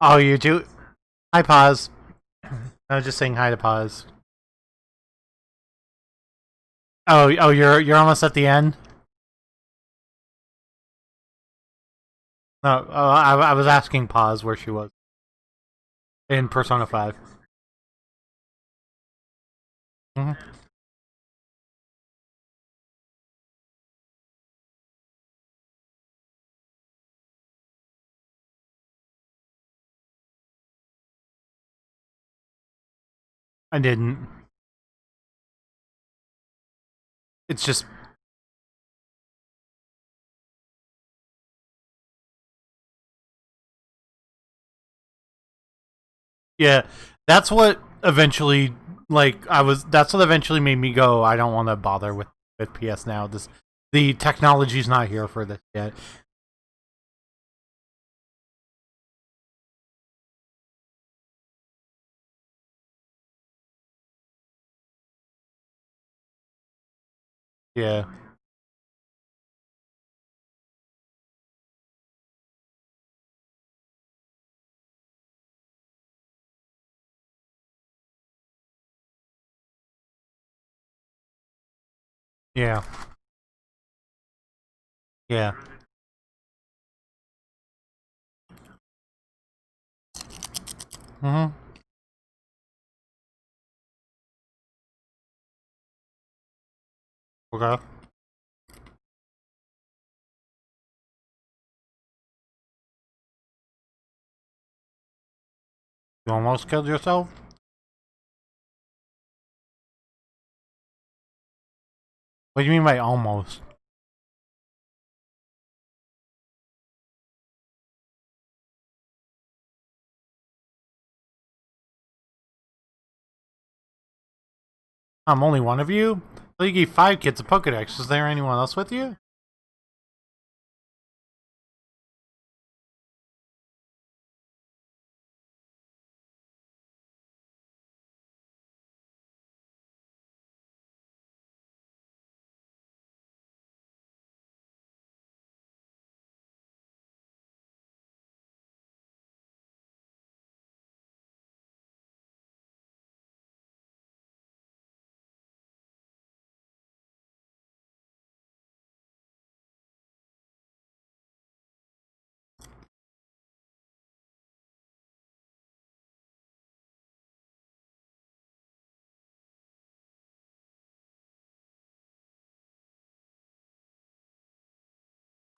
Oh, you do? Hi, Pause. I was just saying hi to Pause. Oh, you're almost at the end. No, I was asking Pause where she was in Persona 5. Mm-hmm. I didn't. It's just yeah. That's what eventually That's what eventually made me go. I don't want to bother with PS now. The technology's not here for this yet. Yeah. Yeah. Yeah. Mm-hmm. Okay. You almost killed yourself? What do you mean by almost? I'm only one of you? So you gave 5 kids a Pokedex. Is there anyone else with you?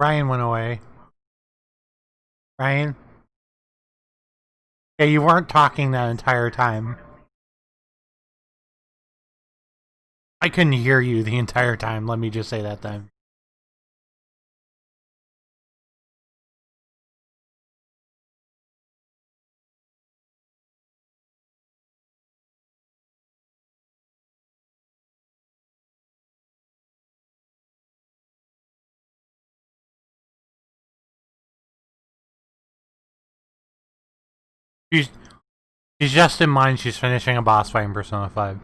Ryan went away. Ryan? Yeah, you weren't talking that entire time. I couldn't hear you the entire time, let me just say that then. She's, she's just in mind she's finishing a boss fight in Persona 5.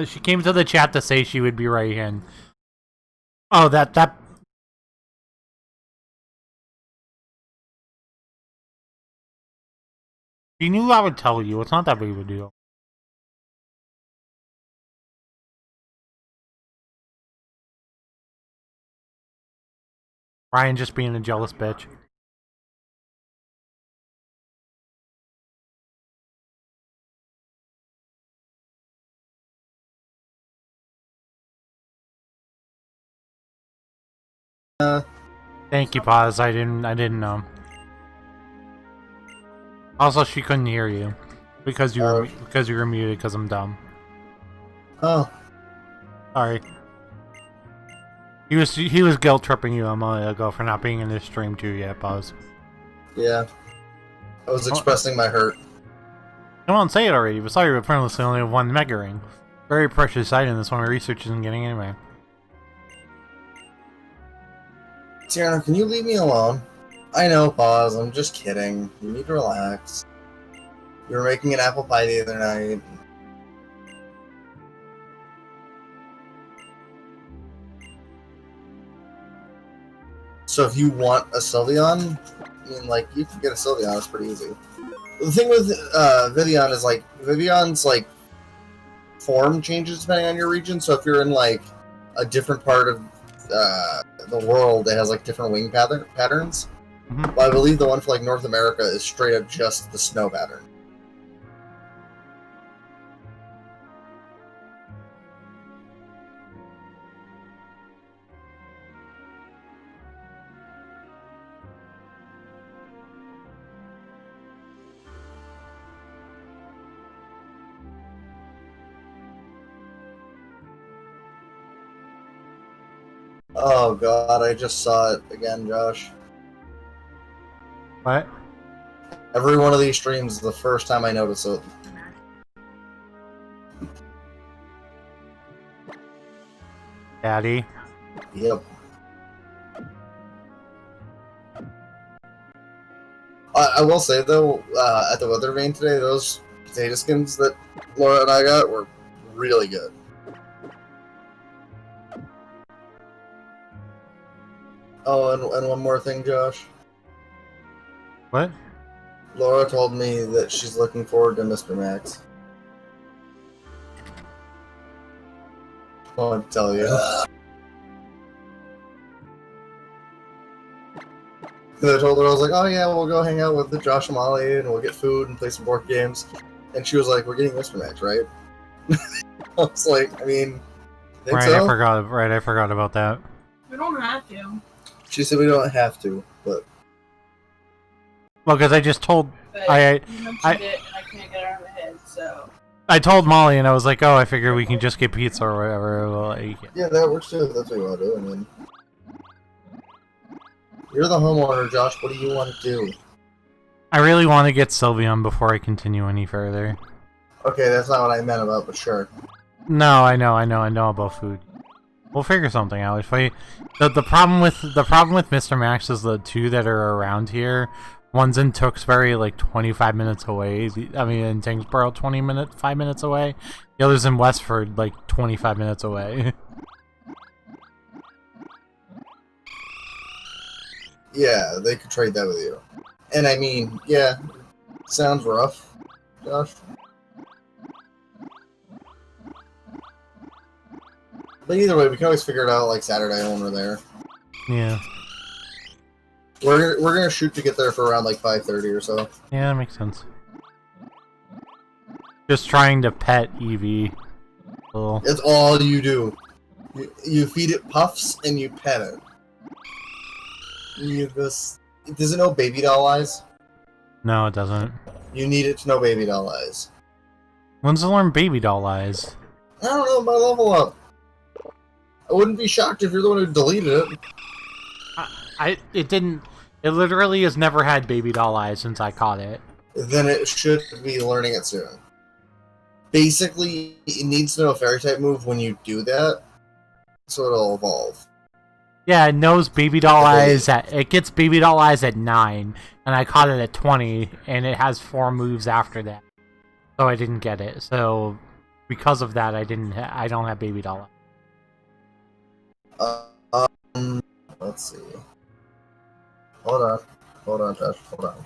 She came to the chat to say she would be right in. Oh, that... She knew I would tell you, it's not that big of a deal. Ryan just being a jealous bitch. Thank you, Pause. I didn't know. Also, she couldn't hear you because you were muted because I'm dumb. Oh. Sorry. He was guilt tripping you a moment ago for not being in this stream too yet, Pause. Yeah. I was expressing my hurt. Come on, say it already. But sorry, but apparently only have 1 Mega Ring. Very precious item. This one my research isn't getting anywhere. Tiana, can you leave me alone? I know, Pause. I'm just kidding. You need to relax. You were making an apple pie the other night. So if you want a Sylveon, I mean, like, you can get a Sylveon. It's pretty easy. The thing with Vivian is, like, Vivion's, like, form changes depending on your region. So if you're in, like, a different part of the world, it has, like, different wing patterns. Mm-hmm. But I believe the one for, like, North America is straight up just the snow pattern. Oh god, I just saw it again, Josh. What? Every one of these streams is the first time I notice it. Daddy? Yep. I will say, though, at the Weather Vane today, those potato skins that Laura and I got were really good. Oh, and one more thing, Josh. What? Laura told me that she's looking forward to Mr. Max. I want to tell you. Because I told her, I was like, oh yeah, we'll go hang out with the Josh and Molly, and we'll get food and play some board games. And she was like, we're getting Mr. Max, right? I was like, I mean, think Right, so? I forgot about that. We don't have to. She said we don't have to, but... Well, because I just told... But I you mentioned it, and I can't get it out of my head, so... I told Molly, and I was like, oh, I figure we can just get pizza or whatever. Well, like, Yeah, that works too. That's what you want to do. I mean... You're the homeowner, Josh. What do you want to do? I really want to get Sylveon before I continue any further. Okay, that's not what I meant about, but sure. No, I know about food. We'll figure something out. If the problem with Mr. Max is the two that are around here. One's in Tewksbury, like 25 minutes away. In Tingsboro, 5 minutes away. The other's in Westford, like 25 minutes away. Yeah, they could trade that with you. And I mean, yeah, sounds rough, Josh. But either way, we can always figure it out like Saturday when we're there. Yeah. We're gonna shoot to get there for around like 5:30 or so. Yeah, that makes sense. Just trying to pet Eevee. That's all you do. You feed it puffs and you pet it. Does it know baby doll eyes? No, it doesn't. You need it to know baby doll eyes. When's it learn baby doll eyes? I don't know, my level up. I wouldn't be shocked if you're the one who deleted it. It didn't. It literally has never had baby doll eyes since I caught it. Then it should be learning it soon. Basically, it needs to know a fairy type move when you do that, so it'll evolve. Yeah, it knows baby doll eyes it gets baby doll eyes at 9, and I caught it at 20, and it has 4 moves after that. So I didn't get it. So because of that, I don't have baby doll eyes. Let's see. Hold on, Josh. Hold on.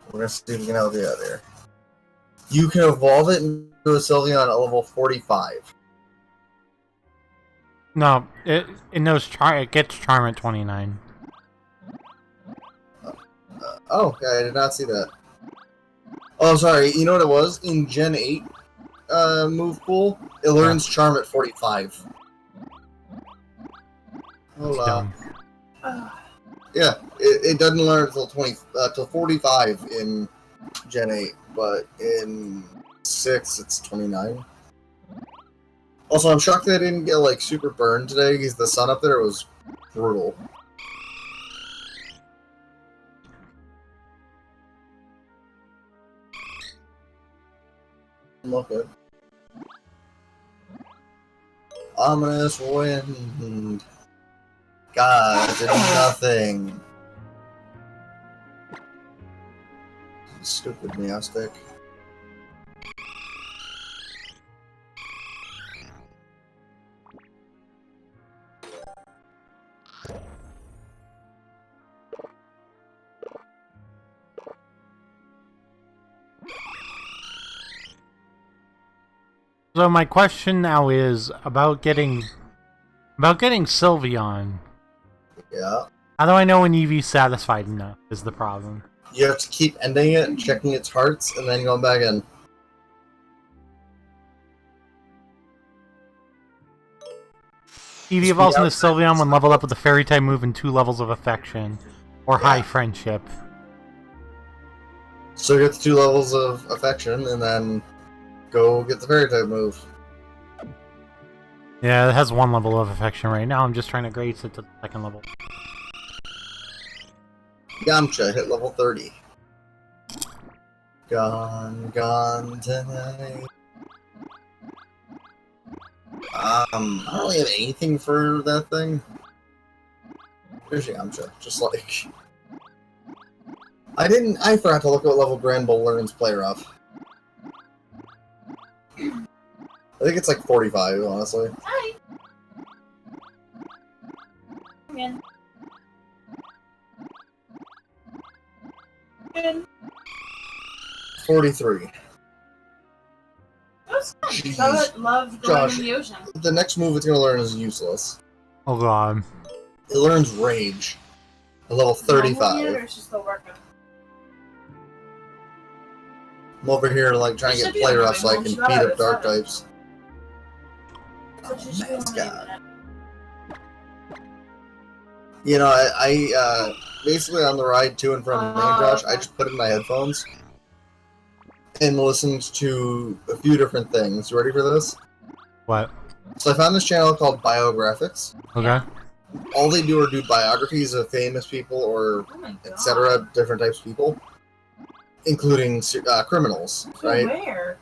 We're gonna see if we can help you out here. You can evolve it into a Sylveon at level 45. No, it knows it gets charm at 29. Oh, yeah, I did not see that. Oh, sorry. You know what it was? In Gen 8 move pool, it learns charm at 45. Hold on. Yeah, it doesn't learn until till 45 in Gen 8, but in 6 it's 29. Also, I'm shocked that I didn't get like super burned today because the sun up there was brutal. Look at ominous wind. God, did nothing. Stupid Meowstic. So my question now is about getting Sylveon. Yeah. How do I know when Eevee's satisfied enough is the problem. You have to keep ending it, checking its hearts, and then going back in. Eevee evolves into Sylveon when leveled up with a Fairy type move and 2 levels of affection. Or high friendship. So you get the 2 levels of affection, and then go get the Fairy type move. Yeah, it has 1 level of affection right now. I'm just trying to grace it to the 2nd level. Yamcha hit level 30. Gone tonight. I don't really have anything for that thing. There's Yamcha, just like... I forgot to look at what level Granbull learns Play Rough. I think it's like 45, honestly. Hi. Come in. Good. 43. That's fun. Jeez. I would love going Josh. in the ocean. The next move it's going to learn is useless. Oh god. It learns Rage. At level 35. Or is she still working? I'm over here like trying to get Play Rough so I can beat up Dark types. So she should be Man's only a God. minute. You know, I basically on the ride to and from Main Josh, I just put in my headphones and listened to a few different things. You ready for this? What? So I found this channel called Biographics. Okay. All they do are do biographies of famous people or Oh my god. etc. Different types of people, including criminals, To right? where?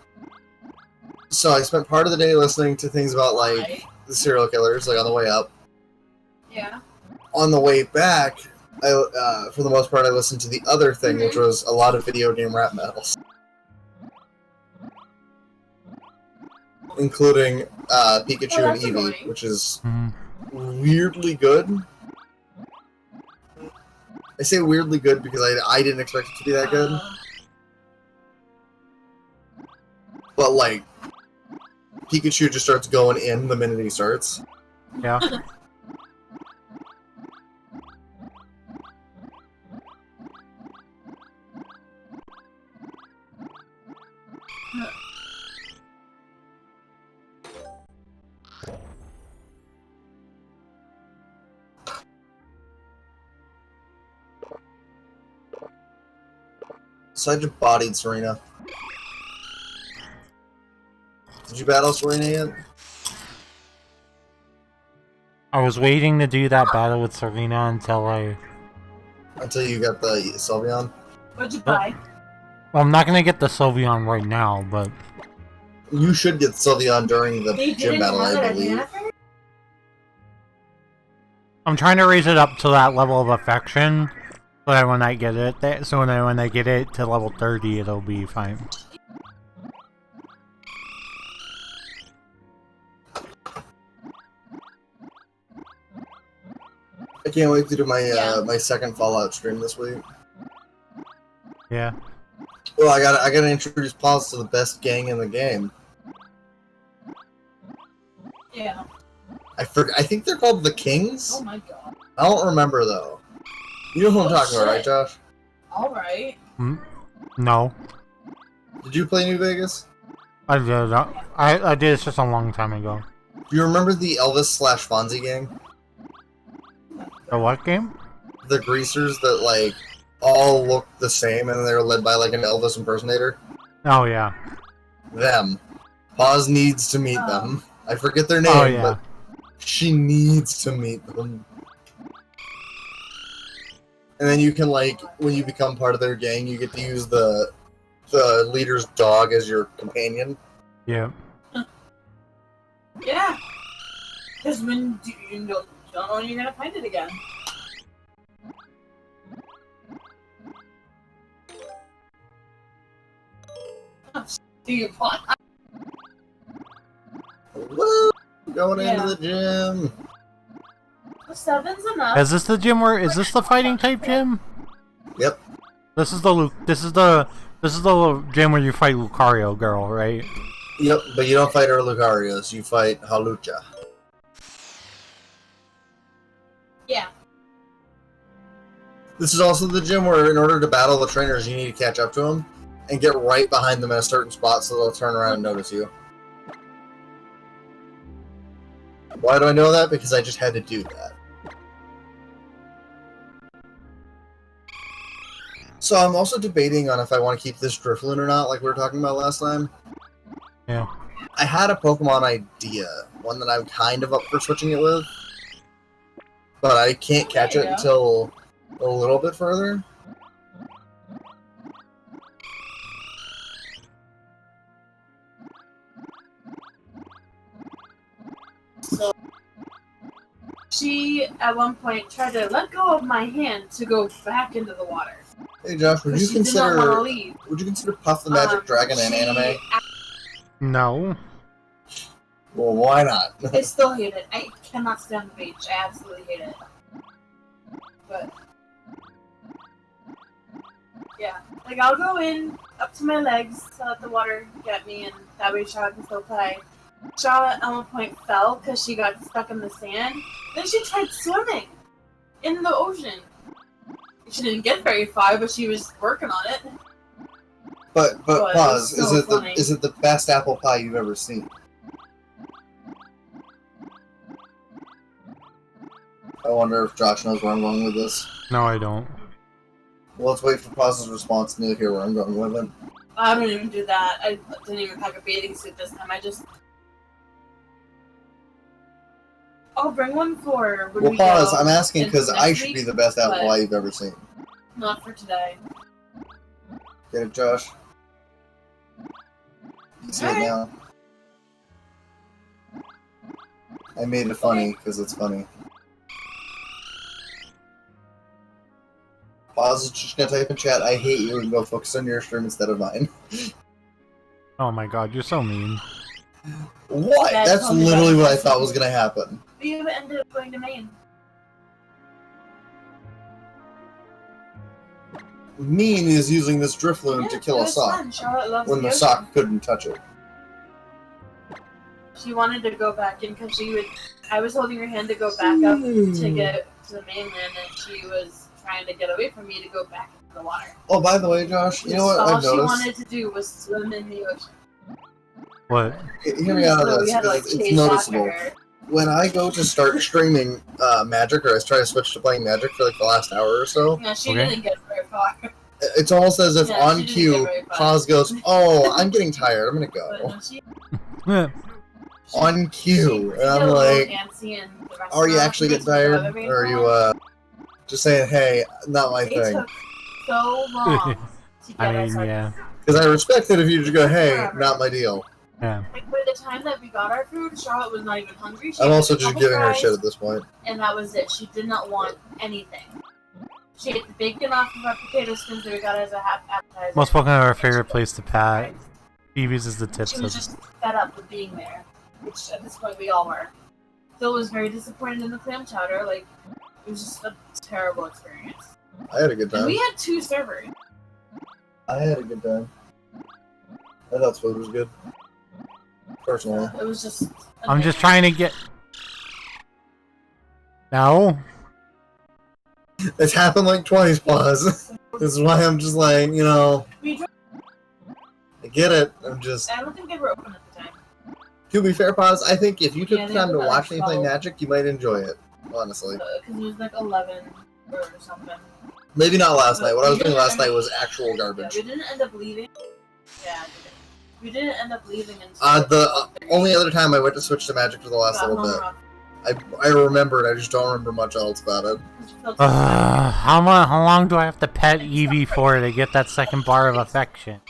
So I spent part of the day listening to things about like Why? the serial killers, like on the way up. Yeah. On the way back, for the most part, I listened to the other thing, which was a lot of video game rap metals, including Pikachu Oh, and that's Eevee, annoying. which is Mhm. weirdly good. I say weirdly good because I didn't expect it to be that good. But like, Pikachu just starts going in the minute he starts. Yeah. So I just bodied Serena. Did you battle Serena yet? I was waiting to do that battle with Serena until Until you got the Sylveon? What'd you buy? Well, I'm not gonna get the Sylveon right now, but... You should get Sylveon during the They gym didn't battle, have I it at believe. Hannaford? I'm trying to raise it up to that level of affection, so that when I get it, when I get it to level 30, it'll be fine. I can't wait to do my Yeah. my second Fallout stream this week. Yeah. Well, I gotta introduce Paws to the best gang in the game. Yeah. I think they're called the Kings. Oh my god. I don't remember though. You know who I'm talking about, right, shit. Josh? Alright. No. Did you play New Vegas? I did. I did. It's just a long time ago. Do you remember the Elvis/Fonzie gang? The what game? The greasers that like all looked the same and they were led by like an Elvis impersonator? Oh yeah. Them. Paws needs to meet them. I forget their name, Oh yeah. but she needs to meet them. And then you can like, when you become part of their gang, you get to use the leader's dog as your companion. Yeah. Yeah. Because when you don't know when you're gonna find it again. Do you want? Woo! Going Yeah. into the gym. 7's enough. Is this the gym where? Is this the fighting type gym? Yep. This is the gym where you fight Lucario girl, right? Yep, but you don't fight Lucario's, you fight Halucha. Yeah. This is also the gym where, in order to battle the trainers, you need to catch up to them and get right behind them at a certain spot so they'll turn around and notice you. Why do I know that? Because I just had to do that. So I'm also debating on if I want to keep this Drifloon or not, like we were talking about last time. Yeah. I had a Pokemon idea, one that I'm kind of up for switching it with, but I can't catch it until a little bit further. So she at one point tried to let go of my hand to go back into the water. Hey Josh, would you consider Puff the Magic Dragon an anime? No. Well, why not? I still hate it. I cannot stand the beach. I absolutely hate it. But yeah, like I'll go in up to my legs to let the water get me, and that way Charlotte can still play. Charlotte at one point fell because she got stuck in the sand. Then she tried swimming in the ocean. She didn't get very far, but she was working on it. But pause. So Is it the best apple pie you've ever seen? I wonder if Josh knows where I'm going with this. No, I don't. Well, let's wait for Pause's response and you'll hear where I'm going with it. I don't even do that. I didn't even pack a bathing suit this time. I'll bring one for when well, we pause. go I'm asking because next I should week, be the best apple but pie you've ever seen. Not for today. Get it, Josh? You see it now. I made it funny because it's funny. Pause is just gonna type in chat, I hate you, and go focus on your stream instead of mine. Oh my god, you're so mean. What? Yeah, That's literally what I thought was gonna happen. We ended up going to Maine. Mean is using this Drifloon to kill a sock when the sock couldn't touch it. She wanted to go back in because I was holding her hand to go back up to get to the mainland, and she was trying to get away from me to go back into the water. Oh, by the way, Josh, you know what I've noticed? All she wanted to do was swim in the ocean. What? Hear me out on this, because it's noticeable. When I go to start streaming Magic, or I try to switch to playing Magic for like the last hour or so, Yeah, she didn't get very far. It's almost as if on cue, Paz goes, "Oh, I'm getting tired. I'm gonna go." On cue, and I'm like, "Are you actually getting tired, or are you just saying, hey, not my thing?" It took so long to get I mean, yeah. Because I respect it if you just go, "Hey, not my deal." Yeah. Like, by the time that we got our food, Charlotte was not even hungry. I'm also just giving her shit at this point. And that was it. She did not want anything. She ate the bacon off of our potato skins that we got as a half appetizer. Most Pokemon are our favorite place to pat. Phoebe's is the tips. She was just fed up with being there, which at this point we all were. Phil was very disappointed in the clam chowder. Like, it was just a terrible experience. I had a good time. And we had 2 servers. I had a good time. I thought food was good. Personally. It was just... I'm just trying to get... No. It's happened like twice, Pause. This is why I'm just like, you know... I get it. I'm just... I don't think they were open at the time. To be fair, Pause, I think if you took the time to watch me play Magic, you might enjoy it. Honestly. Because it was like 11 or something. Maybe not last night. What I was doing last night was actual garbage. Yeah, we didn't end up leaving. Yeah, we didn't end up leaving until... the only other time I went to switch to Magic for the last little bit. I remembered, I just don't remember much else about it. How long do I have to pet Eevee for to get that second bar of affection?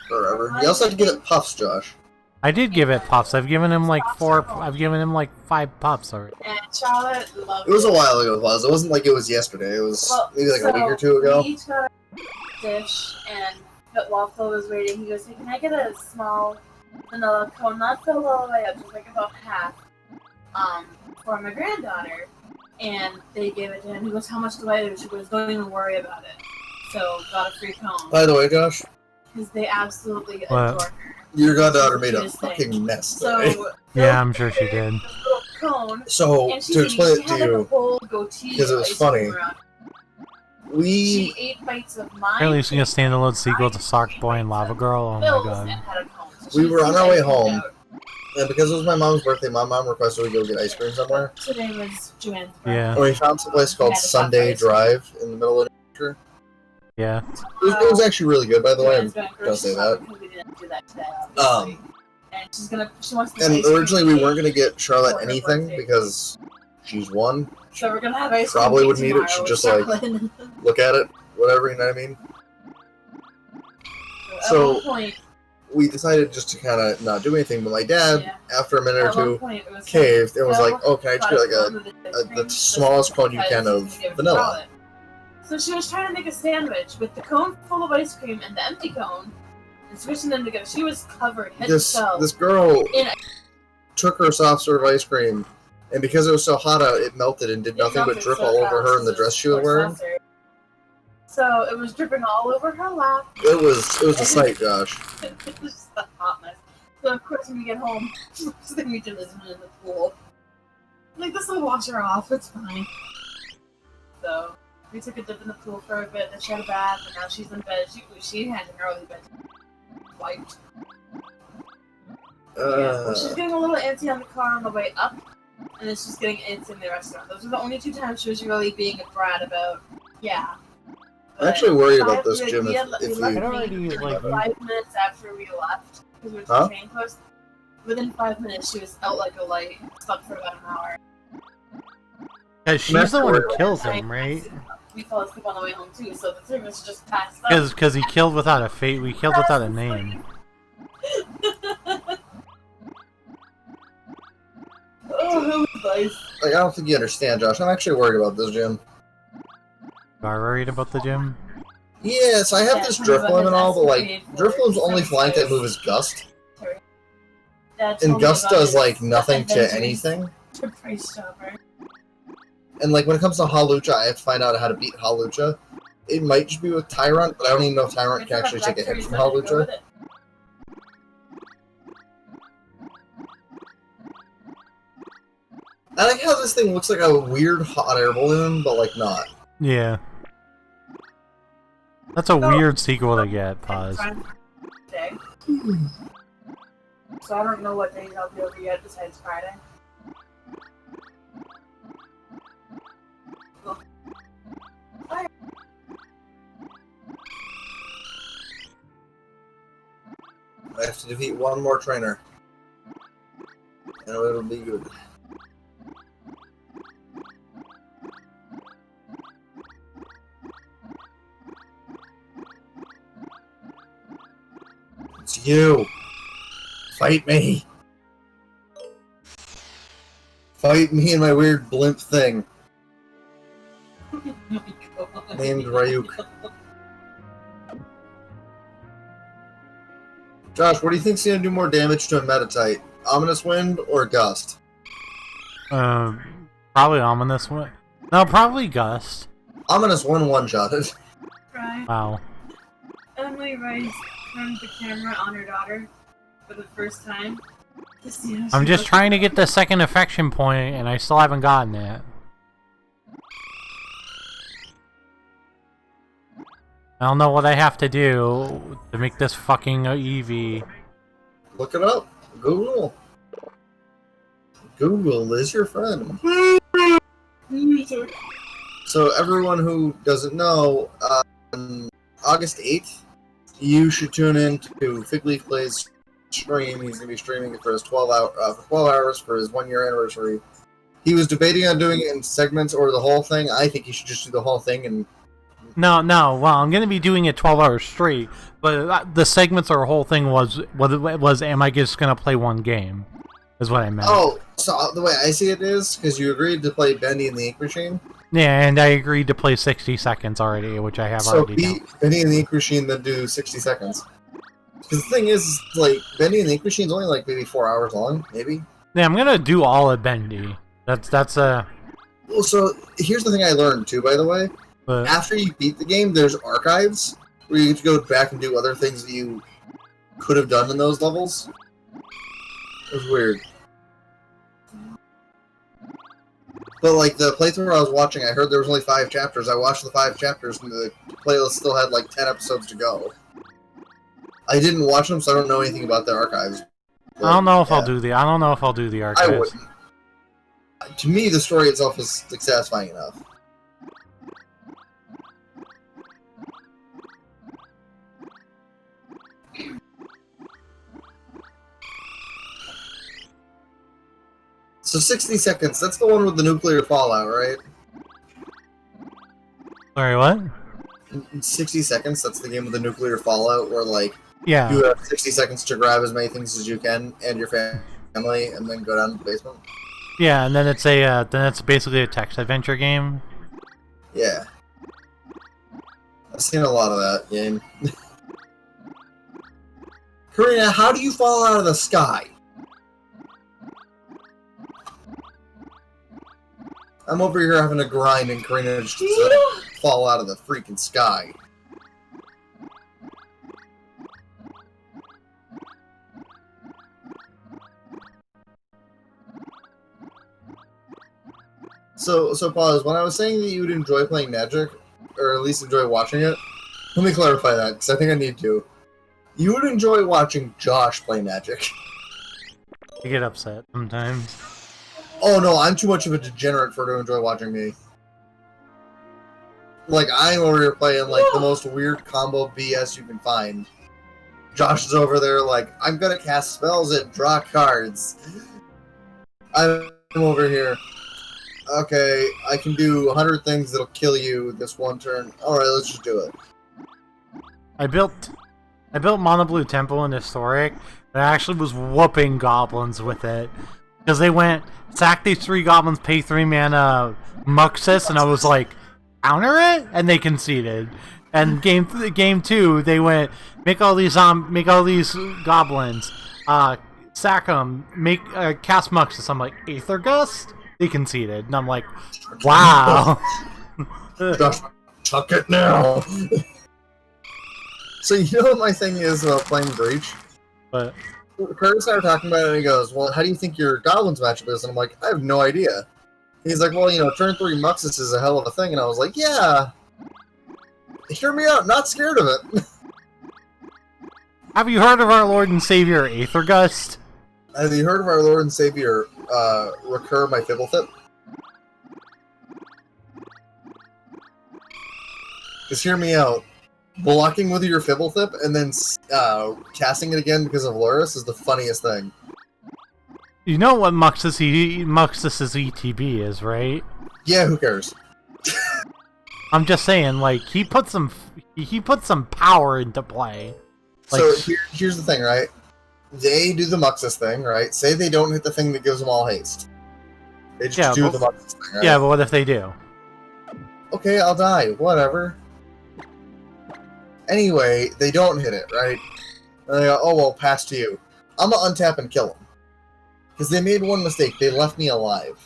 Forever. You also have to give it puffs, Josh. I did give it puffs. I've given him like 4. I've given him like 5 puffs already. And Charlotte loved it. Was a while ago, Buzz. It wasn't like it was yesterday. It was maybe like a week or 2 ago. We each got a dish, and while Phil was waiting, he goes, "Hey, can I get a small vanilla cone, not filled all the way up, just like about half, for my granddaughter?" And they gave it to him. He goes, "How much do I do?" She goes, "Don't even worry about it." So got a free cone. By the way, Josh. Because they absolutely adore her. Your goddaughter made a Cutest thing. fucking mess. So Today. Yeah, I'm sure she did. this little cone, So and to explain it to had like a you, whole goatee because it was ice cream funny. around. we She ate bites of mine. Apparently, she's gonna standalone sequel to Sock Boy and Lava Girl. Oh my Bills god. and had a cone. So we she were on just our way ice creamed home, out. and because it was my mom's birthday, my mom requested we go get ice cream somewhere. Today was Joanne's Yeah. And we found some place called We had to Sunday stop for Drive in the middle of nature. Yeah. It was actually really good, by the way. Joanne's going Don't say that. because we didn't do that today, obviously. And she wants the And ice cream originally we cake weren't gonna get Charlotte for her anything birthday. because she's one. So we're gonna have ice cream Probably cake wouldn't eat it. tomorrow She'd with just like Charlotte. look at it, whatever. You know what I mean? At So- one point, We decided just to kind of not do anything, but my dad, yeah. after a minute or At one two, point it was caved and was Well, like, "Oh, can I just get like the smallest cone you can of vanilla?" So she was trying to make a sandwich with the cone full of ice cream and the empty cone, and switching them together. She was covered head to This toe. girl in took her soft serve ice cream, and because it was so hot out, it melted and did It nothing but melted drip so all over fast her in the because dress she was wearing. saucer. So it was dripping all over her lap. It was a sight, Josh. It was just a hot mess. So of course when we get home, first thing we did is went in the pool. Like, this will wash her off, it's fine. So we took a dip in the pool for a bit, then she had a bath, and now she's in bed. She had an early bed. Wiped. Well, she's getting a little antsy on the car on the way up, and then she's getting antsy in the restaurant. Those are the only two times she was really being a brat about, yeah. I'm actually worried about But this, Jim. we If left you I don't already, like, 5 minutes after we left, because we were Huh? to train post. Within 5 minutes, she was out like a light. Slept for about an hour. Cause she's the one who kills him, right? We fell asleep on the way home too, so the three of us just passed out. Because he killed without a fate. We killed without a name. Oh, that was nice. like, I don't think you understand, Josh. I'm actually worried about this, Jim. You are worried about the gym? Yes, I have Yeah, this tell me about Driftbloom and all, but his like escapade Driftbloom's for only flying type space. move is Gust, Dad told and me Gust about does his like nothing to adventures anything. to Price Chopper. And like when it comes to Halucha, I have to find out how to beat Halucha. It might just be with Tyrant, but I don't even know if Tyrant can actually take a hit from Halucha. I like how this thing looks like a weird hot air balloon, but like not. Yeah. That's a weird sequel to get. Pause. So I don't know what days I'll be over yet besides Friday. I have to defeat one more trainer, and it'll be good. It's you. Fight me. Fight me and my weird blimp thing named Ryuk. Josh, what do you think's gonna do more damage to a Metatite? Ominous Wind or Gust? Probably Ominous Wind. No, probably Gust. Ominous Wind one-shotted. Right. Wow. Emily Rice turned the camera on her daughter for the first time to see how I'm she just looked. trying to get the second affection point, and I still haven't gotten it. I don't know what I have to do to make this fucking Eevee. Look it up. Google. Google is your friend. So everyone who doesn't know, on August 8th, you should tune in to Figleafplays stream. He's going to be streaming it for his 12 hours for his 1 year anniversary. He was debating on doing it in segments or the whole thing. I think he should just do the whole thing. And No, well, I'm gonna be doing it 12 hours straight, but the segments or whole thing was, am I just gonna play one game? Is what I meant. oh, so the way I see it is, because you agreed to play Bendy and the Ink Machine. Yeah, and I agreed to play 60 seconds already, which I have So already done. beat Bendy and the Ink Machine, then do 60 seconds. Because the thing is, like, Bendy and the Ink Machine's only like maybe 4 hours long, maybe. Yeah, I'm gonna do all of Bendy. That's Well, so here's the thing I learned too, by the way. but After you beat the game, there's archives where you get to go back and do other things that you could have done in those levels. It was weird. But like the playthrough I was watching, I heard there was only 5 chapters. I watched the 5 chapters, and the playlist still had like 10 episodes to go. I didn't watch them, so I don't know anything about the archives. But, I don't know if I'll do the. I don't know if I'll do the archives. I wouldn't. To me, the story itself is satisfying enough. So 60 seconds, that's the one with the nuclear fallout, right? Sorry, what? In 60 seconds, that's the game with the nuclear fallout, where like Yeah. you have 60 seconds to grab as many things as you can and your family, and then go down to the basement. Yeah, and then it's a then it's basically a text adventure game. Yeah. I've seen a lot of that game. Karina, how do you fall out of the sky? I'm over here having a grind and Karina just fall out of the freaking sky. So pause. When I was saying that you would enjoy playing Magic, or at least enjoy watching it, let me clarify that, because I think I need to. You would enjoy watching Josh play Magic. I get upset sometimes. Oh no, I'm too much of a degenerate for to enjoy watching me. Like, I'm over here playing, like, the most weird combo BS you can find. Josh is over there like, I'm gonna cast spells and draw cards. I'm over here. Okay, I can do 100 things that'll kill you this one turn. Alright, let's just do it. I built Mono Blue Temple in Historic, and I actually was whooping goblins with it. Because they went, sack these 3 goblins, pay 3 mana Muxus, and I was like, counter it? And they conceded. And game 2, they went, make all these goblins, sack them, cast Muxus. I'm like, Aether Gust? They conceded, and I'm like, wow. Josh, chuck it now. So you know what my thing is about playing Breach? But Curtis and I were talking about it, and he goes, well, how do you think your Goblins matchup is? And I'm like, I have no idea. He's like, well, you know, turn 3 Muxus is a hell of a thing. And I was like, yeah. Hear me out, not scared of it. have you heard of our Lord and Savior Aether Gust? Have you heard of our Lord and Savior, Recur my Fibblethip? Just hear me out. Blocking with your Fibblethip and then casting it again because of Loris is the funniest thing. You know what Muxus's ETB is, right? Yeah, who cares? I'm just saying, like, he put some power into play. Like, so here's the thing, right? They do the Muxus thing, right? Say they don't hit the thing that gives them all haste. They just do the Muxus thing, right? Yeah, but what if they do? Okay, I'll die. Whatever. Anyway, they don't hit it, right? And they go, oh, well, pass to you. I'm gonna untap and kill them. Because they made one mistake. They left me alive.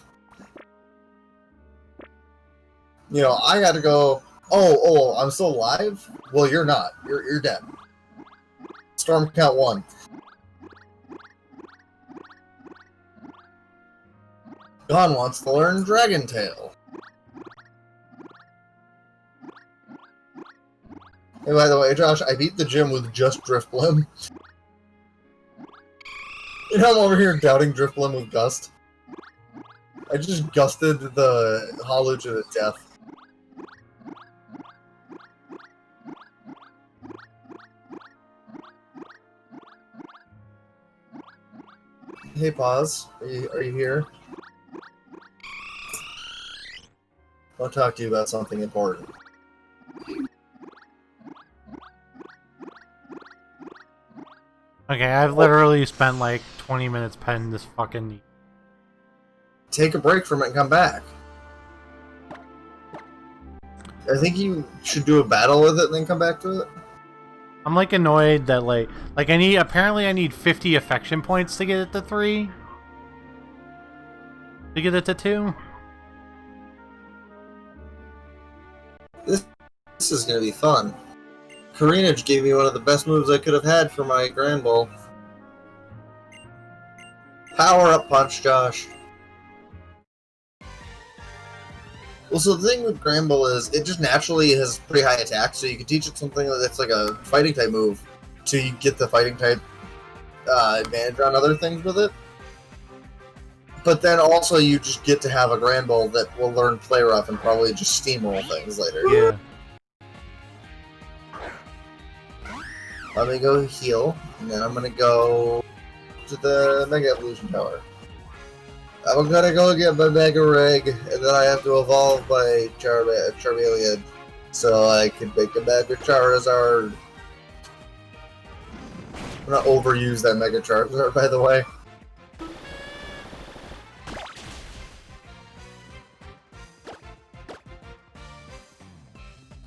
You know, I gotta go, oh, I'm still alive? Well, you're not. You're dead. Storm count 1. Gon wants to learn Dragon Tail. Hey, by the way, Josh, I beat the gym with just Driftblim. You know, I'm over here doubting Driftblim with Gust. I just gusted the Hollow to death. Hey, Pause. Are you here? I'll talk to you about something important. Okay, I've literally spent like 20 minutes penning this fucking... Take a break from it and come back. I think you should do a battle with it and then come back to it. I'm like annoyed that apparently I need 50 affection points to get it to 3. To get it to 2. This is gonna be fun. Karina gave me one of the best moves I could have had for my Grand Ball. Power up punch, Josh. Well, so the thing with Grand Ball is it just naturally has pretty high attack, so you can teach it something that's like a fighting type move to get the fighting type advantage on other things with it. But then also you just get to have a Grand Ball that will learn Play Rough and probably just steamroll things later. Yeah. Let me go heal, and then I'm gonna go to the Mega Evolution Tower. I'm gonna go get my Mega Rig, and then I have to evolve my Charmeleon, so I can make a Mega Charizard. I'm gonna overuse that Mega Charizard, by the way.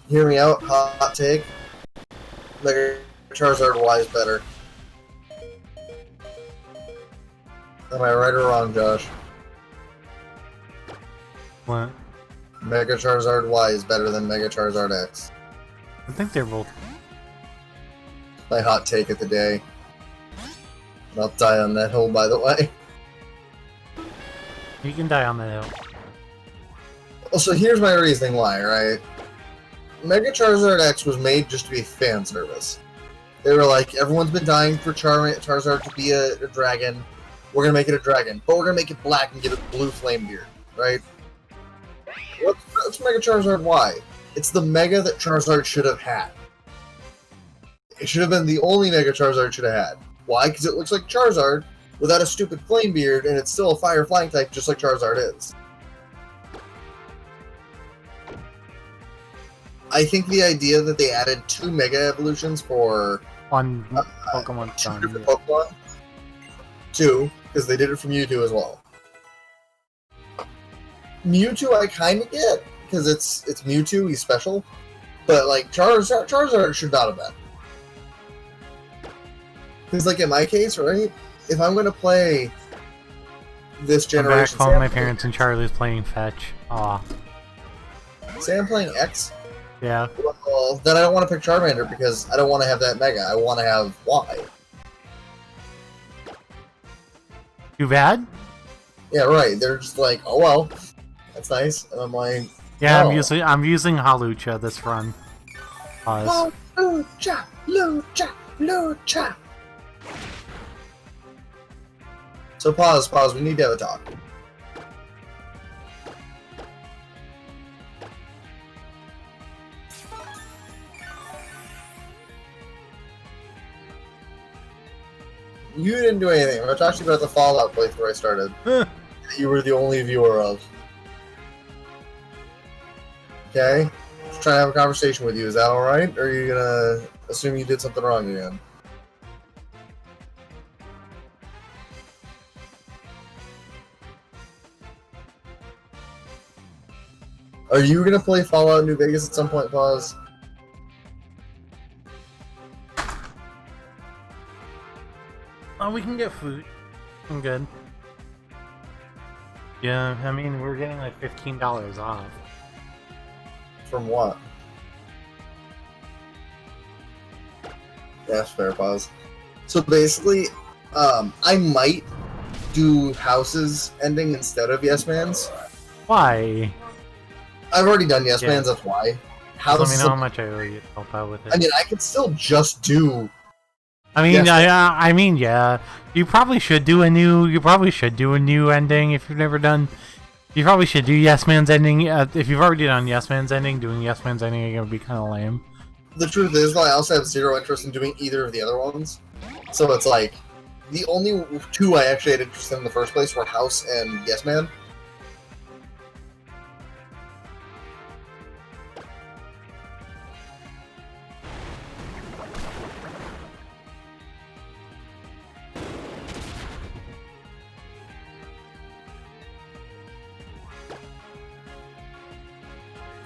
Hear me out, hot take. Mega Charizard Y is better. Am I right or wrong, Josh? What? Mega Charizard Y is better than Mega Charizard X. I think they're both. My hot take of the day. And I'll die on that hill, by the way. You can die on that hill. Well, so here's my reasoning why, right? Mega Charizard X was made just to be fan service. They were like, everyone's been dying for Charizard to be a dragon. We're gonna make it a dragon, but we're gonna make it black and give it blue flame beard, right? What's Mega Charizard Y? It's the Mega that Charizard should have had. It should have been the only Mega Charizard it should have had. Why? Because it looks like Charizard without a stupid flame beard, and it's still a fire flying type just like Charizard is. I think the idea that they added 2 Mega Evolutions for On Pokemon 2 Sun. different Pokemon. 2, because they did it for Mewtwo as well. Mewtwo I kind of get, because it's Mewtwo, he's special. But, like, Charizard should not have been. Because, like, in my case, right, if I'm going to play this I'm back generation... home, my parents and Charlie's playing fetch. Aw. Say I'm playing X, Yeah. well, then I don't want to pick Charmander, because I don't want to have that Mega. I want to have Y. Too bad? Yeah, right. They're just like, oh well, that's nice. And I'm like, Yeah, no. I'm using Halucha this run. Pause. Lucha, Lucha, Lucha. So pause. We need to have a talk. You didn't do anything. I'm going to talk to you about the Fallout playthrough I started. Huh. That you were the only viewer of. Okay? Just trying to have a conversation with you. Is that alright? Or are you going to assume you did something wrong again? Are you going to play Fallout New Vegas at some point, Pause? Oh, we can get food. I'm good. Yeah, I mean, we're getting like $15 off. From what? That's fair, Pause. So basically, I might do House's ending instead of Yes Man's. Why? I've already done Yes Yeah. Man's, that's why. Let me House, know how much I owe you to help out with it. I mean, I could still just do... I mean, Yes. I mean, yeah. You probably should do a new ending if you've never done. You probably should do Yes Man's ending. If you've already done Yes Man's ending, doing Yes Man's ending again would be kind of lame. The truth is, though, I also have zero interest in doing either of the other ones. So it's like, the only 2 I actually had interest in the first place were House and Yes Man.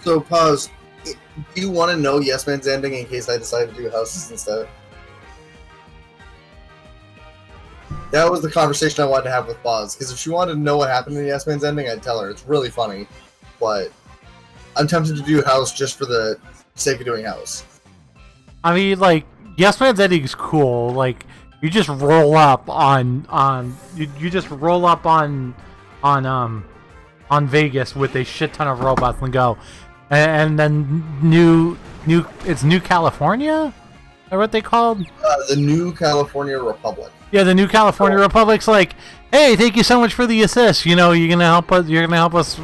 So, Pause. Do you want to know Yes Man's ending in case I decide to do Houses instead? That was the conversation I wanted to have with Pause, because if she wanted to know what happened in Yes Man's ending, I'd tell her. It's really funny, but I'm tempted to do House just for the sake of doing House. I mean, like, Yes Man's ending's cool. Like, you just roll up on you just roll up on Vegas with a shit ton of robots and go, and then it's New California, or what they called? The New California Republic. Yeah, the New California Republic's like, hey, thank you so much for the assist. You know, you're gonna help us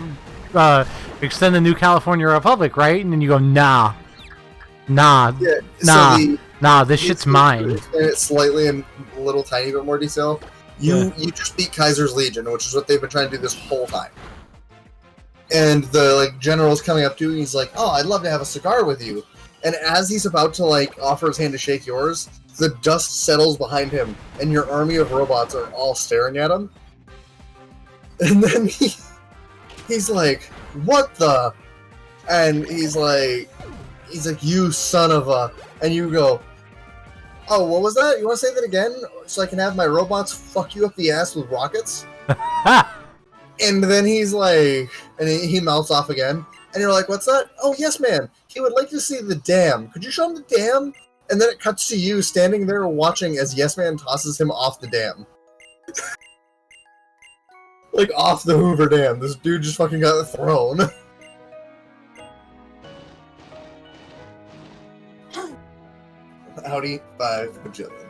extend the New California Republic, right? And then you go, nah, this shit's mine. It's slightly in a little tiny bit more detail. You just beat Kaiser's Legion, which is what they've been trying to do this whole time. And the general's coming up to you, and he's like, "Oh, I'd love to have a cigar with you." And as he's about to offer his hand to shake yours, the dust settles behind him, and your army of robots are all staring at him. And then he's like, "What the?" And he's like, "You son of a," and you go, "Oh, what was that? You want to say that again? So I can have my robots fuck you up the ass with rockets?" And then he's like, and he mouths off again. And you're like, "What's that?" "Oh, Yes Man. He would like to see the dam. Could you show him the dam?" And then it cuts to you standing there watching as Yes Man tosses him off the dam. Off the Hoover Dam. This dude just fucking got thrown. Audi 5 bajillion.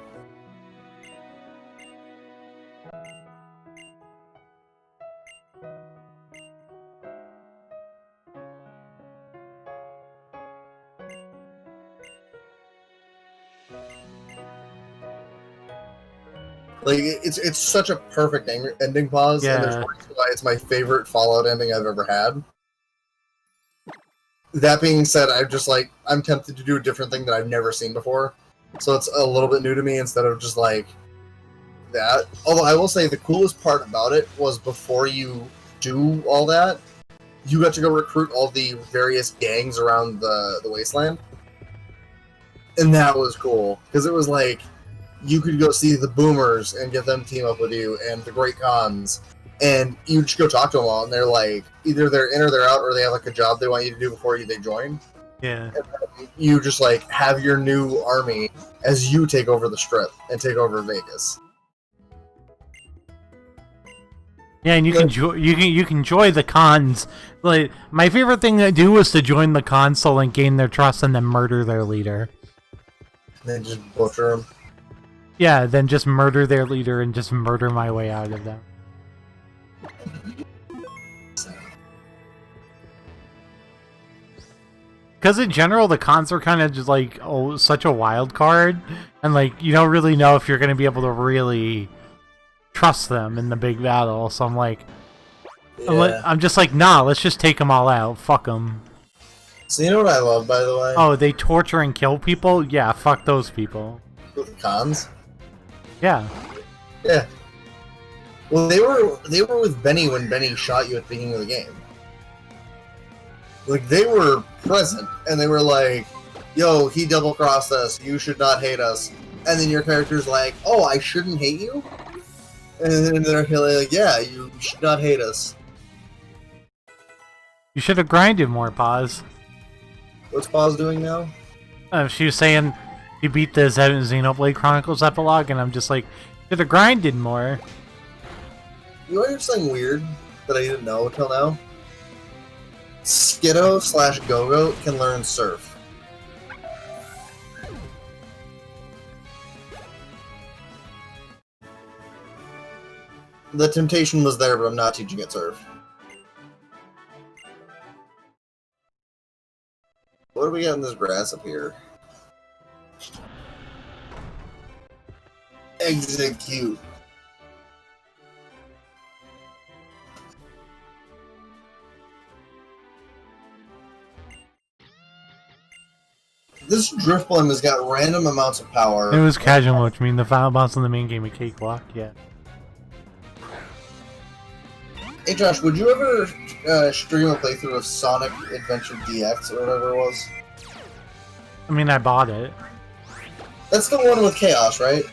It's such a perfect ending pause, and there's reasons why it's my favorite Fallout ending I've ever had. That being said, I'm tempted to do a different thing that I've never seen before, so it's a little bit new to me instead of just that. Although I will say the coolest part about it was before you do all that, you got to go recruit all the various gangs around the wasteland, and that was cool because it was you could go see the Boomers and get them to team up with you, and the Great Khans, and you just go talk to them all, and they're either they're in or they're out, or they have a job they want you to do before they join. Yeah. And you just have your new army as you take over the Strip and take over Vegas. Yeah, and you can join the cons. My favorite thing to do was to join the cons to gain their trust and then murder their leader. And then just butcher them. Yeah, then just murder their leader and just murder my way out of them. Because in general, the cons are kind of just such a wild card, and you don't really know if you're going to be able to really trust them in the big battle. So I'm just nah, let's just take them all out. Fuck them. So you know what I love, by the way? Oh, they torture and kill people? Yeah, fuck those people. With the cons? Yeah. Yeah. Well, they were with Benny when Benny shot you at the beginning of the game. They were present, and they were "Yo, he double-crossed us. You should not hate us." And then your character's "Oh, I shouldn't hate you?" And then they're "Yeah, you should not hate us." You should have grinded more, Paz. What's Paz doing now? She was saying you beat the Xenoblade Chronicles epilogue, and I'm just should have grinded more. You want to hear something weird that I didn't know until now? Skiddo/Gogo can learn Surf. The temptation was there, but I'm not teaching it Surf. What do we got in this grass up here? Execute. This Driftblim has got random amounts of power. It was casual, which means the final boss in the main game of Cakewalk, yeah. Hey Josh, would you ever stream a playthrough of Sonic Adventure DX or whatever it was? I mean, I bought it. That's the one with Chaos, right?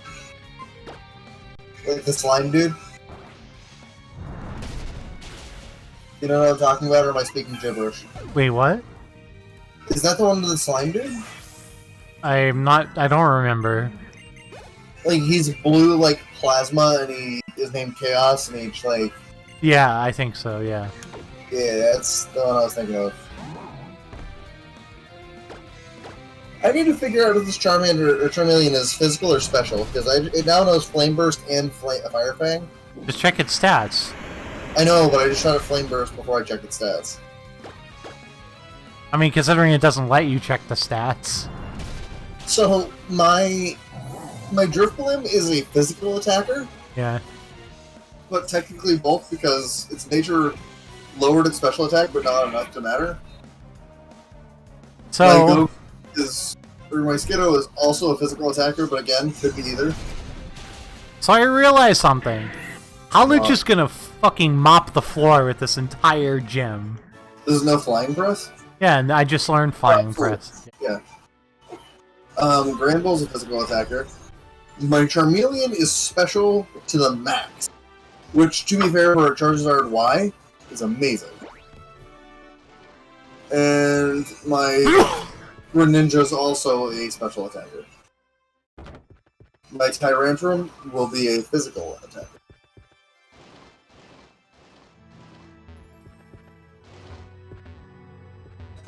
The slime dude? You know what I'm talking about, or am I speaking gibberish? Wait, what? Is that the one with the slime dude? I don't remember. Like, he's blue like plasma, and he is named Chaos, and he's like... Yeah, I think so, yeah. Yeah, that's the one I was thinking of. I need to figure out if this Charmander or Charmeleon is physical or special, because it now knows Flame Burst and Fire Fang. Just check its stats. I know, but I just shot a Flame Burst before I checked its stats. I mean, considering it doesn't let you check the stats. So, my Drifblim is a physical attacker, Yeah. but technically both because its nature lowered its special attack, but not enough to matter. So... my Skiddo is also a physical attacker, but again, could be either. So I realized something. Holland's just gonna fucking mop the floor with this entire gym. There's no Flying Press? Yeah, and I just learned Flying Press. Yeah. Granbull's a physical attacker. My Charmeleon is special to the max, which, to be fair, for a Charizard Y, is amazing. And my Greninja is also a special attacker. My Tyrantrum will be a physical attacker.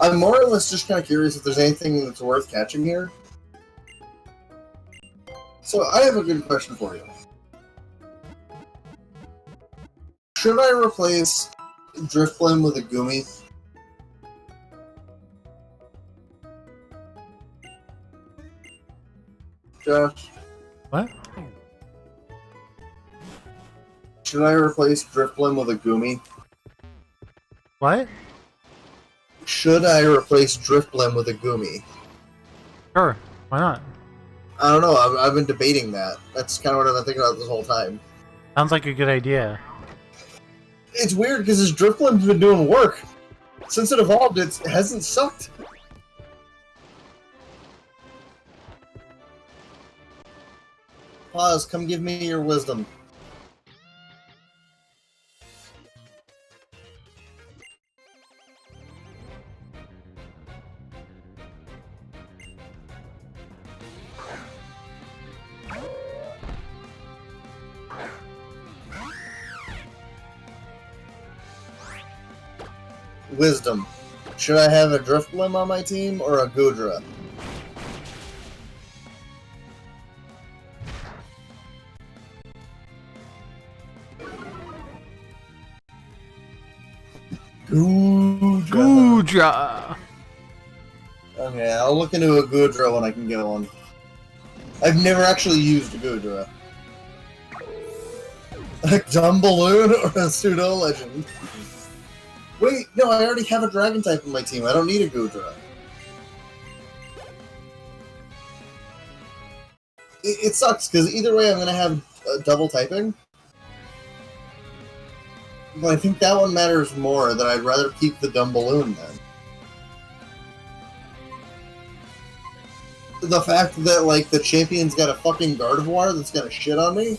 I'm more or less just kind of curious if there's anything that's worth catching here. So, I have a good question for you. Should I replace Drifblim with a Goomy? Josh? What? Should I replace Drifblim with a Goomy? What? Should I replace Drifblim with a Goomy? Sure. Why not? I don't know, I've been debating that. That's kind of what I've been thinking about this whole time. Sounds like a good idea. It's weird because his Drifblim's been doing work. Since it evolved, it hasn't sucked. Pause, come give me your wisdom. Wisdom. Should I have a Drifblim on my team or a Goodra? Goodra! Okay, I'll look into a Goodra when I can get one. I've never actually used a Goodra. A dumb balloon or a pseudo legend? Wait, no, I already have a dragon type in my team. I don't need a Goodra. It sucks, because either way I'm going to have double typing. But I think that one matters more, that I'd rather keep the dumb balloon then. The fact that, like, the champion's got a fucking Gardevoir that's gonna shit on me?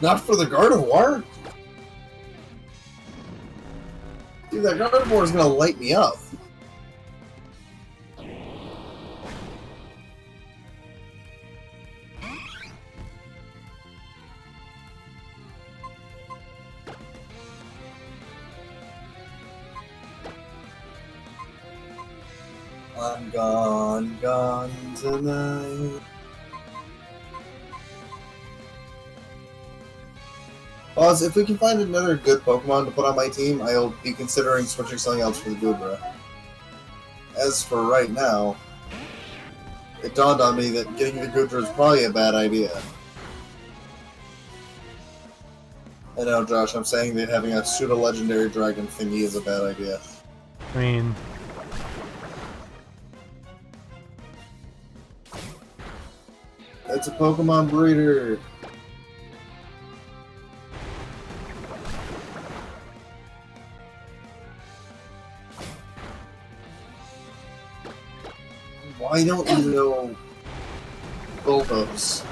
Not for the Gardevoir? Dude, that Gardevoir is gonna light me up. I'm gone tonight. Pause, if we can find another good Pokemon to put on my team, I'll be considering switching something else for the Goodra. As for right now, it dawned on me that getting the Goodra is probably a bad idea. I know, Josh, I'm saying that having a pseudo-legendary dragon thingy is a bad idea. I mean... It's a Pokemon breeder! Why don't you know Bobo's?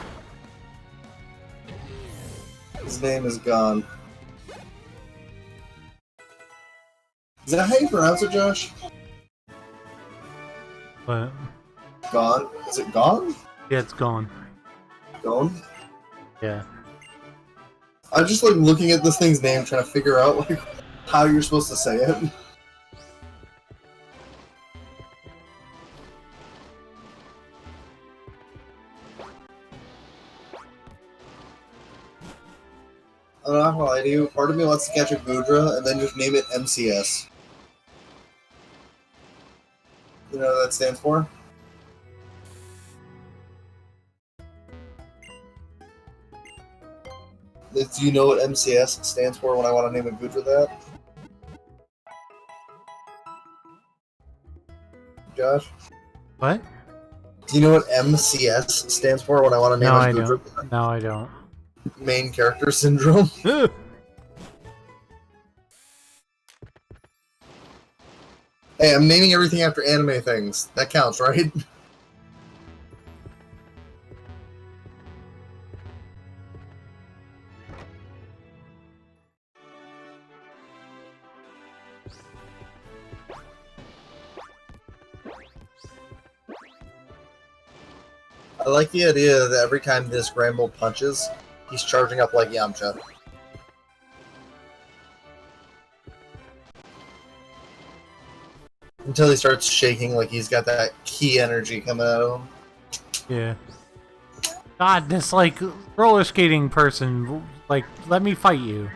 His name is gone. Is that how you pronounce it, Josh? But Gone? Is it gone? yeah, it's gone. Gone? Yeah. I'm just like looking at this thing's name, trying to figure out like how you're supposed to say it. I'm not gonna lie to you, part of me wants to catch a Goodra and then just name it MCS. You know what that stands for? Do you know what MCS stands for when I want to name a Goodra that? Josh? What? Do you know what MCS stands for when I want to name No, a I Goodra? don't. No, I don't. Main character syndrome. Ugh. Hey, I'm naming everything after anime things. That counts, right? I like the idea that every time this Gramble punches, he's charging up like Yamcha. Until he starts shaking like he's got that key energy coming out of him. Yeah. God, this like roller skating person, like, let me fight you.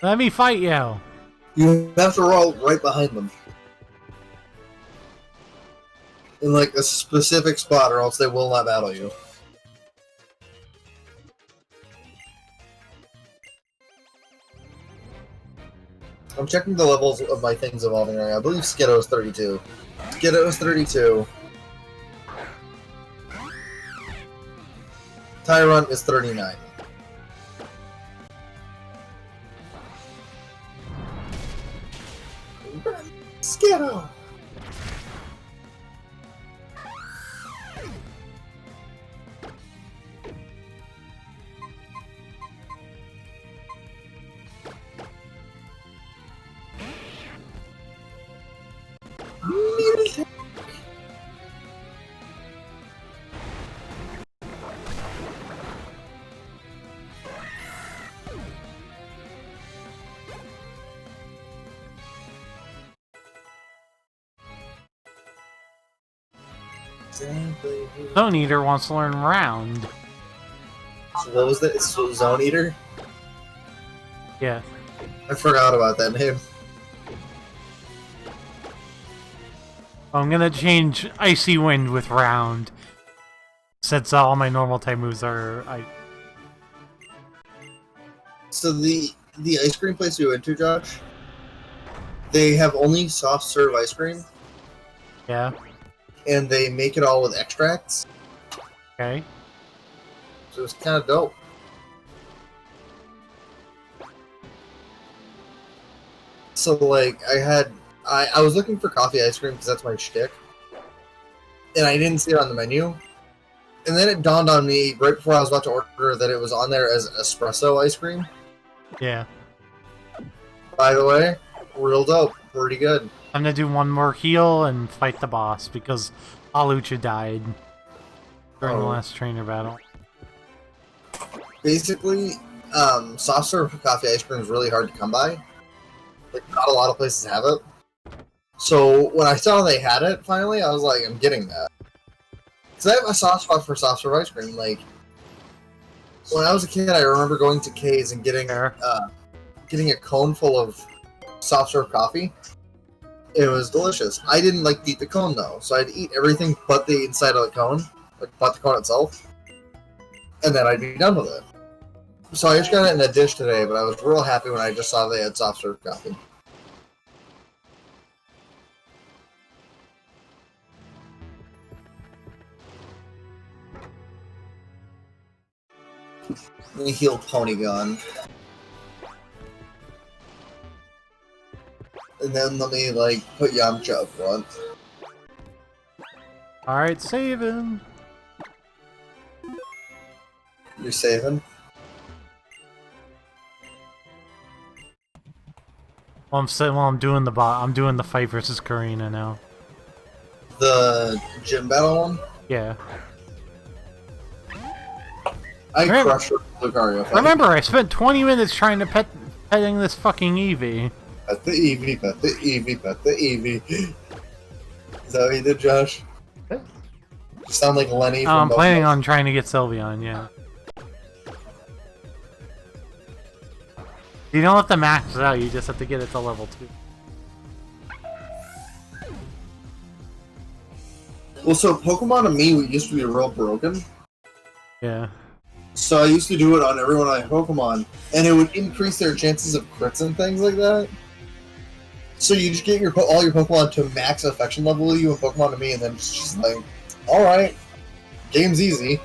Let me fight you. You have to roll right behind them. In like a specific spot or else they will not battle you. I'm checking the levels of my things evolving right now. I believe Skiddo is 32. Skiddo is 32. Tyrant is 39. Skiddo! Zone Eater wants to learn round. So what was that? It's Zone Eater? Yeah. I forgot about that name. I'm gonna change Icy Wind with round. Since all my normal type moves are So the ice cream place we went to, Josh, they have only soft serve ice cream, yeah. and they make it all with extracts. Okay. So it's kind of dope. So like I was looking for coffee ice cream because that's my shtick, and I didn't see it on the menu. And then it dawned on me right before I was about to order that it was on there as espresso ice cream. Yeah. By the way, real dope, pretty good. I'm gonna do one more heal and fight the boss because Alucha died during the last trainer battle. Basically, soft serve coffee ice cream is really hard to come by. Like, not a lot of places have it. So when I saw they had it, finally, I was like, I'm getting that. Because I have a soft spot for soft serve ice cream. Like, when I was a kid, I remember going to K's and getting a cone full of soft serve coffee. It was delicious. I didn't like to eat the cone, though, so I'd eat everything but the inside of the cone, like but the cone itself, and then I'd be done with it. So I just got it in a dish today, but I was real happy when I just saw they had soft serve coffee. Let me heal Ponygon. And then let me, like, put Yamcha up front. Alright, saving. You're saving? Well, I'm doing the fight versus Karina now. The gym battle one? Yeah. I crushed Lucario fight. Remember, I spent 20 minutes trying to petting this fucking Eevee. Pet the Eevee, pet the Eevee, pet the Eevee. Is that what you did, Josh? You sound like Lenny from I'm planning on trying to get Sylveon, yeah. You don't have to max it out, you just have to get it to level 2. Well, so Pokemon to me used to be real broken. Yeah. So I used to do it on everyone I had Pokemon, and it would increase their chances of crits and things like that. So you just get all your Pokemon to max affection level you and Pokemon to me, and then it's just like, alright, game's easy.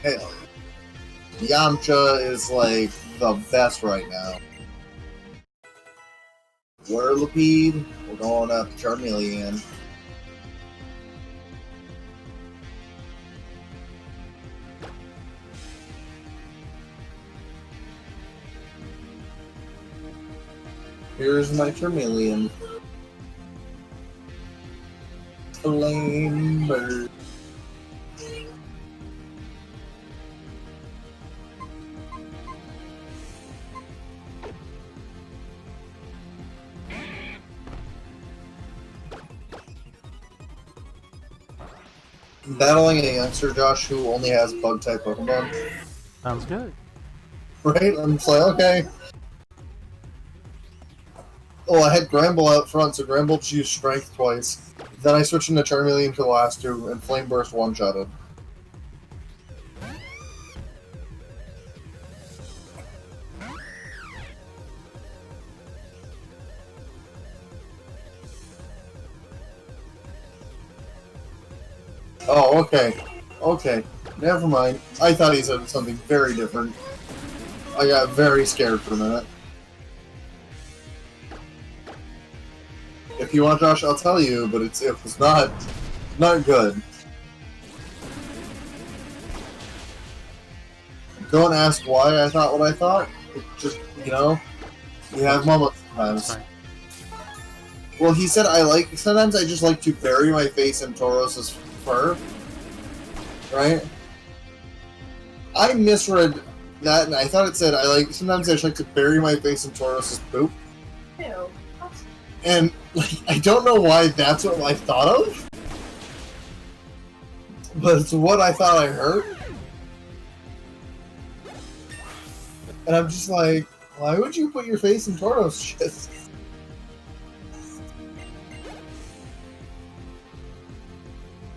Hell, Yamcha is like the best right now. Whirlipede, we're going up Charmeleon. Here's my Charmeleon. Flame bird. Battling a youngster, Josh, who only has bug-type Pokemon. Sounds good. Right? I'm just like, okay. Oh, I had Gramble out front, so Gramble just used Strength twice. Then I switched into Charmeleon for the last two, and Flame Burst one-shotted. Oh, okay. Okay. Never mind. I thought he said something very different. I got very scared for a minute. If you want, Josh, I'll tell you, but it's not good. Don't ask why I thought what I thought. It just, you know, you have moments sometimes. Well, he said sometimes I just like to bury my face in Tauros's fur. Right? I misread that, and I thought it said sometimes I just like to bury my face in Tauros's poop. Ew. And, like, I don't know why that's what I thought of. But it's what I thought I heard. And I'm just like, why would you put your face in Tauros shit?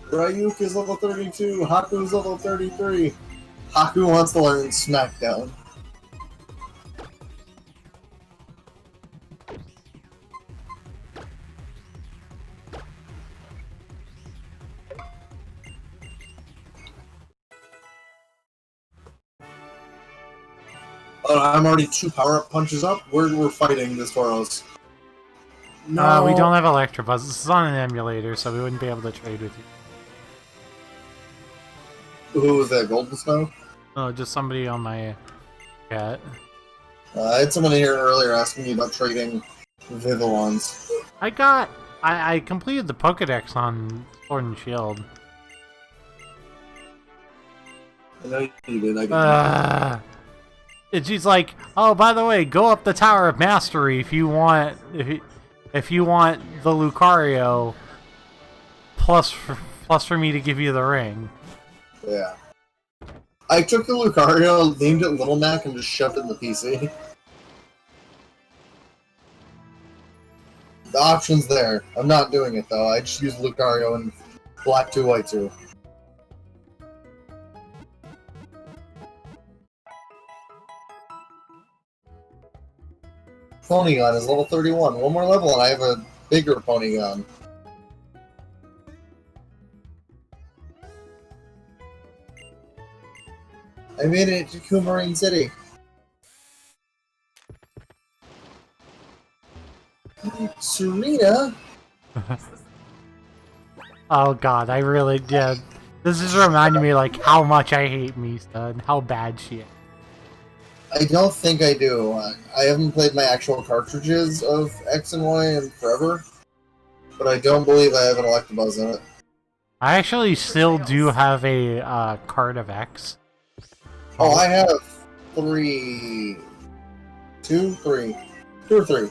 Ryuk is level 32, Haku is level 33. Haku wants to learn Smackdown. Oh, I'm already 2 power-up punches up. We're fighting this Tauros. No, we don't have Electabuzz. This is on an emulator, so we wouldn't be able to trade with you. Who was that, Golden Snow? Oh, just somebody on my chat. I had someone in here earlier asking me about trading Vivillons. I completed the Pokedex on Sword and Shield. I know you did. She's like, oh, by the way, go up the Tower of Mastery if you want the Lucario plus for me to give you the ring. Yeah. I took the Lucario, named it Little Mac, and just shoved it in the PC. The option's there. I'm not doing it, though. I just used Lucario and Black 2, White 2. Ponygon is level 31. One more level and I have a bigger Ponygon. I made it to Coumarine City. Serena? Oh god, I really did. This is reminding me like how much I hate Misa and how bad she is. I don't think I do. I haven't played my actual cartridges of X and Y in forever, but I don't believe I have an Electabuzz in it. I actually still do have a card of X. Oh, I have two or three.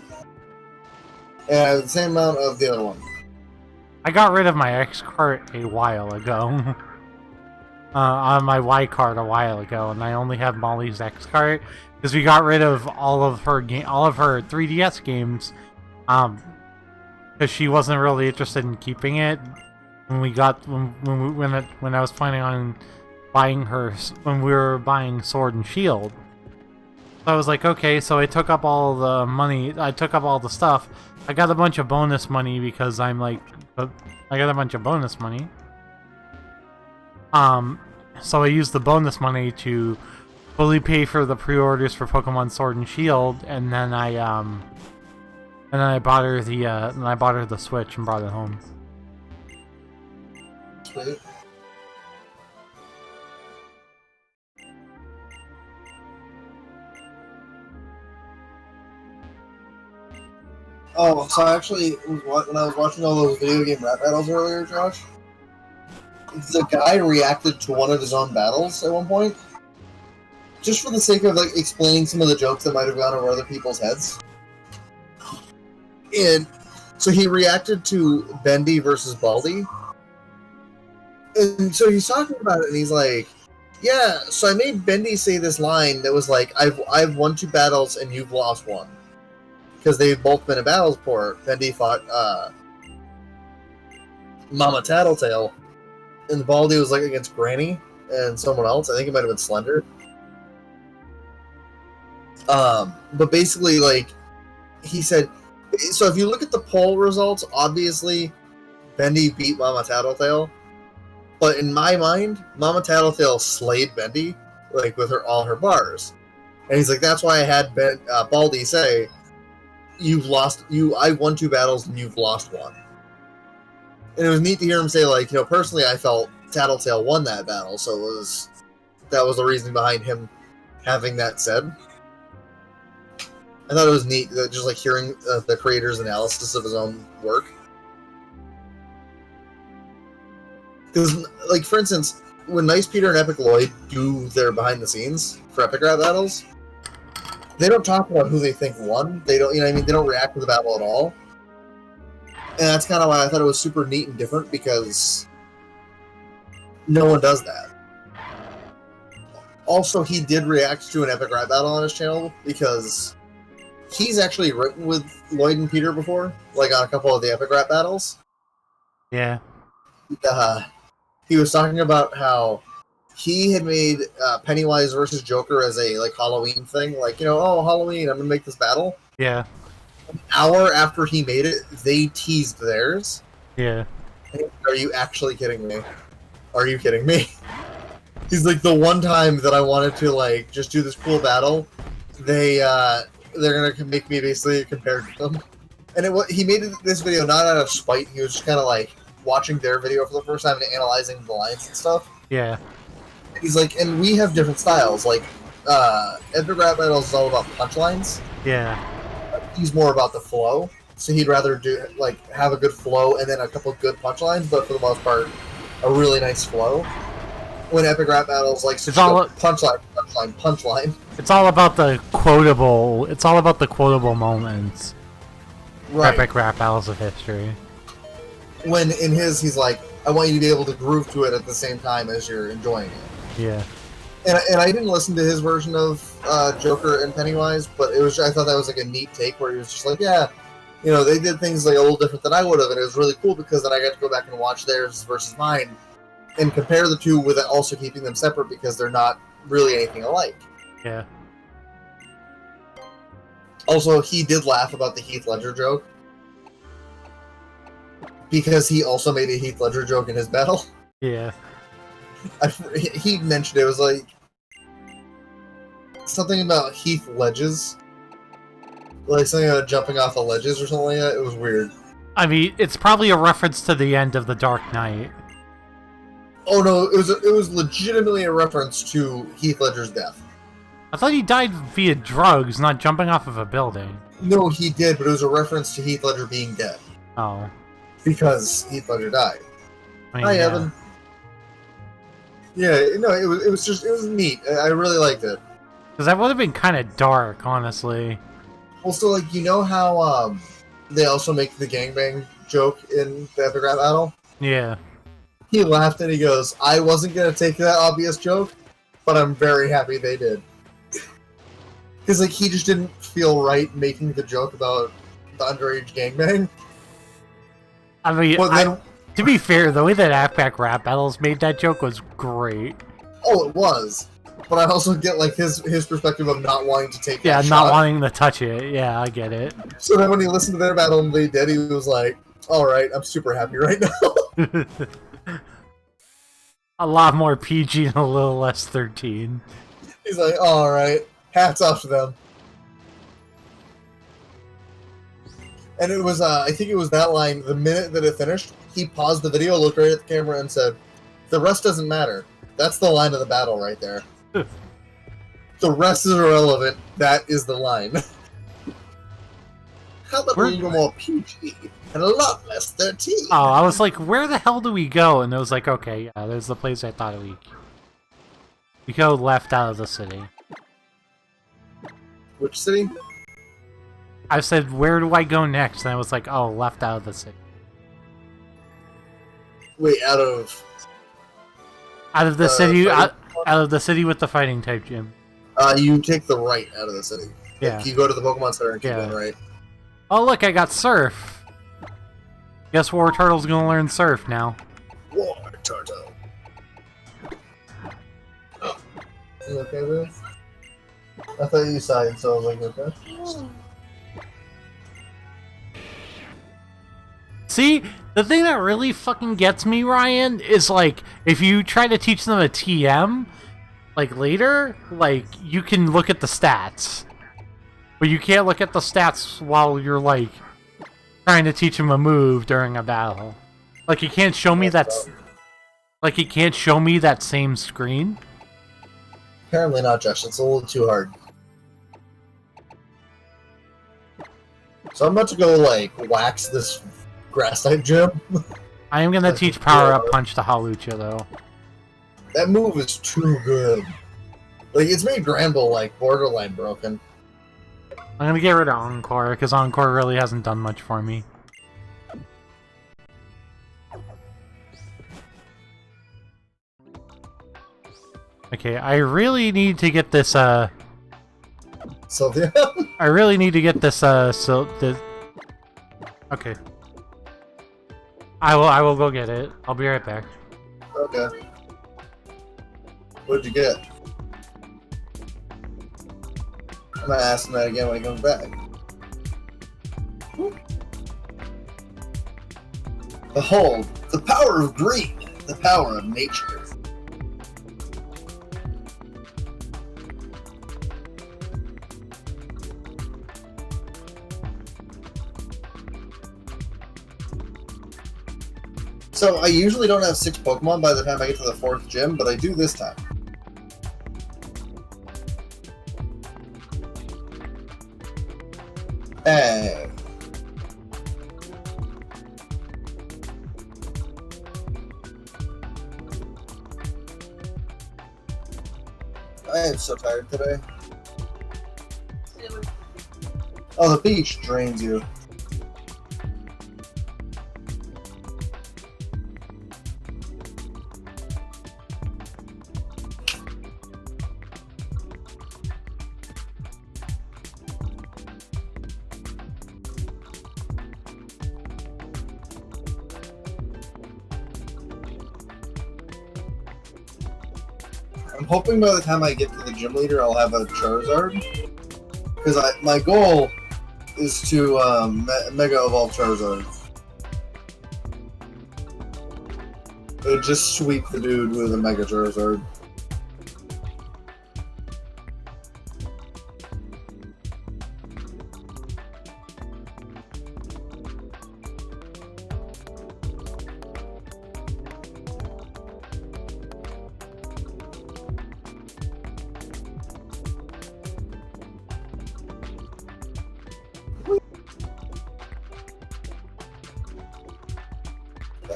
And the same amount of the other one. I got rid of my X card a while ago. On my Y card a while ago, and I only have Molly's X card because we got rid of all of her 3DS games, because she wasn't really interested in keeping it. When I was planning on buying her when we were buying Sword and Shield. So I was like, okay, so I took up all the money. I took up all the stuff. I got a bunch of bonus money because I'm like, I got a bunch of bonus money. So I used the bonus money to fully pay for the pre-orders for Pokemon Sword and Shield, and then I bought her the Switch and brought it home. Sweet. Oh, so I actually, when I was watching all those video game rap battles earlier, Josh, the guy reacted to one of his own battles at one point, just for the sake of like explaining some of the jokes that might have gone over other people's heads. And so he reacted to Bendy versus Baldy, and so he's talking about it, and he's like, "Yeah, so I made Bendy say this line that was like, I've won 2 battles and you've lost 1." Because they've both been in battles before. Bendy fought Mama Tattletale, and Baldy was like against Granny and someone else. I think it might have been Slender. But basically, like, he said, so if you look at the poll results, obviously Bendy beat Mama Tattletale. But in my mind, Mama Tattletale slayed Bendy, like, with all her bars. And he's like, that's why I had Baldy say, I won 2 battles and you've lost 1. And it was neat to hear him say, like, personally I felt Tattletale won that battle, so that was the reason behind him having that said. I thought it was neat, just like hearing the creator's analysis of his own work. Because, like, for instance, when Nice Peter and Epic Lloyd do their behind the scenes for Epic Rap battles, they don't talk about who they think won. They don't, they don't react to the battle at all. And that's kind of why I thought it was super neat and different, because no one does that. Also, he did react to an Epic Rap battle on his channel, because he's actually written with Lloyd and Peter before, like on a couple of the Epic Rap battles. Yeah. He was talking about how he had made Pennywise versus Joker as a like Halloween thing, like, oh, Halloween, I'm gonna make this battle. Yeah. An hour after he made it, they teased theirs. Yeah. Are you actually kidding me? Are you kidding me? He's like, the one time that I wanted to like just do this cool battle, they're gonna make me basically compared to them. And he made this video not out of spite. He was just kind of like watching their video for the first time and analyzing the lines and stuff. Yeah. He's like, and we have different styles. Like, Epic Rap Battles is all about punchlines. Yeah. He's more about the flow. So he'd rather do have a good flow and then a couple good punchlines, but for the most part, a really nice flow. When Epic Rap Battles it's all punchline. It's all about the quotable. It's all about the quotable moments. Right. Epic Rap Battles of history. When in his, he's like, I want you to be able to groove to it at the same time as you're enjoying it. Yeah. And I didn't listen to his version of Joker and Pennywise, but I thought that was like a neat take where he was just like, yeah, they did things like a little different than I would have, and it was really cool because then I got to go back and watch theirs versus mine and compare the two with also keeping them separate because they're not really anything alike. Yeah. Also, he did laugh about the Heath Ledger joke because he also made a Heath Ledger joke in his battle. Yeah. He mentioned it was like, something about Heath ledges. Like something about jumping off the ledges or something like that. It was weird. I mean, it's probably a reference to the end of The Dark Knight. Oh no, it was legitimately a reference to Heath Ledger's death. I thought he died via drugs, not jumping off of a building. No, he did, but it was a reference to Heath Ledger being dead. Oh. Because Heath Ledger died. I mean, Hi, yeah. Evan. Yeah, no, it was neat. I really liked it. Because that would have been kind of dark, honestly. Also, like, you know how they also make the gangbang joke in the Epic Rap Battle? Yeah. He laughed and he goes, I wasn't going to take that obvious joke, but I'm very happy they did. Because, like, he just didn't feel right making the joke about the underage gangbang. I mean, But then, to be fair, the way that Appac Rap Battles made that joke was great. oh, it was. But I also get, like, his perspective of not wanting to take that Yeah, not shot. wanting to touch it. Yeah, I get it. So then when he listened to their battle and they did, he was like, alright, I'm super happy right now. A lot more PG and a little less 13. He's like, alright, hats off to them. And it was, I think it was that line, the minute that it finished, he paused the video, looked right at the camera and said, the rest doesn't matter. That's the line of the battle right there. The rest is irrelevant. That is the line. How about a little more PG and a lot less 13? Oh, I was like, where the hell do we go? And it was like, okay, yeah, there's the place I thought we go left out of the city. Which city? I said, where do I go next? And I was like, oh, left out of the city. Wait, out of the city, out of the city with the fighting type gym. you take the right out of the city. Yeah. Like, you go to the Pokemon Center and keep going right. Oh, look, I got Surf. Guess War Turtle's gonna learn Surf now. War Turtle. You okay with this? I thought you sighed, so I was like, okay. See, the thing that really fucking gets me, Ryan, is like, if you try to teach them a TM, like later, like, you can look at the stats. But you can't look at the stats while you're, like, trying to teach them a move during a battle. Like, you can't show me that... Like, you can't show me that same screen. Apparently not, Josh. It's a little too hard. So I'm about to go, like, wax this grass-type gym. I am gonna teach Power Up Punch to Hawlucha, though. That move is too good. Like, it's made Granbull, like, borderline broken. I'm gonna get rid of Encore, because Encore really hasn't done much for me. Okay, I really need to get this, Sylvia? I really need to get this, okay. I will go get it. I'll be right back. Okay. What'd you get? I'm gonna ask him that again when he comes back. Behold, the power of green, the power of nature. So, I usually don't have 6 Pokemon by the time I get to the 4th gym, but I do this time. Hey. I am so tired today. Oh, the beach drains you. I'm hoping by the time I get to the gym leader, I'll have a Charizard. Because my goal is to Mega Evolve Charizard. It'll just sweep the dude with a Mega Charizard.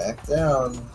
Back down.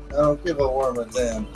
I don't give a worm a damn.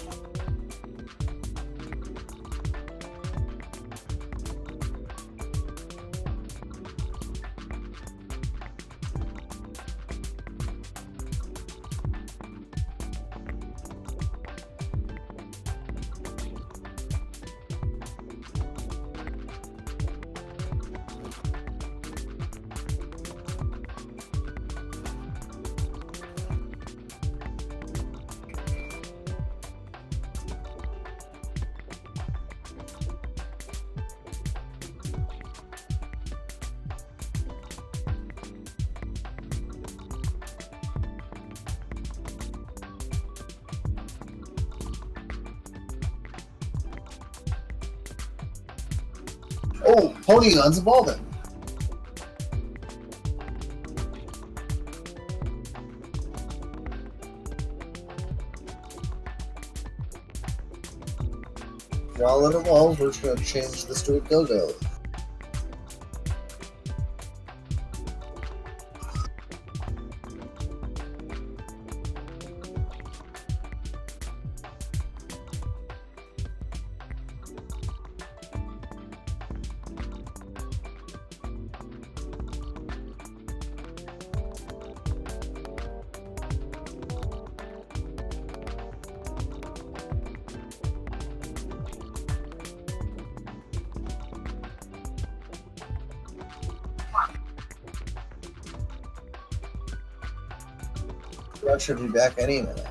Oh, Polygon's evolving. While it evolves, we're just going to change this to a go-go. I should be back any minute.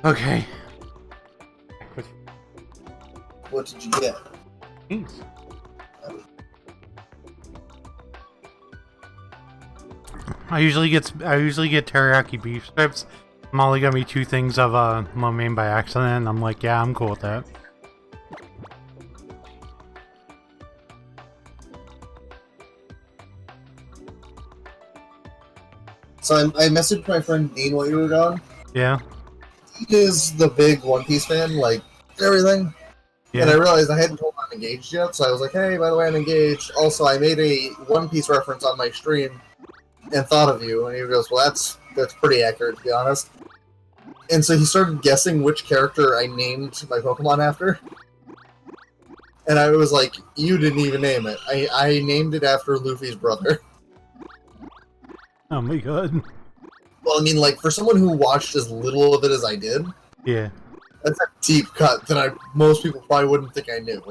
Okay. What did you get? Thanks. I usually get teriyaki beef strips. Molly got me 2 things of lo mein by accident, and I'm like, yeah, I'm cool with that. So I messaged my friend Dean while you were gone. Yeah. He is the big One Piece fan, like everything. Yeah. And I realized I hadn't told him I'm engaged yet, so I was like, hey, by the way, I'm engaged. Also, I made a One Piece reference on my stream and thought of you. And he goes, well, that's that's pretty accurate, to be honest. And so he started guessing which character I named my Pokemon after. And I was like, you didn't even name it. I named it after Luffy's brother. Oh my god. Well, I mean, like, for someone who watched as little of it as I did, Yeah. that's a deep cut that most people probably wouldn't think I knew.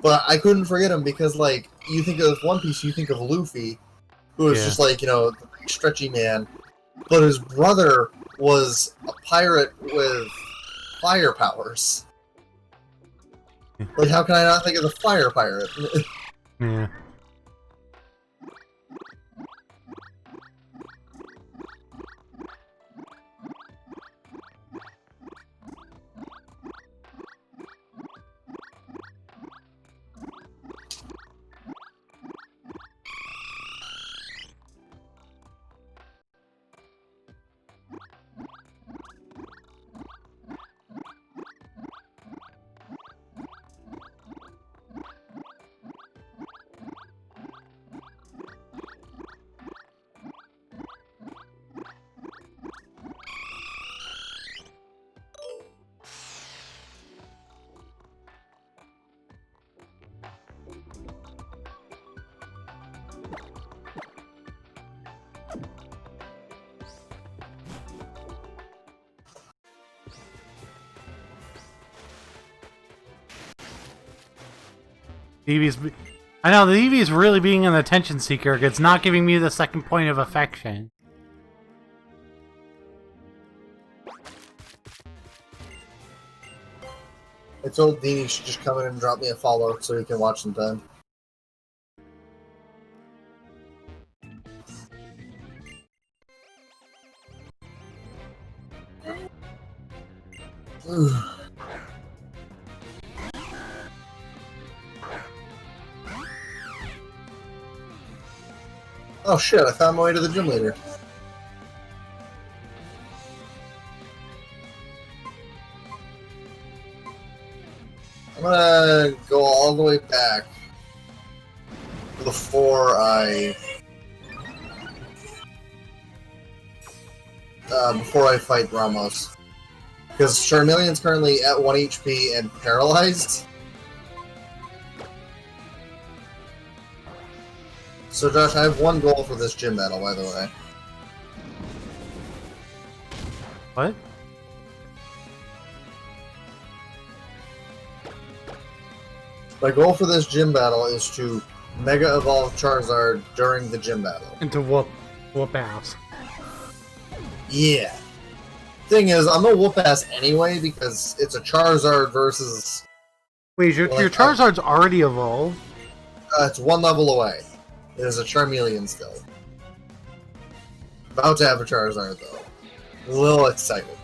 But I couldn't forget him because, like, you think of One Piece, you think of Luffy, who is just like, you know, the big stretchy man. But his brother was a pirate with fire powers. Like, how can I not think of the fire pirate? Yeah. I know, the Eevee's really being an attention seeker. It's not giving me the second point of affection. I told Dean he should just come in and drop me a follow so he can watch some time. Oh shit, I found my way to the gym leader. I'm gonna go all the way back before I fight Ramos. Because Charmeleon's currently at 1 HP and paralyzed. So Josh, I have one goal for this gym battle, by the way. What? My goal for this gym battle is to Mega Evolve Charizard during the gym battle. And to whoop ass. Yeah. Thing is, I'm gonna whoop ass anyway because it's a Charizard versus... Wait, your Charizard's already evolved? It's one level away. It is a Charmeleon still. About to have a Charizard though. A little excited.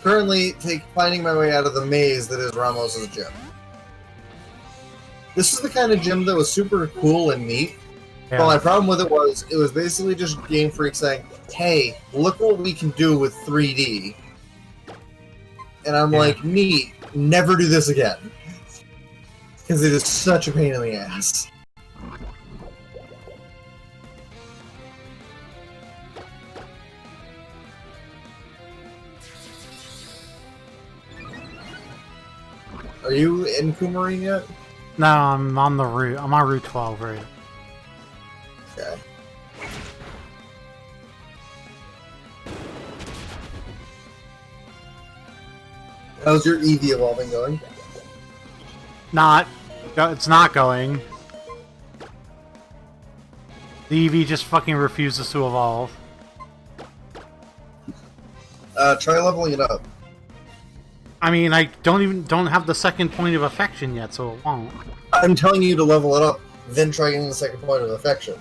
Currently, finding my way out of the maze that is Ramos's gym. This is the kind of gym that was super cool and neat. Yeah. But my problem with it was basically just Game Freak saying, hey, look what we can do with 3D. And I'm like, neat, never do this again. Because it is such a pain in the ass. Are you in Coumarine yet? No, I'm on the route. I'm on Route 12 right. Okay. How's your Eevee evolving going? It's not going. The Eevee just fucking refuses to evolve. Try leveling it up. I mean, I don't have the second point of affection yet, so it won't. I'm telling you to level it up, then try getting the second point of affection.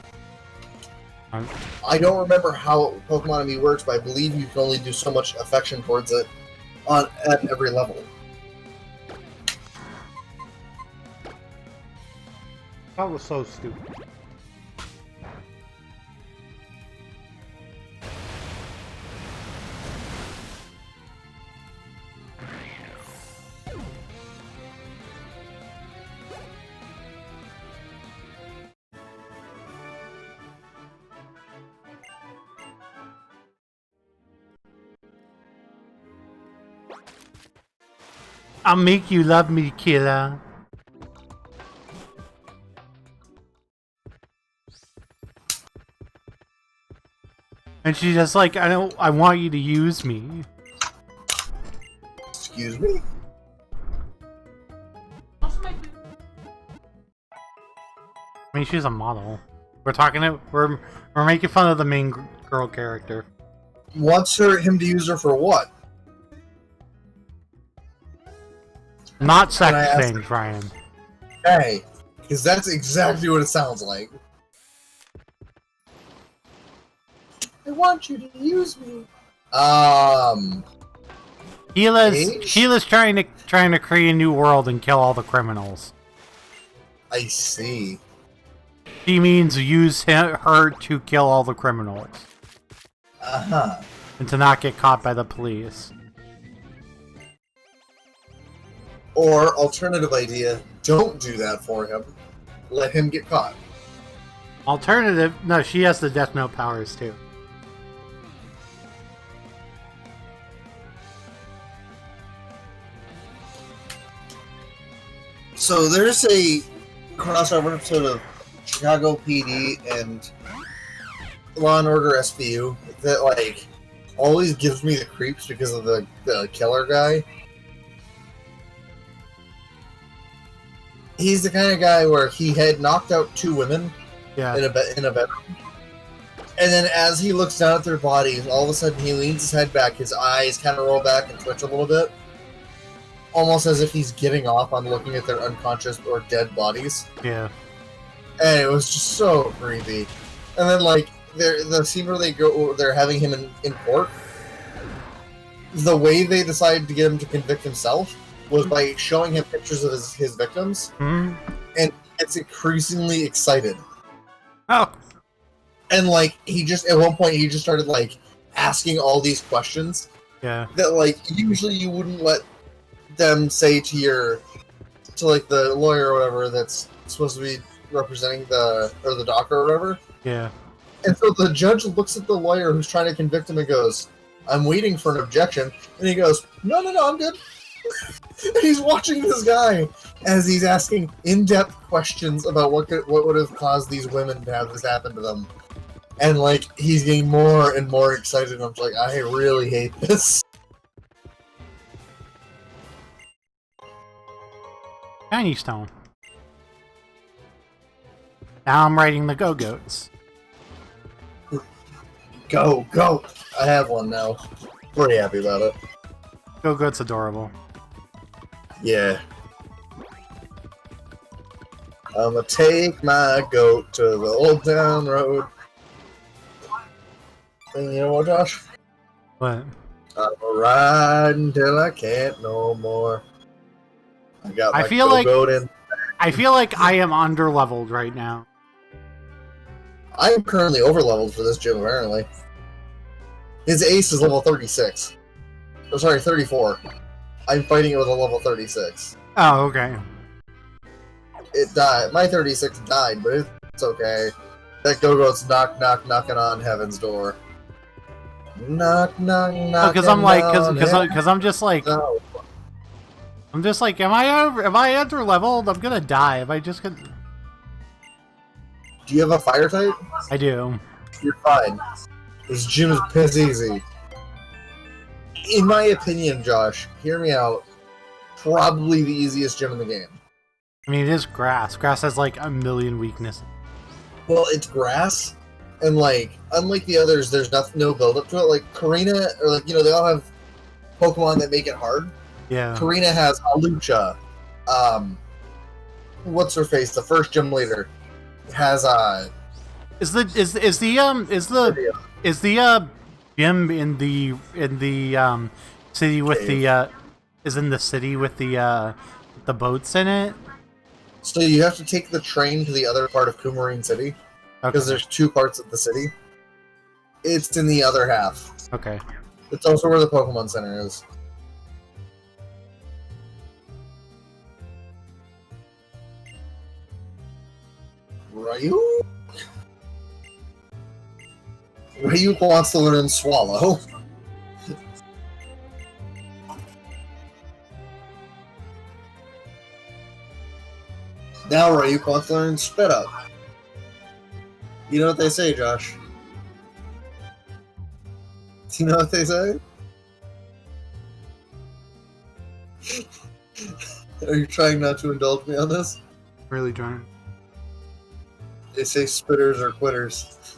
I don't remember how Pokemon Me works, but I believe you can only do so much affection towards it at every level. That was so stupid. I'll make you love me, killer. And she's just like, I want you to use me. Excuse me? I mean, she's a model. We're making fun of the main girl character. Wants him to use her for what? Not sex things, Ryan. Hey, because that's exactly what it sounds like. I want you to use me. Sheila's trying to create a new world and kill all the criminals. I see. She means use her to kill all the criminals. Uh-huh. And to not get caught by the police. Or, alternative idea, don't do that for him. Let him get caught. Alternative, no, she has the Death Note powers too. So there's a crossover episode of Chicago PD and Law and Order SVU that, like, always gives me the creeps because of the killer guy. He's the kind of guy where he had knocked out 2 women in a bedroom. And then as he looks down at their bodies, all of a sudden he leans his head back, his eyes kind of roll back and twitch a little bit. Almost as if he's getting off on looking at their unconscious or dead bodies. Yeah. And it was just so creepy. And then, like, the scene where they're having him in court, the way they decided to get him to convict himself was by showing him pictures of his victims, and it's increasingly excited. Oh. And, like, at one point, he just started, like, asking all these questions. Yeah. That, like, usually you wouldn't let them say to like, the lawyer or whatever that's supposed to be representing the doctor or whatever. Yeah. And so the judge looks at the lawyer who's trying to convict him and goes, I'm waiting for an objection. And he goes, no, I'm good. And he's watching this guy as he's asking in-depth questions about what would have caused these women to have this happen to them. And, like, he's getting more and more excited. And I'm like, I really hate this. Shiny Stone. Now I'm riding the Go-Goats. Go! I have one now. Pretty happy about it. Go-Goat's adorable. Yeah. I'ma take my goat to the old town road. And you know what, Josh? What? I'ma ride until I can't no more. I got my goat in. I feel like I am underleveled right now. I'm currently overleveled for this gym, apparently. His ace is level 36. Oh, sorry, 34. I'm fighting it with a level 36. Oh, okay. It died. My 36 died, but it's okay. That Go-Go's knocking on heaven's door. Knock, Because I'm like, because I'm just like, no. I'm just like, am I underleveled? I'm gonna die. If I just could. Do you have a fire type? I do. You're fine. This gym is piss easy. In my opinion, Josh, hear me out. Probably the easiest gym in the game. I mean, it is grass. Grass has like a million weaknesses. Well, it's grass, and like, unlike the others, there's no build up to it. Like Karina, or like, they all have Pokemon that make it hard. Yeah. Karina has Alucha. What's her face? The first gym leader has Is the gym in the city with the is in the city with the boats in it? So you have to take the train to the other part of Coumarine City because there's 2 parts of the city. It's in the other half. Okay. It's also where the Pokemon Center is. Ryuk wants to learn Swallow. Now Ryuk wants to learn spit up. You know what they say, Josh? Do you know what they say? Are you trying not to indulge me on this? Really trying. They say spitters are quitters.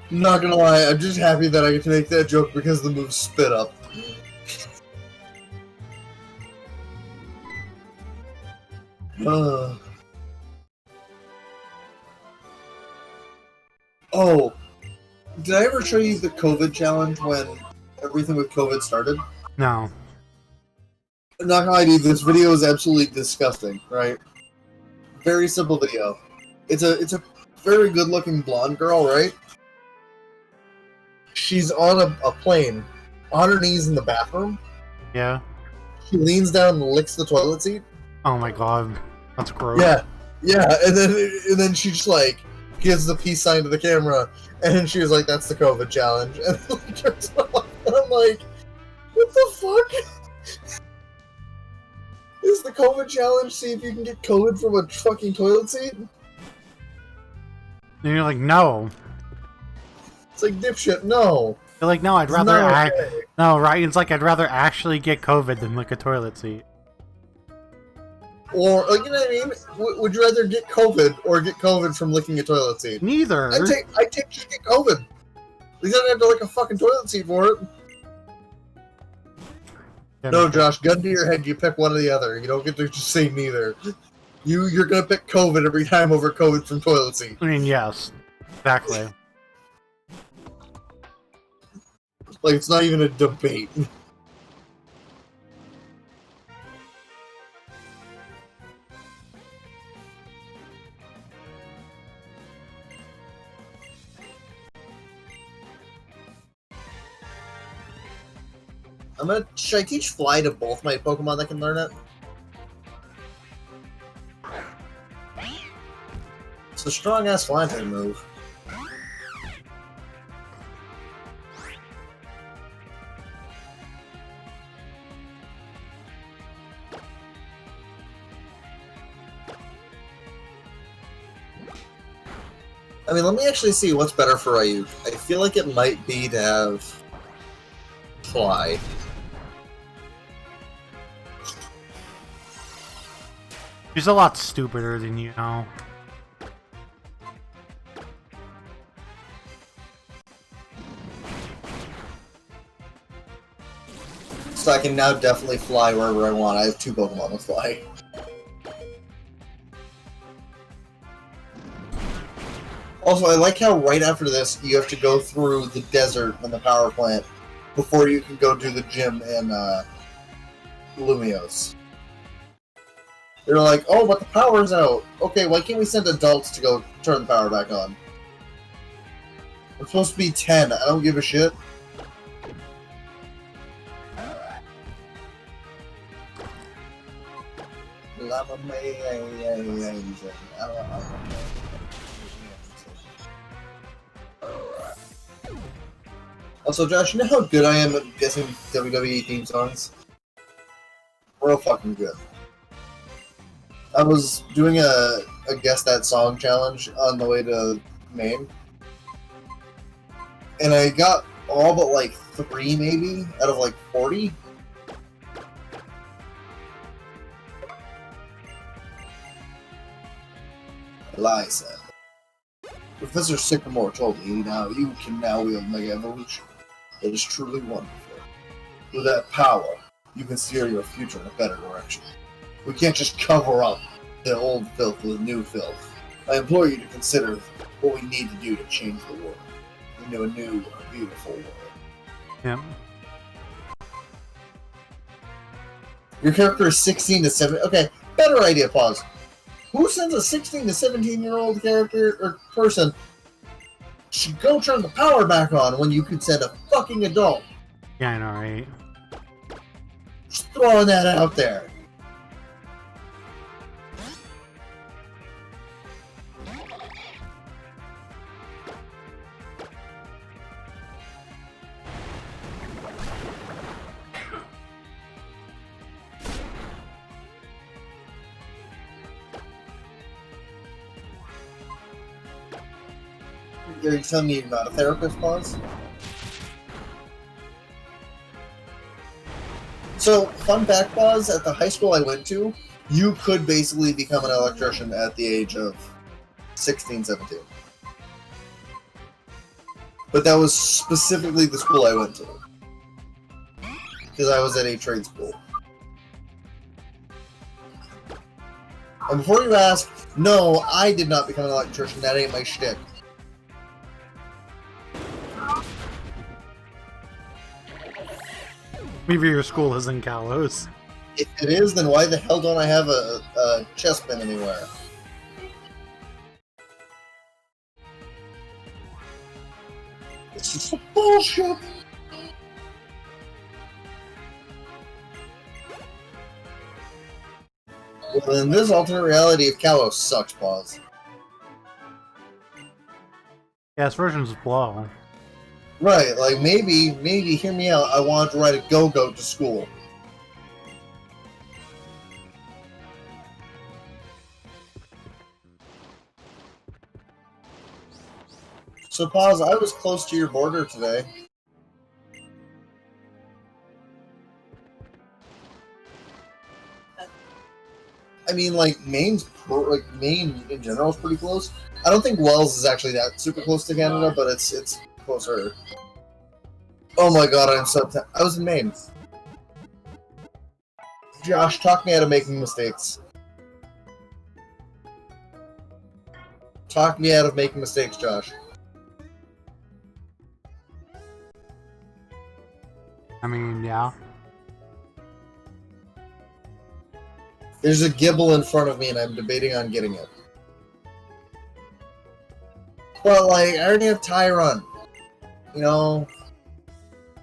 I'm not gonna lie, I'm just happy that I get to make that joke because the move spit up. Oh, did I ever show you the COVID challenge when everything with COVID started? No. I'm not gonna lie to you, this video is absolutely disgusting, right? Very simple video. It's a very good looking blonde girl, right? She's on a plane, on her knees in the bathroom. Yeah. She leans down and licks the toilet seat. Oh my god. That's gross. Yeah, and then she just like gives the peace sign to the camera, and then she was like, "That's the COVID challenge," and then like, turns off, and I'm like, "What the fuck?" Is the COVID challenge see if you can get COVID from a fucking toilet seat? And you're like, no. It's like, dipshit, no. You're like, no, I'd It's rather not okay. no, right? It's like I'd rather actually get COVID than lick a toilet seat. Or, like, you know what I mean? Would you rather get COVID or get COVID from licking a toilet seat? Neither. I take just get COVID. At least I don't have to lick a fucking toilet seat for it. Yeah, No, Josh, gun to your head, you pick one or the other. You don't get to just say neither. You're gonna pick COVID every time over COVID from toilet seat. I mean, yes. Exactly. Like, it's not even a debate. Should I teach Fly to both my Pokemon that can learn it? It's a strong-ass Fly type move. I mean, let me actually see what's better for Ryuk. I feel like it might be to have Fly. She's a lot stupider than you know. So I can now definitely fly wherever I want. I have 2 Pokemon to fly. Also, I like how right after this, you have to go through the desert and the power plant before you can go do the gym in Lumiose. They're like, oh, but the power's out. Okay, why can't we send adults to go turn the power back on? We're supposed to be 10. I don't give a shit. Also, Josh, you know how good I am at guessing WWE theme songs? Real fucking good. I was doing a Guess That Song challenge on the way to Maine. And I got all but like 3 maybe out of like 40. Eliza. Professor Sycamore told me now you can now wield Mega Evolution. It is truly wonderful. With that power, you can steer your future in a better direction. We can't just cover up the old filth with new filth. I implore you to consider what we need to do to change the world into a new, beautiful world. Yeah. Your character is 16 to 7. Okay, better idea, pause. Who sends a 16 to 17-year-old character or person to go turn the power back on when you could send a fucking adult? Yeah, I know, right? Just throwing that out there. Are you telling me you're not a therapist, Pause? So, fun fact, Pause, at the high school I went to, you could basically become an electrician at the age of 16, 17. But that was specifically the school I went to. Because I was at a trade school. And before you ask, no, I did not become an electrician. That ain't my shtick. Maybe your school is in Kalos. If it is, then why the hell don't I have a chest pin anywhere? It's just bullshit. Well, in this alternate reality, if Kalos sucks, Pause. Yeah, this version's blow. Right, like maybe, hear me out, I wanted to ride a go-go to school. So, Pause, I was close to your border today. I mean, like, Maine in general is pretty close. I don't think Wells is actually that super close to Canada, but it's closer. Oh my god, I was in Maine. Josh, talk me out of making mistakes. Talk me out of making mistakes, Josh. I mean, yeah. There's a gibble in front of me and I'm debating on getting it. But, like, I already have Tyron. You know?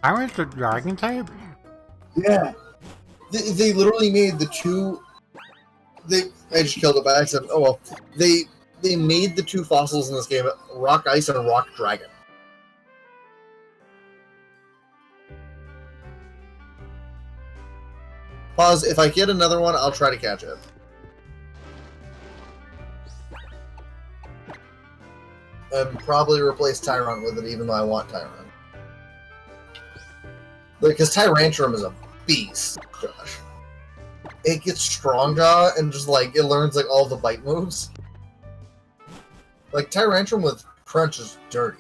Tyrant's a dragon type? Yeah. They literally made the two... I just killed it by accident. Oh well. They made the two fossils in this game, Rock Ice and Rock Dragon. Pause, if I get another one, I'll try to catch it. And probably replace Tyron with it, even though I want Tyron. Because Tyrantrum is a beast, Josh. It gets Strong Jaw and just like, it learns like all the bite moves. Like, Tyrantrum with Crunch is dirty.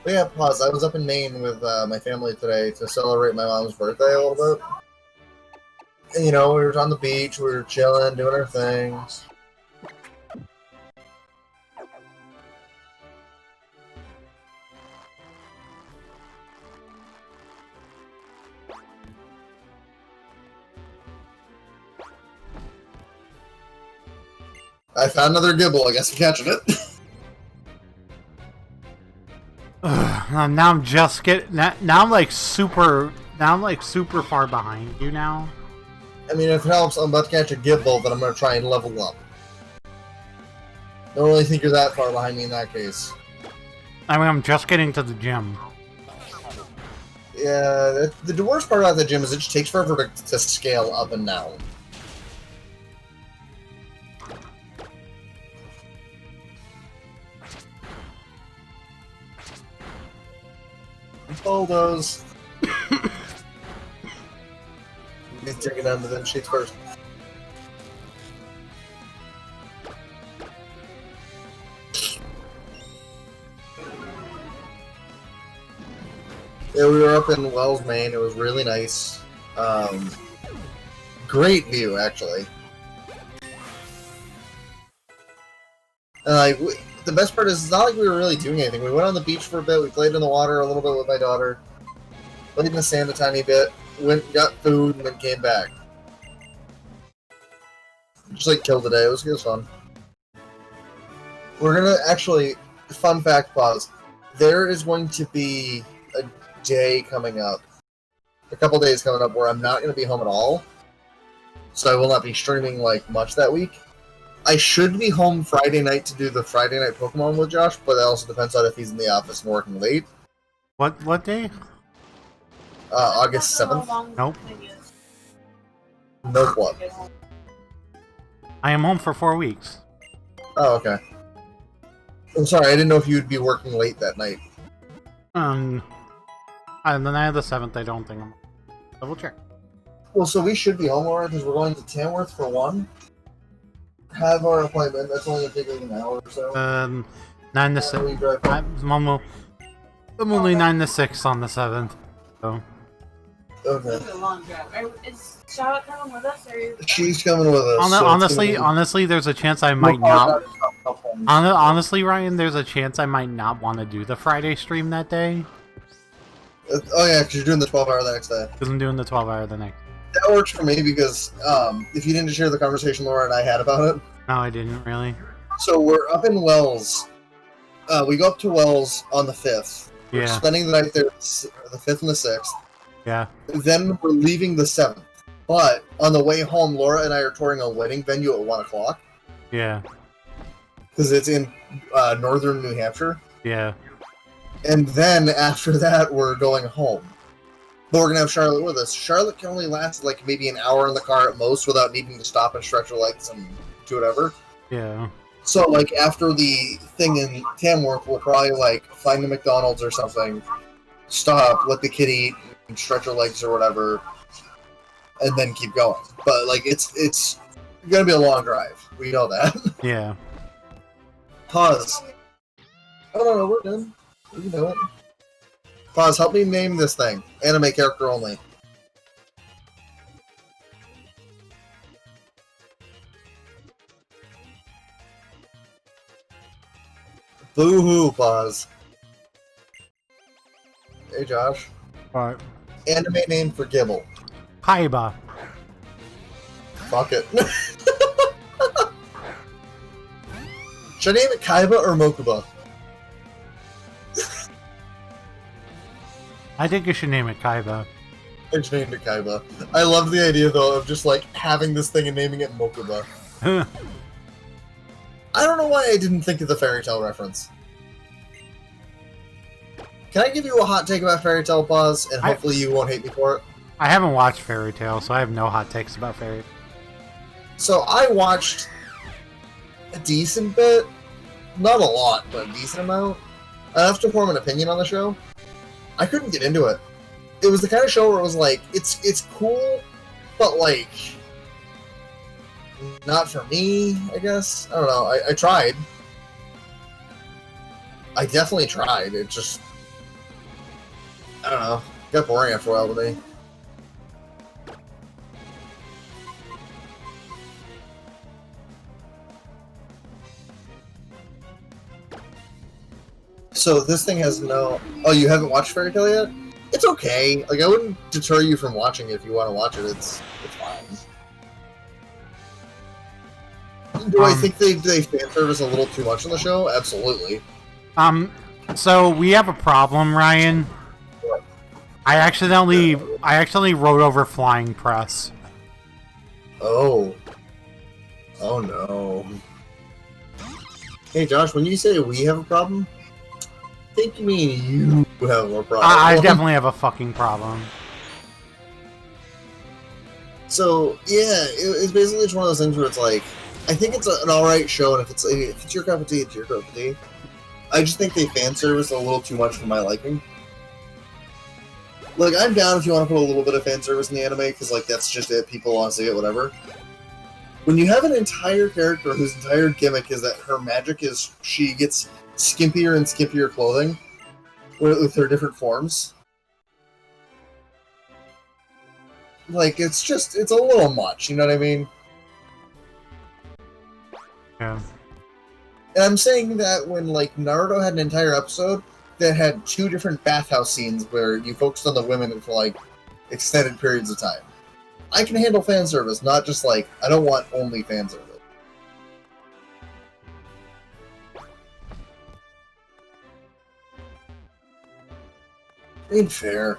But yeah, Pause, I was up in Maine with my family today to celebrate my mom's birthday a little bit. And, you know, we were on the beach, we were chilling, doing our things. I found another gibble, I guess I'm catching it. Now I'm just getting... Now I'm like super... Now I'm like super far behind you now. I mean, if it helps, I'm about to catch a gibble that I'm going to try and level up. Don't really think you're that far behind me in that case. I mean, I'm just getting to the gym. Yeah, the worst part about the gym is it just takes forever to scale up and down. Bulldoze. He's taking down to them sheets first. Yeah, we were up in Wells, Maine. It was really nice. Great view, actually. And like, the best part is, it's not like we were really doing anything. We went on the beach for a bit, we played in the water a little bit with my daughter, played in the sand a tiny bit, went, got food, and then came back. Just like killed the day. It was fun. We're gonna actually, fun fact, Pause. There is going to be a day coming up, a couple days coming up, where I'm not going to be home at all. So I will not be streaming like much that week. I should be home Friday night to do the Friday night Pokemon with Josh, but that also depends on if he's in the office and working late. What day? August 7th. Nope. Nope, what? I am home for 4 weeks. Oh, okay. I'm sorry, I didn't know if you'd be working late that night. On the night of the 7th, I don't think I'm... Double check. Well, so we should be home, Laura, because we're going to Tamworth for 1. Have our appointment. That's only going to take like an hour or so. 9 to 6. I'm only 9 to 6 on the 7th. So. Okay. It's a long drive. Is Charlotte coming with us, or She's coming with us. Honestly, there's a chance I might not. Honestly, Ryan, there's a chance I might not want to do the Friday stream that day. Oh yeah, because you're doing the 12-hour the next day. Because I'm doing the 12-hour the next. That works for me because if you didn't hear the conversation Laura and I had about it. No, I didn't really. So we're up in Wells. We go up to Wells on the 5th. Yeah. We're spending the night there, the 5th and the 6th. Yeah. Then we're leaving the 7th. But on the way home, Laura and I are touring a wedding venue at 1 o'clock. Yeah. Because it's in northern New Hampshire. Yeah. And then after that, we're going home. But we're going to have Charlotte with us. Charlotte can only last like maybe an hour in the car at most without needing to stop and stretch her legs and do whatever. Yeah. So, like, after the thing in Tamworth, we'll probably, like, find a McDonald's or something, stop, let the kid eat, and stretch her legs or whatever, and then keep going. But, like, it's gonna be a long drive. We know that. Yeah. Pause. Oh, no, we're done. We can do it. Pause, help me name this thing. Anime character only. Boo-hoo, pause. Hey, Josh. Alright. Anime name for Gibble. Kaiba. Fuck it. Should I name it Kaiba or Mokuba? I think you should name it Kaiba. I should name it Kaiba. I love the idea, though, of just, like, having this thing and naming it Mokuba. I don't know why I didn't think of the fairy tale reference. Can I give you a hot take about fairy tale, Pause, and hopefully you won't hate me for it? I haven't watched Fairy Tail, so I have no hot takes about Fairy. So I watched a decent bit. Not a lot, but a decent amount. Enough to form an opinion on the show. I couldn't get into it. It was the kind of show where it was like, it's cool, but like... not for me, I guess. I don't know. I tried. I definitely tried. It just... I don't know. It got boring after a while to me. So this thing has no... Oh, you haven't watched Fairy Tail yet? It's okay. Like, I wouldn't deter you from watching it if you want to watch it. It's fine. Do I think they fan service a little too much on the show? Absolutely. So we have a problem, Ryan. I accidentally wrote over Flying Press. Oh. Oh no. Hey Josh, when you say we have a problem, I think you mean you have a problem. I definitely have a fucking problem. So yeah, it's basically just one of those things where it's like, I think it's an alright show, and if it's your cup of tea, it's your cup of tea. I just think they fan service a little too much for my liking. Like, I'm down if you want to put a little bit of fan service in the anime, because, like, that's just it. People want to see it, whatever. When you have an entire character whose entire gimmick is that her magic is she gets skimpier and skimpier clothing with her different forms. Like, it's a little much, you know what I mean? Yeah. And I'm saying that when, like, Naruto had an entire episode that had 2 different bathhouse scenes where you focused on the women for, like, extended periods of time. I can handle fan service, not just, like, I don't want only fan service. I mean, fair.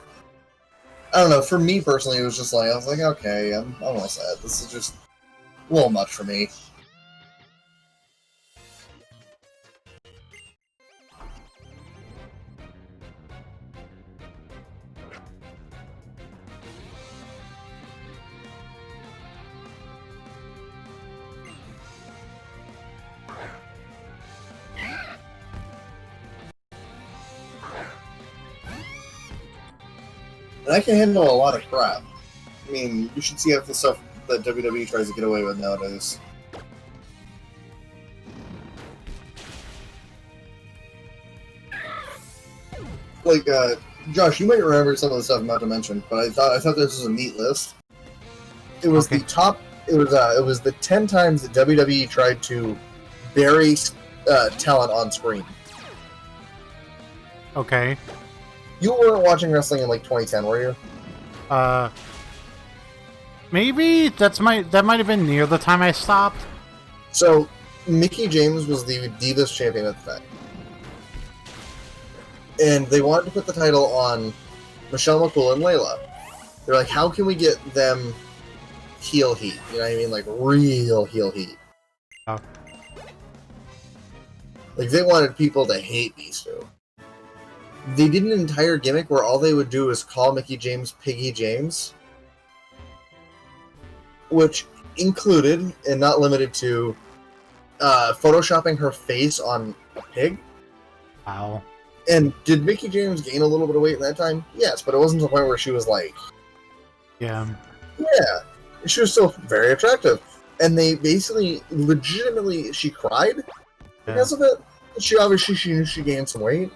I don't know, for me personally, it was just like, I was like, okay, I'm all set. This is just a little much for me. And I can handle a lot of crap. I mean, you should see half the stuff that WWE tries to get away with nowadays. Like, Josh, you might remember some of the stuff I'm about to mention, but I thought this was a neat list. It was the top. It was the 10 times that WWE tried to bury talent on screen. Okay. You weren't watching wrestling in like 2010, were you? Maybe that might have been near the time I stopped. So, Mickie James was the Divas champion at the time. And they wanted to put the title on Michelle McCool and Layla. They're like, how can we get them heel heat? You know what I mean? Like, real heel heat. Oh. Like, they wanted people to hate these two. They did an entire gimmick where all they would do is call Mickie James Piggy James. Which included, and not limited to, photoshopping her face on a pig. Wow. And did Mickie James gain a little bit of weight in that time? Yes, but it wasn't to the point where she was like... Yeah. Yeah. She was still very attractive. And they basically, legitimately, she cried because of it. She knew she gained some weight.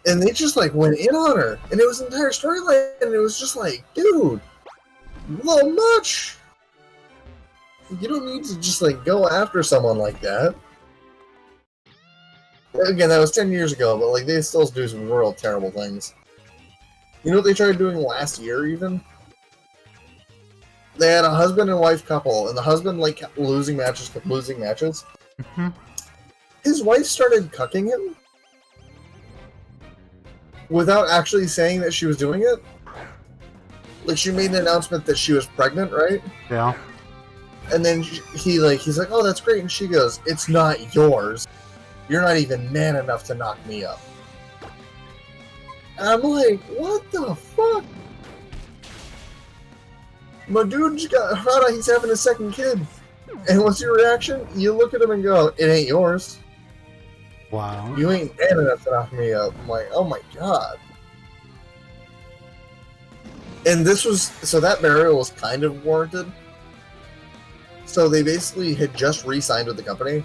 And they just, like, went in on her. And it was an entire storyline, and it was just like, dude, a little much. You don't need to just, like, go after someone like that. Again, that was 10 years ago, but, like, they still do some real terrible things. You know what they tried doing last year, even? They had a husband and wife couple, and the husband, like, kept losing matches. Mm-hmm. His wife started cucking him without actually saying that she was doing it. Like, she made an announcement that she was pregnant, right? Yeah. And then he's like, oh, that's great. And she goes, it's not yours. You're not even man enough to knock me up. And I'm like, what the fuck? My dude just got found out he's having a second kid. And what's your reaction? You look at him and go, it ain't yours. Wow. You ain't man enough to knock me up. I'm like, oh my god. And this was, so that burial was kind of warranted. So they basically had just re-signed with the company.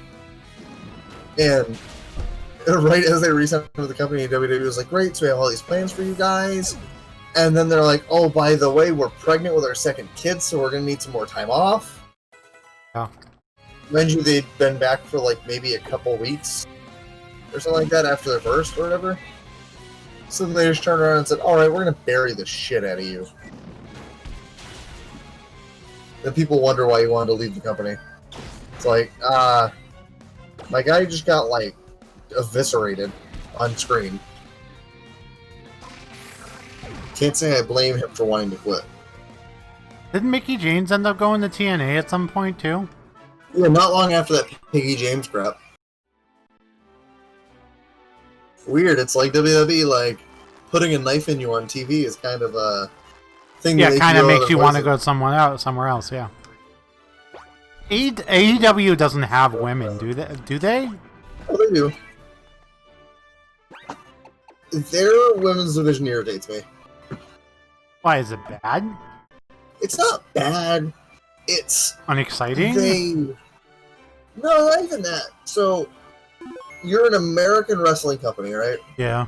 And right as they re-signed with the company, WWE was like, great, so we have all these plans for you guys. And then they're like, oh, by the way, we're pregnant with our second kid, so we're going to need some more time off. Yeah. Mind you, they'd been back for like maybe a couple weeks or something like that after their first or whatever. So then they just turned around and said, alright, we're going to bury the shit out of you. Then people wonder why you wanted to leave the company. It's like, my guy just got, like, eviscerated on screen. Can't say I blame him for wanting to quit. Didn't Mickie James end up going to TNA at some point, too? Yeah, not long after that Piggy James crap. Weird, it's like WWE, like, putting a knife in you on TV is kind of a thing that kind of makes you want to go somewhere else, yeah. AEW doesn't have women, do they? Do they? Oh, they do. Their women's division irritates me. Why, is it bad? It's not bad. It's... unexciting? No, not even that. So, you're an American wrestling company, right? Yeah.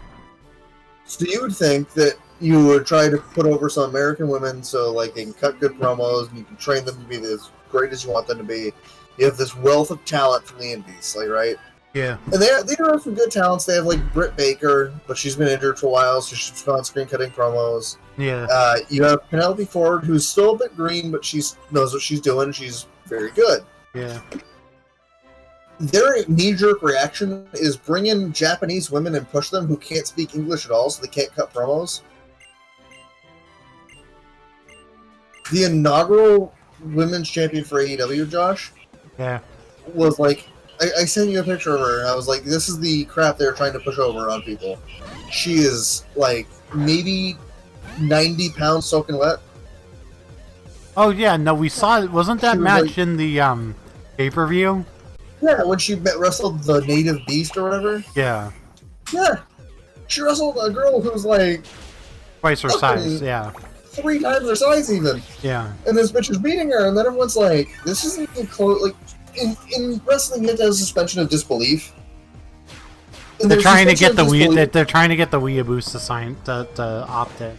So you would think that you would try to put over some American women so, like, they can cut good promos and you can train them to be as great as you want them to be. You have this wealth of talent from the indies, like, right? Yeah. And they do have some good talents. They have, like, Britt Baker, but she's been injured for a while, so she's been on screen cutting promos. Yeah. You have Penelope Ford, who's still a bit green, but she knows what she's doing. She's very good. Yeah. Their knee-jerk reaction is bring in Japanese women and push them who can't speak English at all, so they can't cut promos. The inaugural women's champion for AEW, Josh, was like, I sent you a picture of her, and I was like, this is the crap they're trying to push over on people. She is, like, maybe 90 pounds soaking wet. Oh, yeah, no, we saw it. Wasn't that match like, in the pay-per-view? Yeah, when she wrestled the Native Beast or whatever. Yeah. Yeah. She wrestled a girl who's, like, Twice her size, fucking yeah. 3 times her size even. Yeah. And this bitch is beating her, and then everyone's like, this isn't even close. Like, in wrestling, you have to have a suspension of disbelief. And They're trying to get the disbelief. they're trying to get the weeaboos to opt in.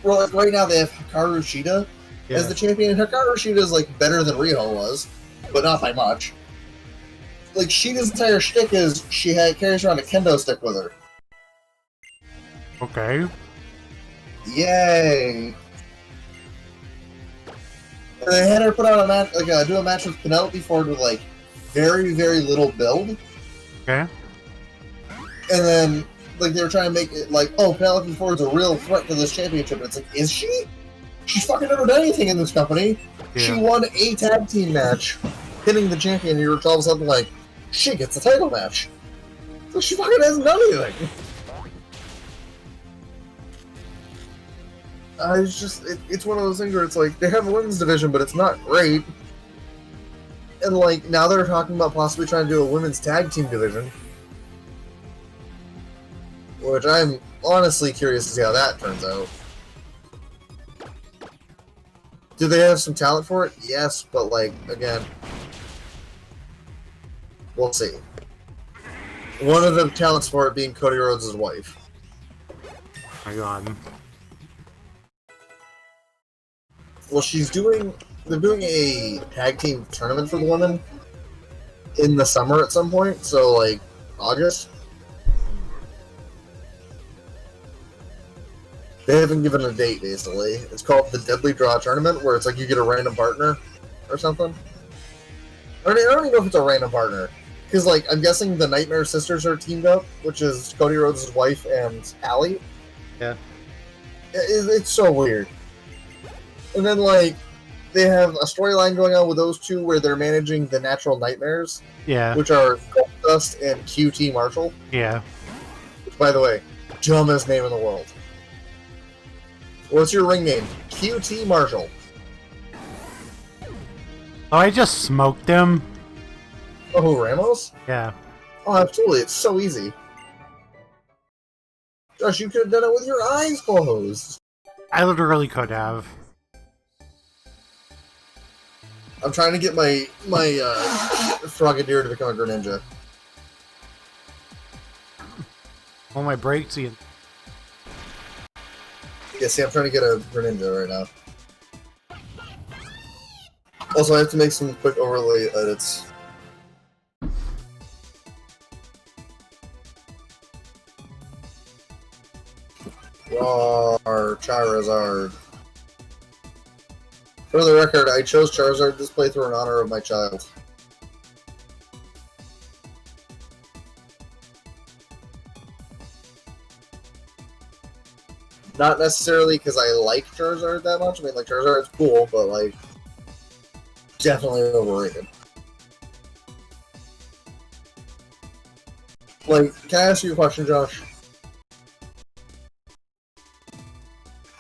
Well, like, right now they have Hikaru Shida as the champion, and Hikaru Shida is like better than Riho was, but not by much. Like, Shida's entire shtick is she carries around a kendo stick with her. Okay. Yay! And they had her put on a match, like do a match with Penelope Ford with like very, very little build. Okay. And then, like, they were trying to make it like, oh, Penelope Ford's a real threat to this championship. And it's like, is she? She's fucking never done anything in this company. Yeah. She won a tag team match, hitting the champion, and you're all of a sudden like, she gets a title match. So she fucking hasn't done anything. It's just, it's one of those things where it's like, they have a women's division, but it's not great. And like, now they're talking about possibly trying to do a women's tag team division. Which I'm honestly curious to see how that turns out. Do they have some talent for it? Yes, but like, again, we'll see. One of the talents for it being Cody Rhodes' wife. Oh my god. Well, they're doing a tag team tournament for the women in the summer at some point, so like, August. They haven't given a date, basically. It's called the Deadly Draw Tournament, where it's like you get a random partner or something. I don't even know if it's a random partner. Because, like, I'm guessing the Nightmare Sisters are teamed up, which is Cody Rhodes' wife and Allie. Yeah. It's so weird. And then, like, they have a storyline going on with those two where they're managing the Natural Nightmares. Yeah. Which are Goldust and QT Marshall. Yeah. Which, by the way, dumbest name in the world. What's your ring name? QT Marshall. Oh, I just smoked him. Oh, who, Ramos? Yeah. Oh, absolutely. It's so easy. Josh, you could have done it with your eyes closed. I literally could have. I'm trying to get my Frogadier to become a Greninja. Oh, my brakes. Yeah, see, I'm trying to get a Greninja right now. Also, I have to make some quick overlay edits. Roar, Charizard. For the record, I chose Charizard this playthrough in honor of my child. Not necessarily because I like Charizard that much. I mean, like, Charizard's cool, but, like, definitely overrated. Like, can I ask you a question, Josh?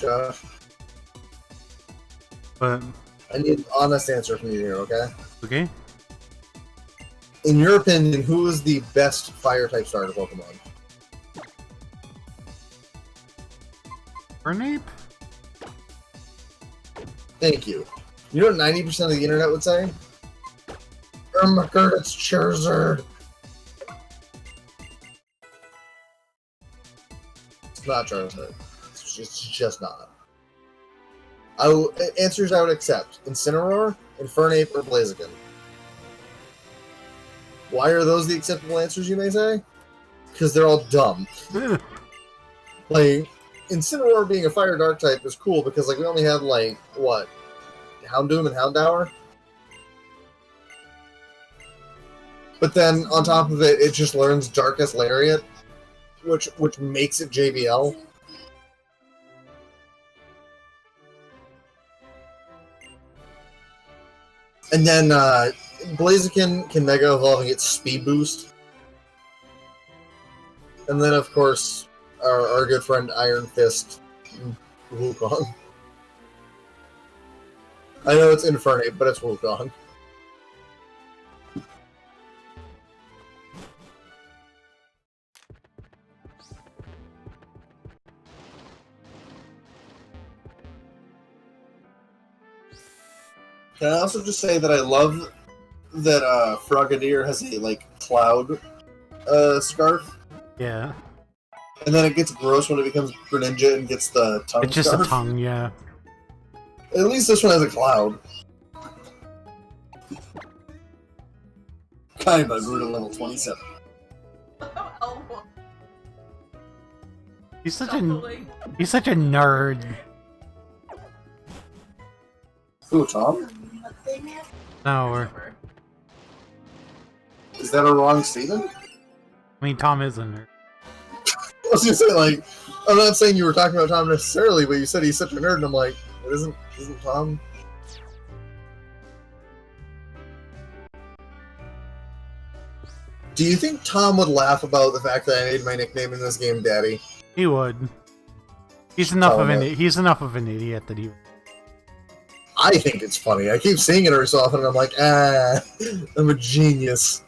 Josh? But I need an honest answer from you here, okay? okay. In your opinion, who is the best Fire-type starter Pokemon? Burnape? Thank you. You know what 90% of the internet would say? Oh my god, it's Charizard! It's not Charizard. It's just not. Answers I would accept. Incineroar, Infernape, or Blaziken. Why are those the acceptable answers, you may say? Because they're all dumb. Like, Incineroar being a Fire Dark type is cool because, like, we only had, like, what? Houndoom and Houndour? But then, on top of it, it just learns Darkest Lariat, which makes it JBL. And then, Blaziken can Mega Evolve and get Speed Boost. And then, of course, our good friend Iron Fist, Wukong. I know it's Infernape, but it's Wukong. Can I also just say that I love that Frogadier has a like cloud scarf, Yeah. and then it gets gross when it becomes Greninja and gets the tongue. It's just scarf. a tongue, yeah. At least this one has a cloud. Kaiba grew to level 27. He's such a nerd. Who, Tom? No, we're, Is that a wrong statement? I mean, Tom is a nerd. I was gonna say, like, I'm not saying you were talking about Tom necessarily, but you said he's such a nerd, and I'm like, isn't Tom? Do you think Tom would laugh about the fact that I made my nickname in this game Daddy? He would. He's enough of an idiot that he. I think it's funny. I keep seeing it every so often, and I'm like, I'm a genius.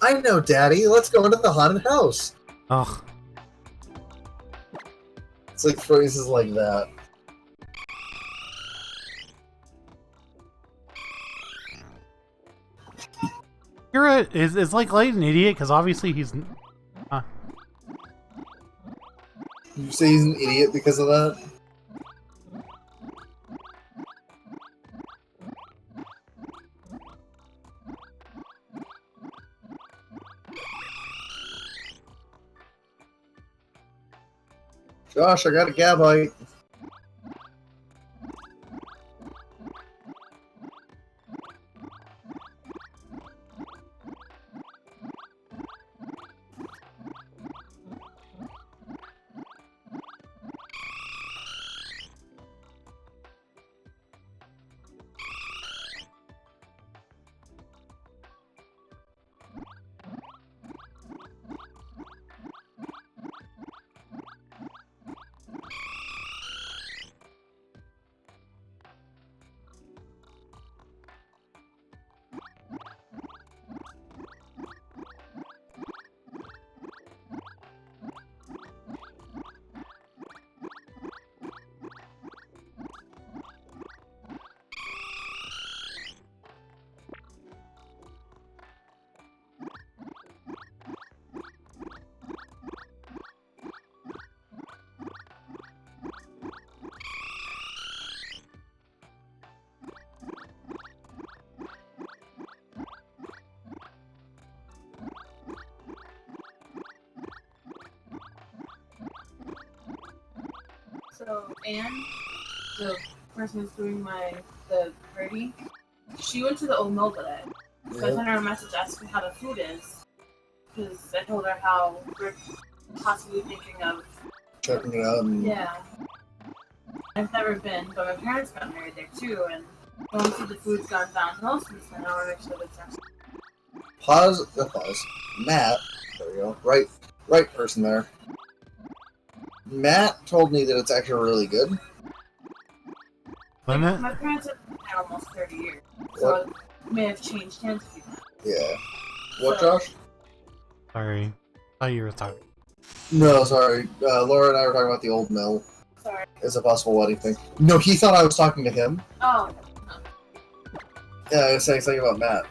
I know, Daddy. Let's go into the haunted house. Ugh. It's like phrases like that. Kira is like an idiot because obviously he's. You say he's an idiot because of that? Josh, I got a Gabite. So Anne, the person who's doing the party, she went to the old mill today. So I sent her a message asking how the food is. Because I told her how we're possibly thinking of Checking it out. And... Yeah. I've never been, but my parents got married there too, and once the food's gone downhill since then, I want to make sure that's actually... Pause. Matt, there we go. Right person there. Matt told me that it's actually really good. Wasn't it? My parents have been there almost 30 years, so it may have changed hands a few times. Yeah. What, Josh? Sorry. I thought you were talking. No, sorry. Laura and I were talking about the old mill. Sorry. It's a possible wedding thing. No, he thought I was talking to him. Oh. Yeah, I was saying something about Matt.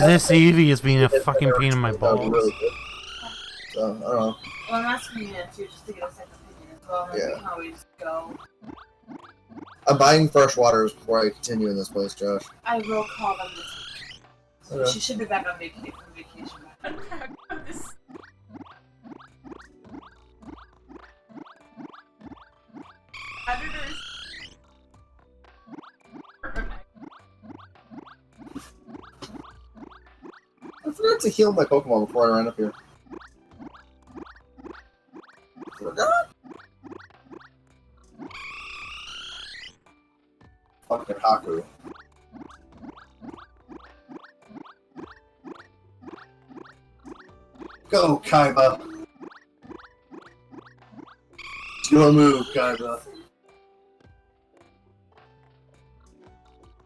This Eevee is being a fucking pain in my balls. Really good. So, I don't know. Well, I'm asking you too, just to get a second opinion as well. Like, Yeah. we can always go. I'm buying fresh waters before I continue in this place, Josh. I will call them this week. Okay. She should be back on vacation. I forgot to heal my Pokemon before I ran up here. Fucking Haku. Go, Kaiba. Do a move, Kaiba.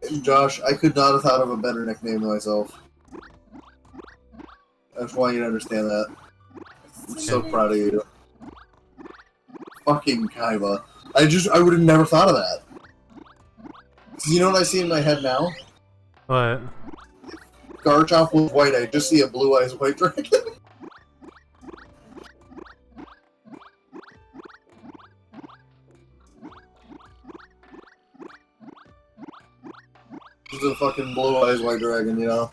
And Josh, I could not have thought of a better nickname myself. I just want you to understand that. I'm so proud of you. Fucking Kaiba. I would have never thought of that. You know what I see in my head now? What? Garchomp was white, I just see a blue eyes white dragon. Just a fucking blue eyes white dragon, you know?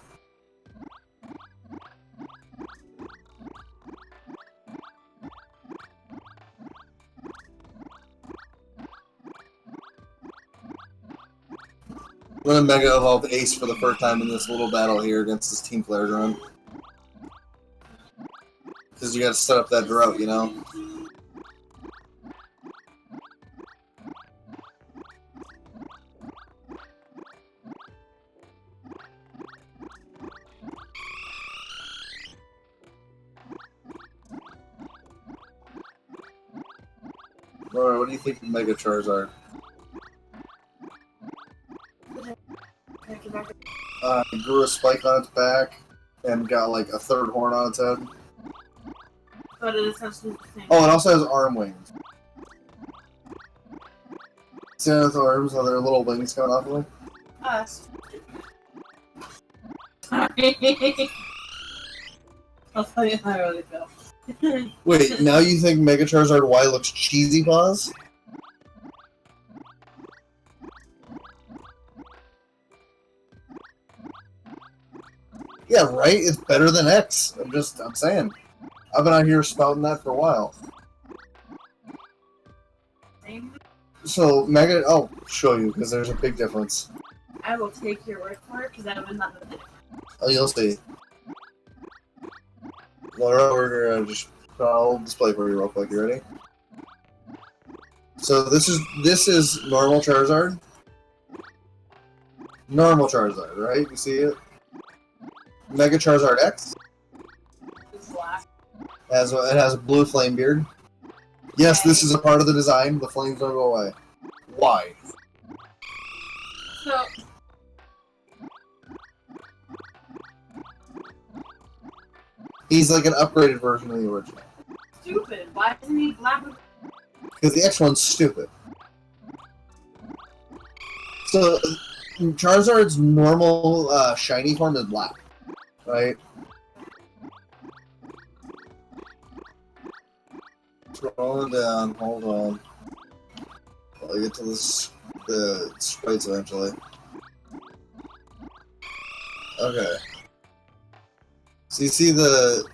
I'm gonna Mega Evolve Ace for the first time in this little battle here against this Team Flare Grunt. Because you gotta set up that drought, you know? Alright, what do you think of Mega Charizard? It grew a spike on its back and got like a third horn on its head. But it essentially the same. Oh, it also has arm wings. See those arms, how their little wings coming off of them? Sorry. I'll tell you how I really feel. Wait, now you think Mega Charizard Y looks cheesy, Paws? Yeah, right? It's better than X. I'm saying. I've been out here spouting that for a while. Same. So, Mega... Oh, show you, because there's a big difference. I will take your word for it, because I would not know the difference. Oh, you'll see. Laura, we're gonna just... I'll display for you real quick. You ready? So, this is normal Charizard. Normal Charizard, right? You see it? Mega Charizard X. It's black. It has a blue flame beard. Yes, this is a part of the design. The flames don't go away. Why? So... He's like an upgraded version of the original. Stupid. Why isn't he black? Because the X one's stupid. So, Charizard's normal shiny form is black. Right? Scrolling down, hold on. I'll get to the sprites eventually. Okay. So you see the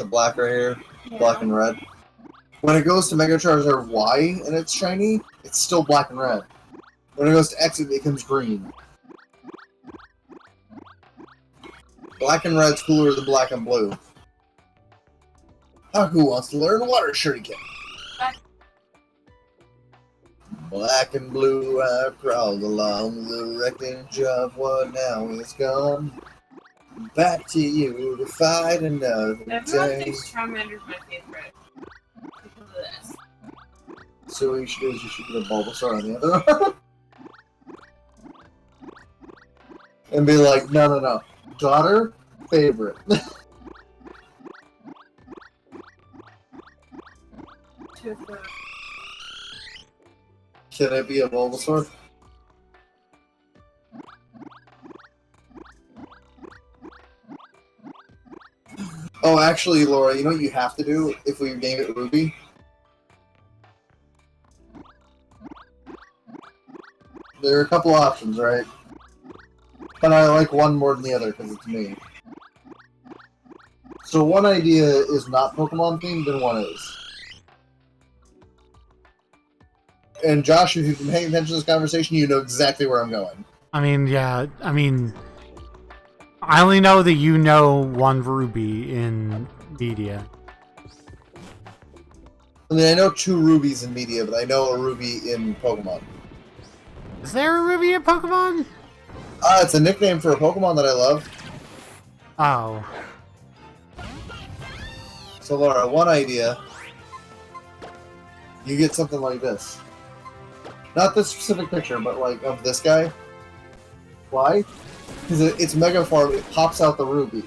black right here? Yeah. Black and red? When it goes to Mega Charizard Y and it's shiny, it's still black and red. When it goes to X, it becomes green. Black and red's cooler than black and blue. Who wants to learn water shuriken? Black and blue, I crawled along the wreckage of what now is gone. Back to you to fight another Everyone day. thinks Charmander's my favorite. Because of this. So what you should do is you should get a Bulbasaur on the other arm. And be like, no. Daughter, favorite. Can it be a Bulbasaur? Oh, actually, Laura, you know what you have to do if we name it Ruby? There are a couple options, right? But I like one more than the other because it's me. So one idea is not Pokemon themed and one is. And Josh, if you've been paying attention to this conversation, you know exactly where I'm going. I mean, yeah, I only know that you know one Ruby in media. I mean, I know two Rubies in media, but I know a Ruby in Pokemon. Is there a Ruby in Pokemon? It's a nickname for a Pokemon that I love. Oh. So Laura, one idea. You get something like this. Not this specific picture, but like of this guy. Why? Because it's Mega Form, it pops out the Ruby.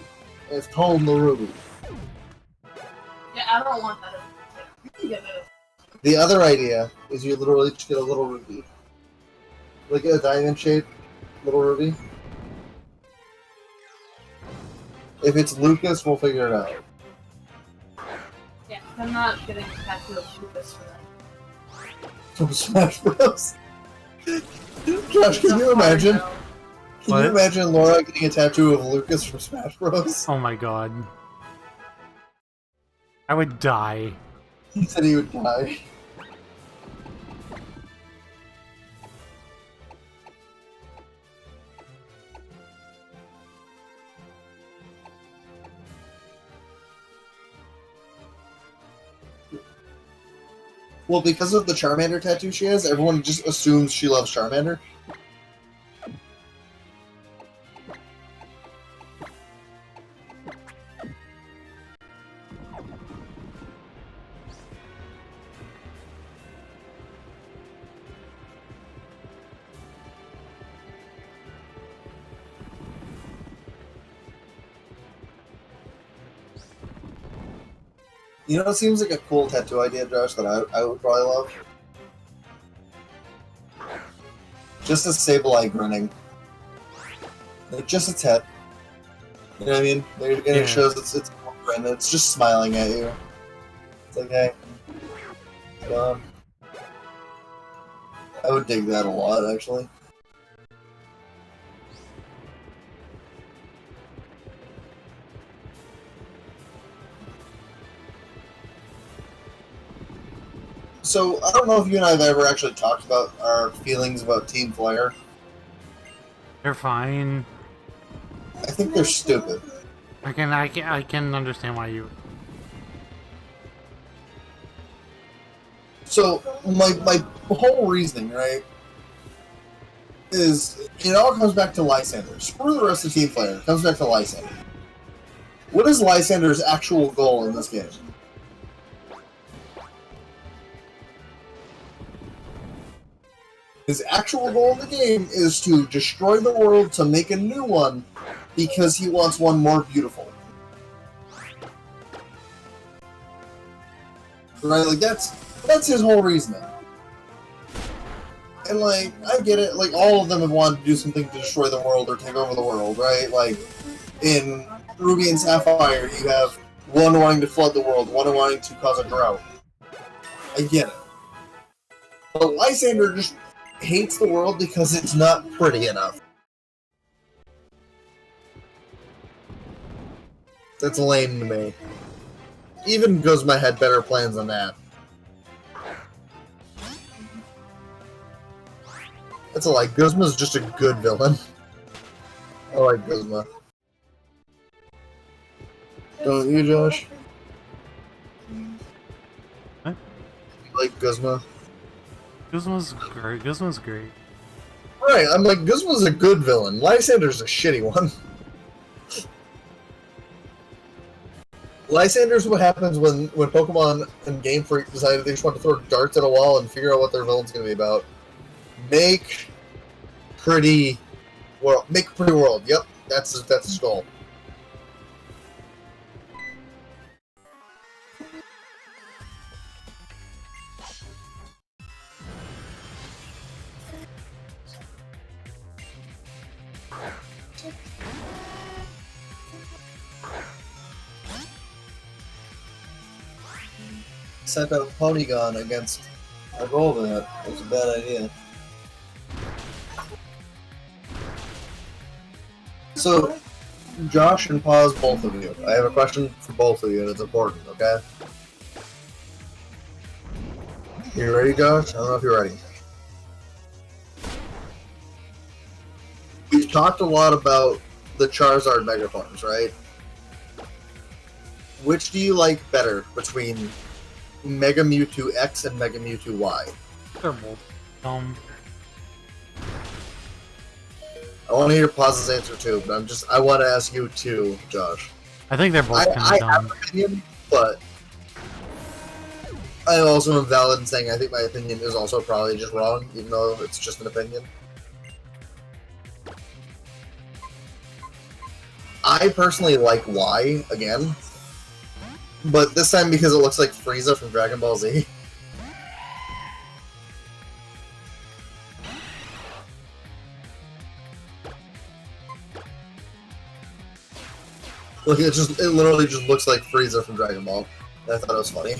And it's called the Ruby. Yeah, I don't want that. You can get it. The other idea is you literally just get a little ruby. Like a diamond-shaped little ruby. If it's Lucas, we'll figure it out. Yeah, I'm not getting a tattoo of Lucas for that. From Smash Bros. Josh, can you imagine? Can What? you imagine Laura getting a tattoo of Lucas from Smash Bros? Oh my god. I would die. He said he would die. Well, because of the Charmander tattoo she has, everyone just assumes she loves Charmander. You know, it seems like a cool tattoo idea, Josh, that I would probably love. Just a Sableye grinning. Like, just its head. You know what I mean? And it shows it's grin, it's just smiling at you. It's like, hey. I would dig that a lot, actually. So, I don't know if you and I have ever actually talked about our feelings about Team Flare. They're fine. I think they're stupid. I can understand why you. So, my whole reasoning, right, is it all comes back to Lysander. Screw the rest of Team Flare. It comes back to Lysander. What is Lysander's actual goal in this game? His actual goal in the game is to destroy the world to make a new one because he wants one more beautiful. Right? Like, that's his whole reasoning. And, like, I get it. Like, all of them have wanted to do something to destroy the world or take over the world, right? Like, in Ruby and Sapphire, you have one wanting to flood the world, one wanting to cause a drought. I get it. But Lysander just hates the world because it's not pretty enough. That's lame to me. Even Guzma had better plans than that. That's a lie. Guzma's just a good villain. I like Guzma. Don't you, Josh? Huh? You like Guzma? Guzma's great. Guzma's great. Right, I'm like, Guzma's a good villain. Lysander's a shitty one. Lysander's what happens when Pokemon and Game Freak decided they just want to throw darts at a wall and figure out what their villain's going to be about. Make pretty world. Make a pretty world. Yep, that's his goal. Sent out Polygon against a Golbat. It was a bad idea. So, Josh and Paz, both of you. I have a question for both of you, and it's important, okay? You ready, Josh? I don't know if you're ready. We've talked a lot about the Charizard Megaforms, right? Which do you like better between Mega Mewtwo X and Mega Mewtwo Y? They're both I want to hear Paz's answer too, but I want to ask you too, Josh. I think they're both kind of I dumb. have an opinion, but I also am valid in saying I think my opinion is also probably just wrong, even though it's just an opinion. I personally like Y, again, But this time because it looks like Frieza from Dragon Ball Z. Look, it literally just looks like Frieza from Dragon Ball. And I thought it was funny.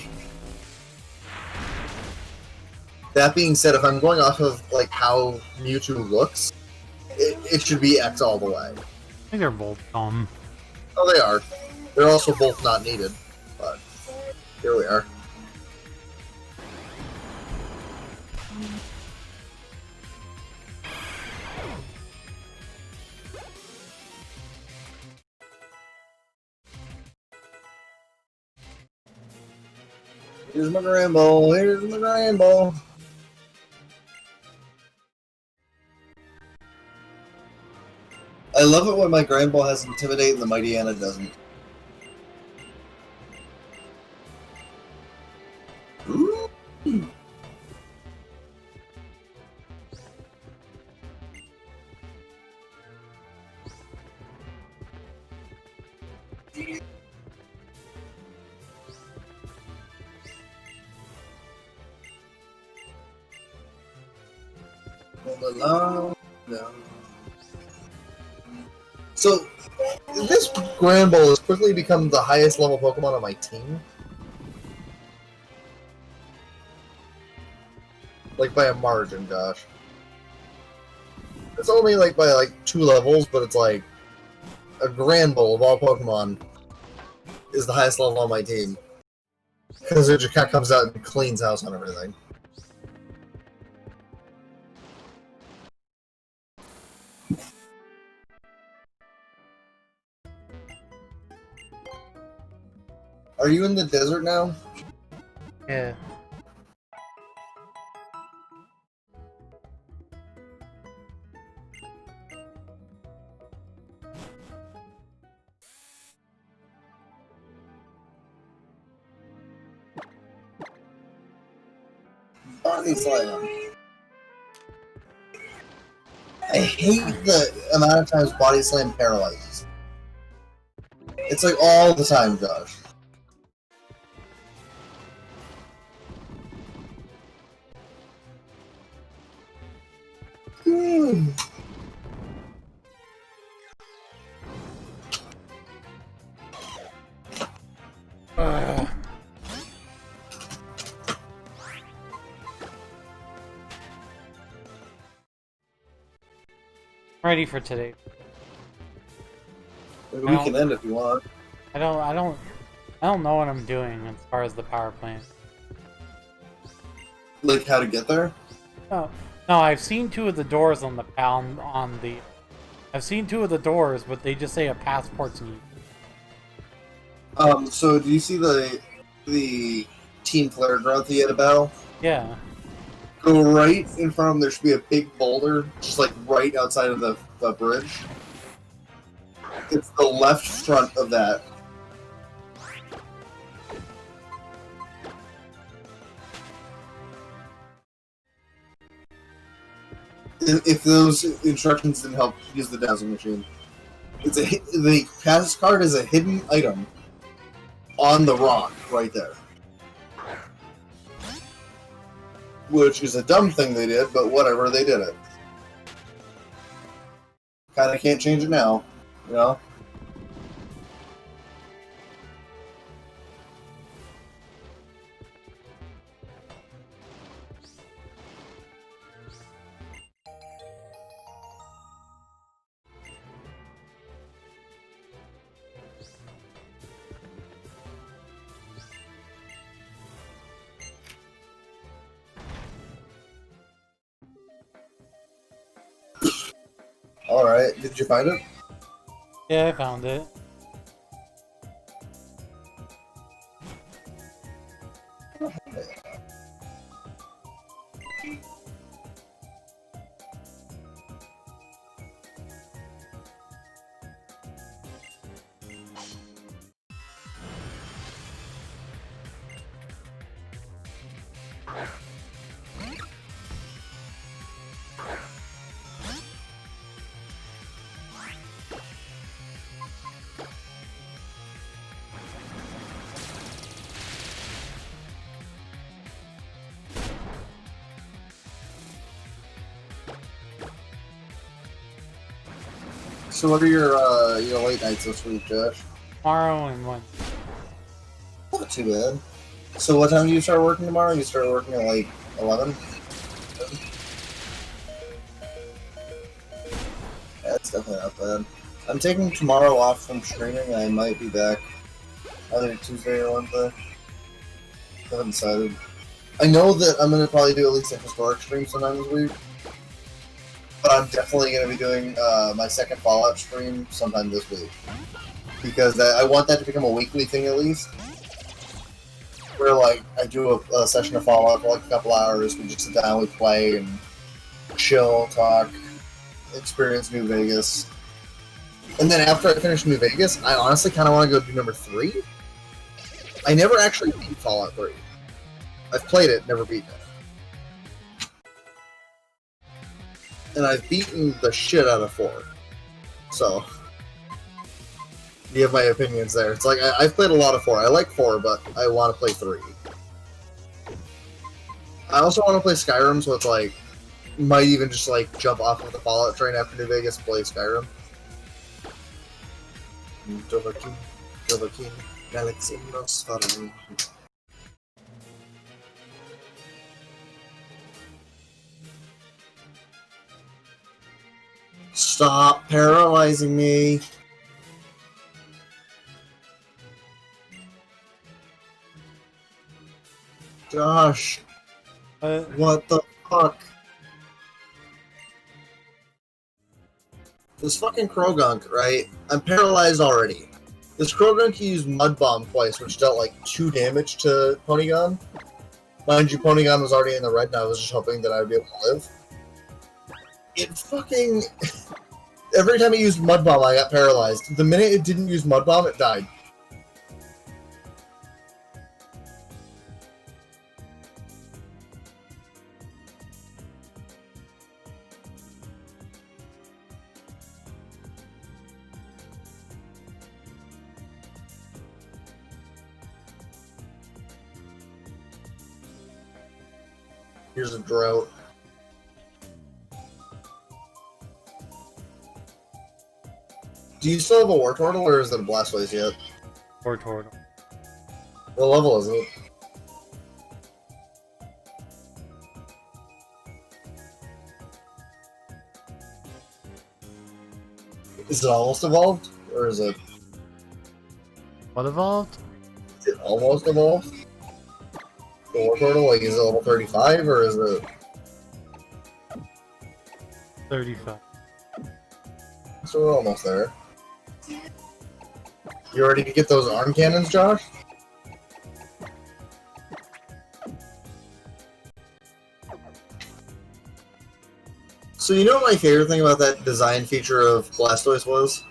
That being said, if I'm going off of like how Mewtwo looks, it should be X all the way. I think they're both dumb. Oh, they are. They're also both not needed, but here we are. Here's my Granbull, here's my Granbull. I love it when my Granbull has Intimidate and the Mighty Anna doesn't. Ooh. So, this Granbull has quickly become the highest level Pokemon on my team. Like by a margin, Josh. It's only like by like 2 levels, but it's like a Granbull of all Pokemon is the highest level on my team. Because it just kind of comes out and cleans house on everything. Are you in the desert now? Yeah. Body slam. I hate the amount of times body slam paralyzes. It's like all the time, Josh. Ready for today. Maybe we can end if you want. I don't know what I'm doing as far as the power plant. Like how to get there? No, I've seen 2 of the doors on the I've seen 2 of the doors, but they just say a passport's needed. So do you see the Team Flare Growth you had a battle? Yeah. Go right in front of them, there should be a big boulder, just like right outside of the bridge. It's the left front of that. If those instructions didn't help, use the dazzle machine. The pass card is a hidden item on the rock right there. Which is a dumb thing they did, but whatever, they did it. Kinda can't change it now, you know? Alright, did you find it? Yeah, I found it. So what are your late nights this week, Josh? Tomorrow and Wednesday. Not too bad. So what time do you start working tomorrow? You start working at like 11? Yeah, it's definitely not bad. I'm taking tomorrow off from streaming. I might be back either Tuesday or Wednesday. I haven't decided. I know that I'm going to probably do at least a historic stream sometime this week. But I'm definitely going to be doing my second Fallout stream sometime this week. Because I want that to become a weekly thing at least. Where, like, I do a session of Fallout for like a couple hours. We just sit down, we play, and chill, talk, experience New Vegas. And then after I finish New Vegas, I honestly kind of want to go do number 3. I never actually beat Fallout 3. I've played it, never beaten it. And I've beaten the shit out of 4. So, you have my opinions there. It's like, I've played a lot of 4. I like 4, but I want to play 3. I also want to play Skyrim, so it's like, might even just like jump off of the Fallout train after New Vegas and play Skyrim. Dovahkiin, Galaxy Nosferatu. Stop paralyzing me. Josh. What the fuck? This fucking Krogunk, right? I'm paralyzed already. This Krogunk used Mud Bomb twice, which dealt like 2 damage to Ponygon. Mind you, Ponygon was already in the red, and I was just hoping that I would be able to live. It fucking... Every time it used Mud Bomb, I got paralyzed. The minute it didn't use Mud Bomb, it died. Here's a drought. Do you still have a War Turtle, or is it a Blastoise yet? War Turtle. What level is it? Is it almost evolved? Or is it... What evolved? Is it almost evolved? The War Turtle, like, is it level 35, or is it... 35. So we're almost there. You ready to get those arm cannons, Josh? So you know what my favorite thing about that design feature of Blastoise was?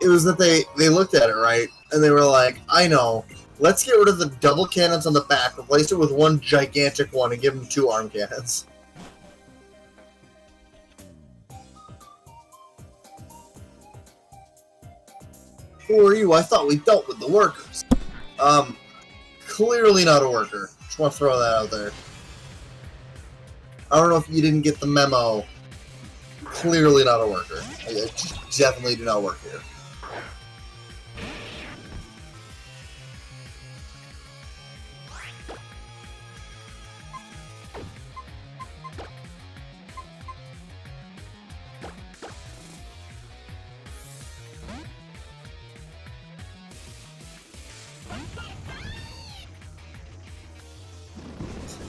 It was that they looked at it, right? And they were like, I know, let's get rid of the double cannons on the back, replace it with one gigantic one, and give them 2 arm cannons. Who are you? I thought we dealt with the workers. Clearly not a worker. Just want to throw that out there. I don't know if you didn't get the memo. Clearly not a worker. I definitely do not work here.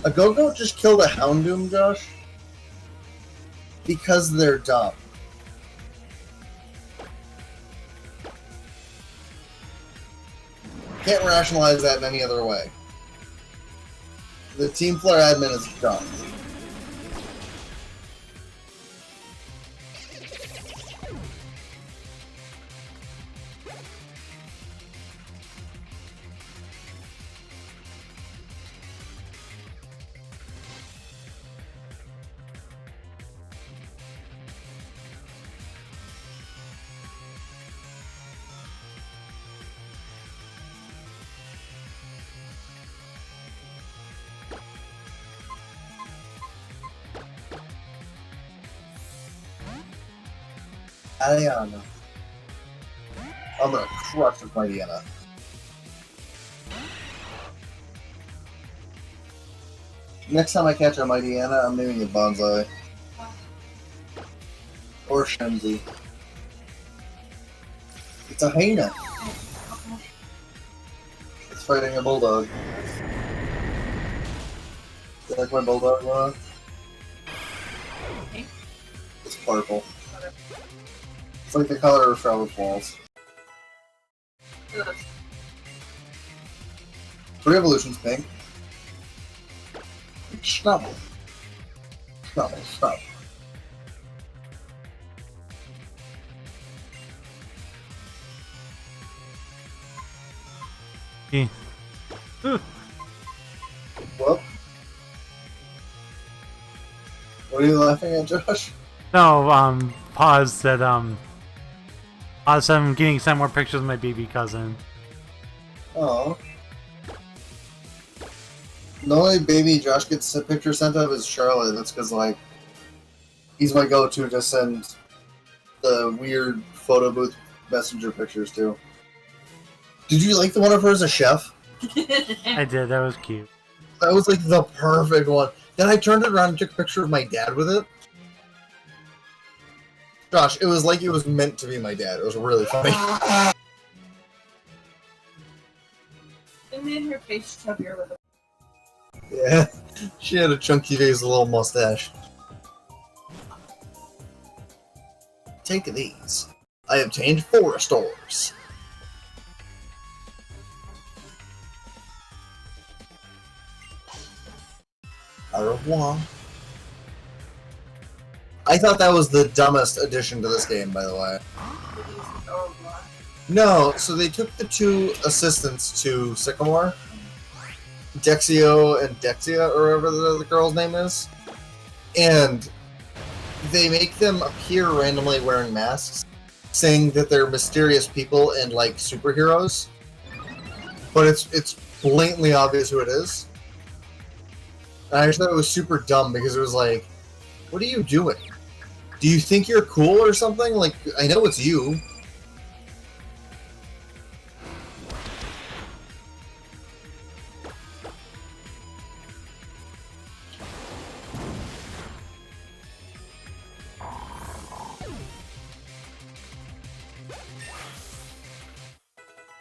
A Go-Go just killed a Houndoom, Josh? Because they're dumb. Can't rationalize that in any other way. The Team Flare admin is dumb. Diana. I'm gonna crush with my Diana. Next time I catch a Mighty Anna, I'm naming it Bonsai. Or Shenzi. It's a hyena. It's fighting a bulldog. You like my bulldog, Laura? Okay. It's purple. It's like the color of Charlotte's walls. Re-evolution's pink. Schnubble. Schnubble, schnubble. What? What are you laughing at, Josh? No, Pause said, Pause said I'm getting sent more pictures of my baby cousin. Oh. The only baby Josh gets a picture sent of is Charlotte. That's because, like, he's my go-to to send the weird photo booth messenger pictures to. Did you like the one of her as a chef? I did, that was cute. That was, like, the perfect one. Then I turned it around and took a picture of my dad with it. Josh, it was like it was meant to be my dad. It was really funny. It made her face chubbier with it. Yeah, she had a chunky face, a little mustache. Take these. I obtained 4 stores. Au revoir. I thought that was the dumbest addition to this game, by the way. No, so they took the 2 assistants to Sycamore, Dexio and Dexia, or whatever the girl's name is, and they make them appear randomly wearing masks, saying that they're mysterious people and like superheroes, but it's blatantly obvious who it is. And I just thought it was super dumb because it was like, what are you doing? Do you think you're cool or something? Like, I know it's you.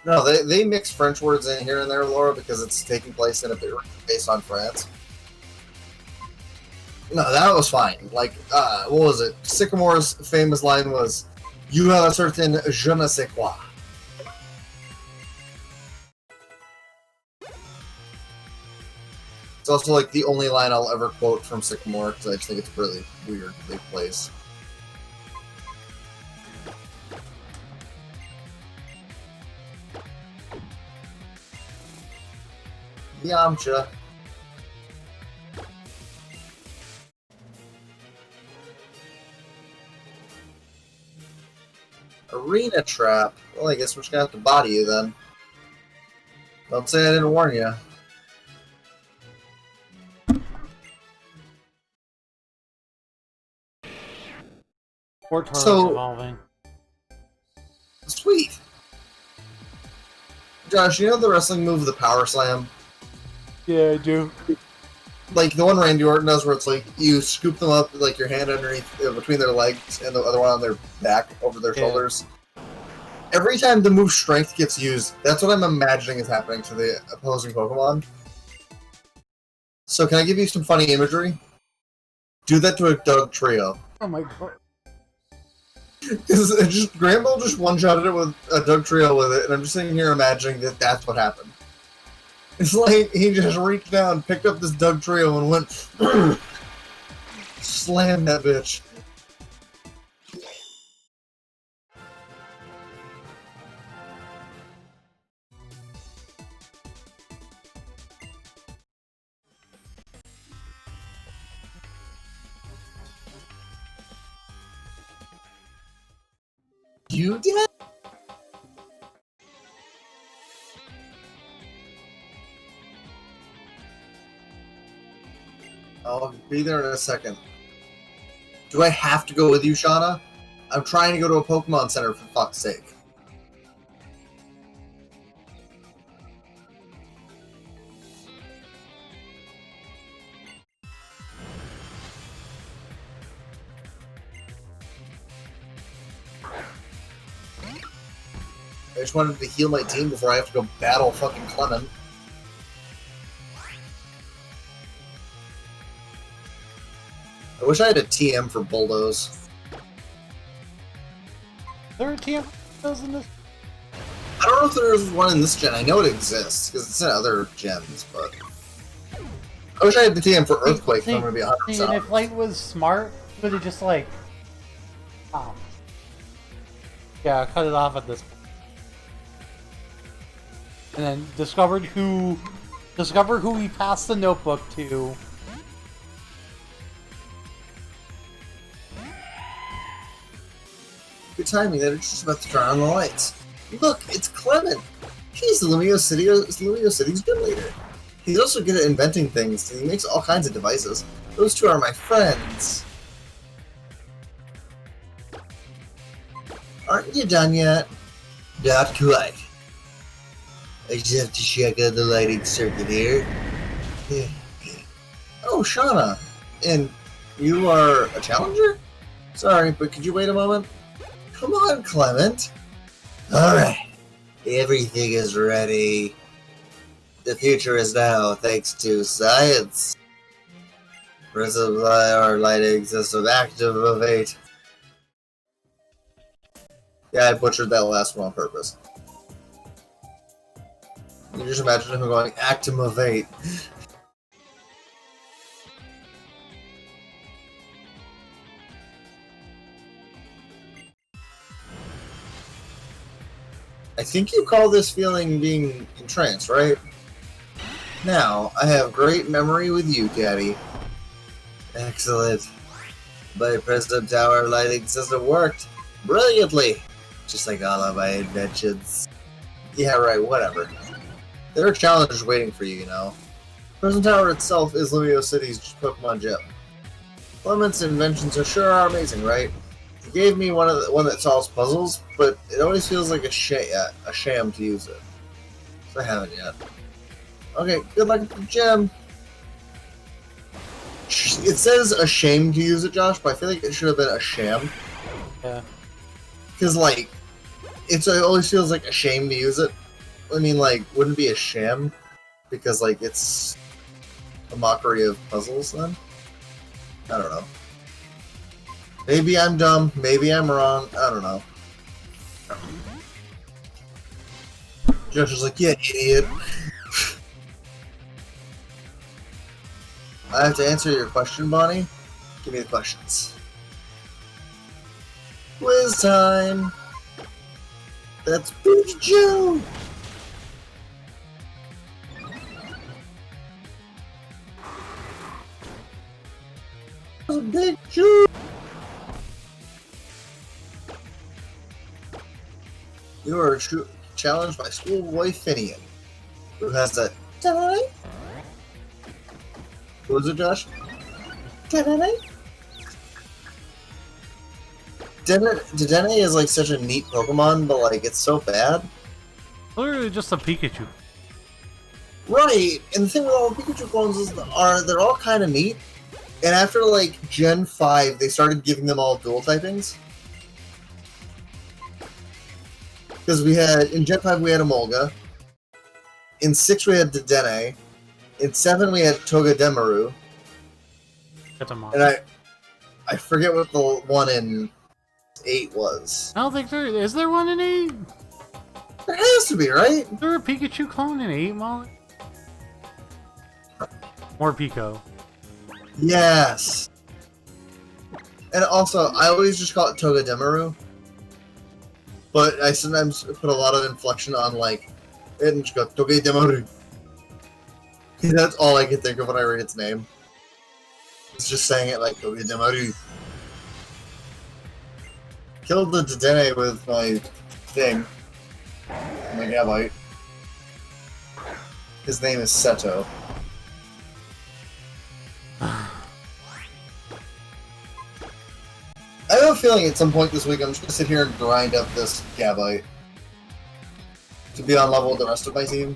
No, they mix French words in here and there, Laura, because it's taking place in a bit based on France. No, that was fine. Like, what was it? Sycamore's famous line was, "You have a certain je ne sais quoi." It's also like the only line I'll ever quote from Sycamore because I just think it's really weirdly placed. Yamcha. Arena trap. Well, I guess we're just gonna have to body you then. Don't say I didn't warn you. Or Toro's So- evolving. Sweet. Josh, you know the wrestling move, the power slam? Yeah, I do. Like the one Randy Orton does where it's like you scoop them up like your hand underneath between their legs and the other one on their back over their shoulders. Every time the move strength gets used, that's what I'm imagining is happening to the opposing Pokemon. So can I give you some funny imagery? Do that to a Doug Trio. Oh my god. Because Granville just one-shotted it with a Doug Trio with it, and I'm just sitting here imagining that that's what happened. It's like he just reached down, picked up this Doug Trio, and went slam that bitch. You did? I'll be there in a second. Do I have to go with you, Shauna? I'm trying to go to a Pokemon Center for fuck's sake. I just wanted to heal my team before I have to go battle fucking Clement. I wish I had a TM for Bulldoze. Is there a TM in this? I don't know if there's one in this gen. I know it exists, because it's in other gens, but... I wish I had the TM for Earthquake, if I'm going to be 100% and if Light was smart, he would have just, like... Oh. Yeah, cut it off at this point. And then discover who he passed the notebook to. Good timing, they're just about to turn on the lights. Look, it's Clement! He's the Lumio City's gym leader. He's also good at inventing things, and he makes all kinds of devices. Those two are my friends. Aren't you done yet? Not quite. I just have to check out the lighting circuit here. Oh, Shauna. And you are a challenger? Sorry, but could you wait a moment? Come on, Clement. Alright. Everything is ready. The future is now, thanks to science. Reservoir lighting system activate. Yeah, I butchered that last one on purpose. You just imagine him going, activate. I think you call this feeling being entranced, right? Now, I have great memory with you, Daddy. Excellent. My President Tower lighting system worked brilliantly. Just like all of my inventions. Yeah, right, whatever. There are challenges waiting for you, you know. President Tower itself is Lumio City's Pokemon gym. Clement's inventions are amazing, right? He gave me one that solves puzzles, but it always feels like a sham to use it. So I haven't yet. Okay, good luck at the gym. It says a shame to use it, Josh, but I feel like it should have been a sham. Yeah. Because, like, it always feels like a shame to use it. I mean, like, wouldn't it be a sham? Because, like, it's a mockery of puzzles, then? I don't know. Maybe I'm dumb, maybe I'm wrong, I don't know. Josh was like, yeah, idiot. I have to answer your question, Bonnie? Give me the questions. Quiz time! That's Big Joe! That's Big Joe! You are challenged by Schoolboy Finian, who has a Dedenne? What was it, Josh? Dedenne? Dedenne is like such a neat Pokemon, but like it's so bad. Literally just a Pikachu. Right, and the thing with all the Pikachu clones is they're all kind of neat. And after like Gen 5, they started giving them all dual typings. Because we had, in Gen 5 we had Emolga. In 6 we had Dedenne. In 7 we had Togedemaru. And I forget what the one in 8 was. I don't think is there one in 8? There has to be, right? Is there a Pikachu clone in 8, Molly? More Pico. Yes! And also, I always just call it Togedemaru. But I sometimes put a lot of inflection on, like, it and just go, Togedemaru. That's all I can think of when I read its name. It's just saying it like, Togedemaru. Killed the Dedenne with my thing. My Gabite. His name is Seto. I have a feeling at some point this week I'm just gonna sit here and grind up this Gabite to be on level with the rest of my team.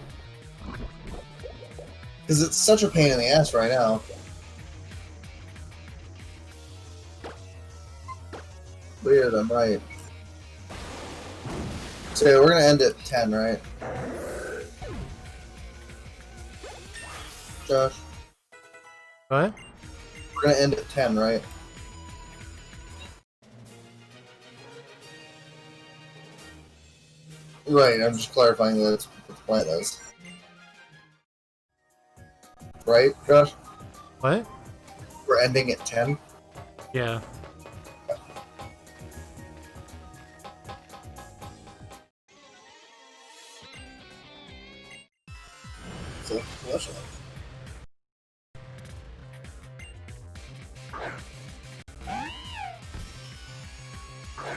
Because it's such a pain in the ass right now. Weird, I'm right. So yeah, we're gonna end at 10, right? Josh? What? We're gonna end at 10, right? Right, I'm just clarifying that it's what the plan is. Right, Josh? What? We're ending at 10? Yeah. So, what's that?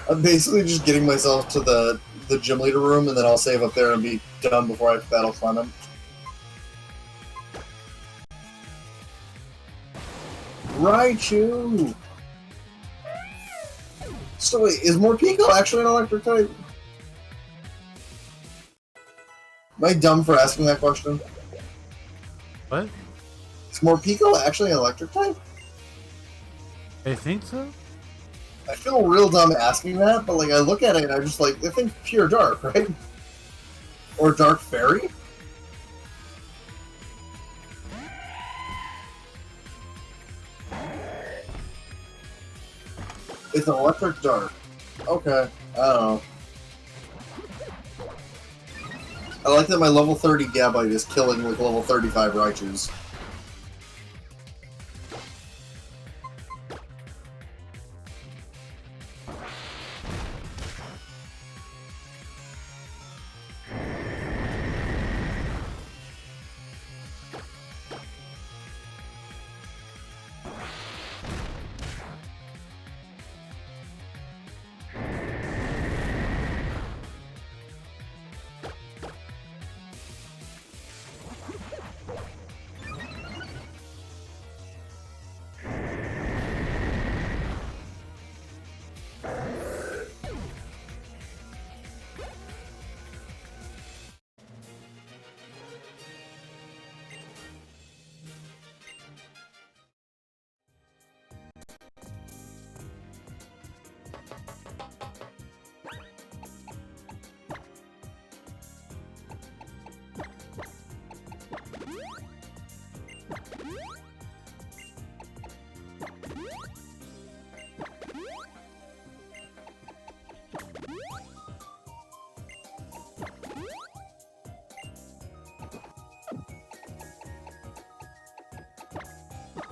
I'm basically just getting myself to the gym leader room, and then I'll save up there and be done before I have to battle Clement. Raichu! So wait, is Morpeko actually an electric type? Am I dumb for asking that question? What? Is Morpeko actually an electric type? I think so? I feel real dumb asking that, but like I look at it and I just like, I think pure dark, right? Or dark fairy? It's an electric dark. Okay, I don't know. I like that my level 30 Gabite is killing like level 35 Raichus.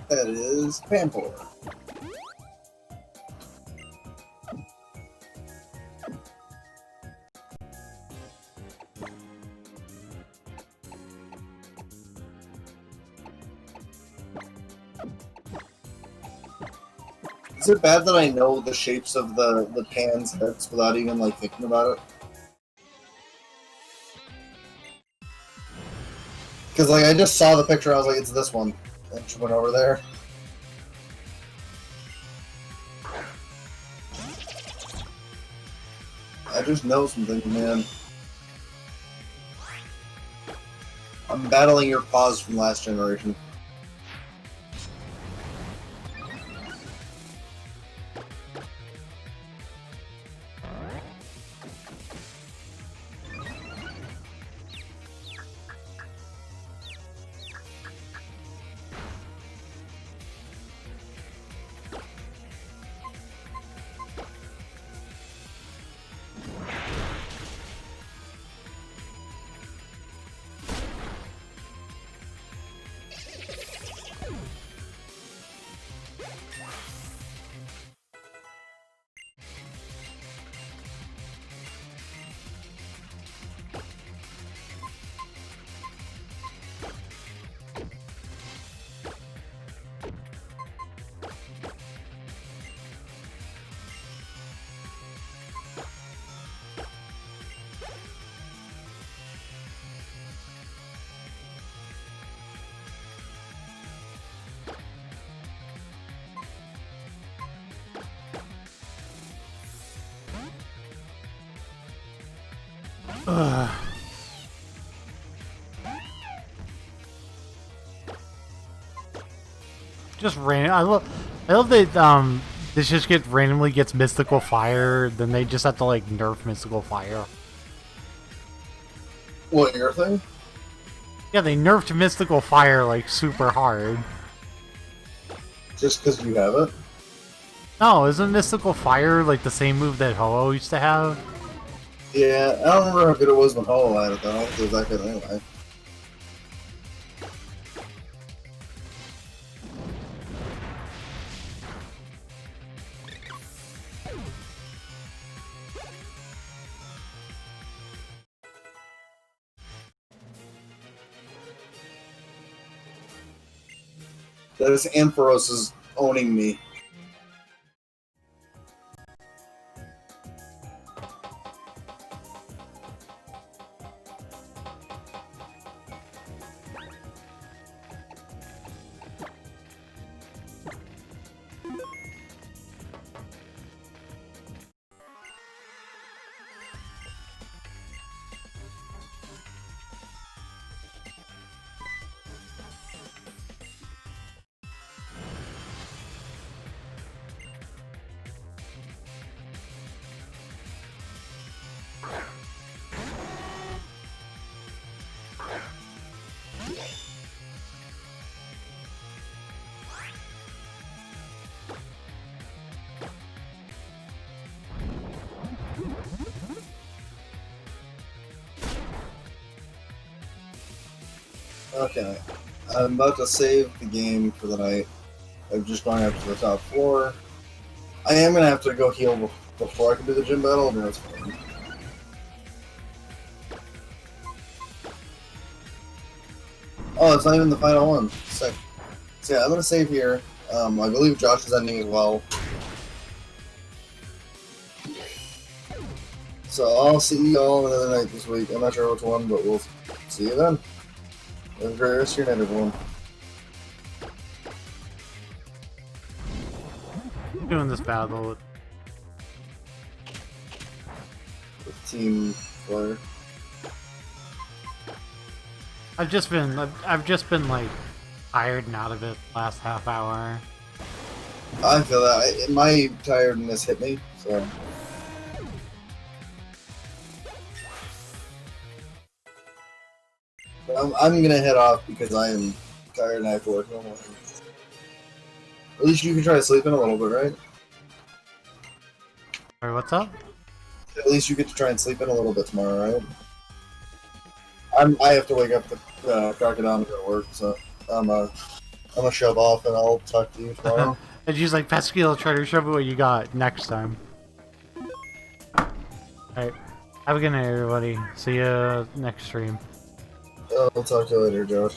That is Pampor. Is it bad that I know the shapes of the pan's heads without even like thinking about it? Because like I just saw the picture, I was like, it's this one, and she went over there. I just know something, man. I'm battling your paws from last generation. Ugh. Just random. I love that this just randomly gets mystical fire. Then they just have to like nerf mystical fire. What, your thing? Yeah, they nerfed mystical fire like super hard. Just because you have it? No, isn't mystical fire like the same move that Ho-Oh used to have? Yeah, I don't remember how good it was when Hollow had it though. I don't think it was that good anyway. This Ampharos is owning me. Okay, I'm about to save the game for the night. I'm just going after the top floor. I am going to have to go heal before I can do the gym battle, but that's fine. Oh, it's not even the final one. Sick. So yeah, I'm going to save here. I believe Josh is ending as well. So I'll see you all another night this week. I'm not sure which one, but we'll see you then. Have a great rest of your night, everyone. Doing this battle With Team Flare. I've just been like tired and out of it last half hour. I feel that. My tiredness hit me, so. I'm gonna head off because I am tired and I have to work in the morning. At least you can try to sleep in a little bit, right? Sorry, what's up? At least you get to try and sleep in a little bit tomorrow, right? I have to wake up to crack it on to go to work, so I'm gonna shove off and I'll talk to you tomorrow. And she's like, Pascal, try to show me what you got next time. Alright. Have a good night, everybody. See you next stream. I'll talk to you later, Josh.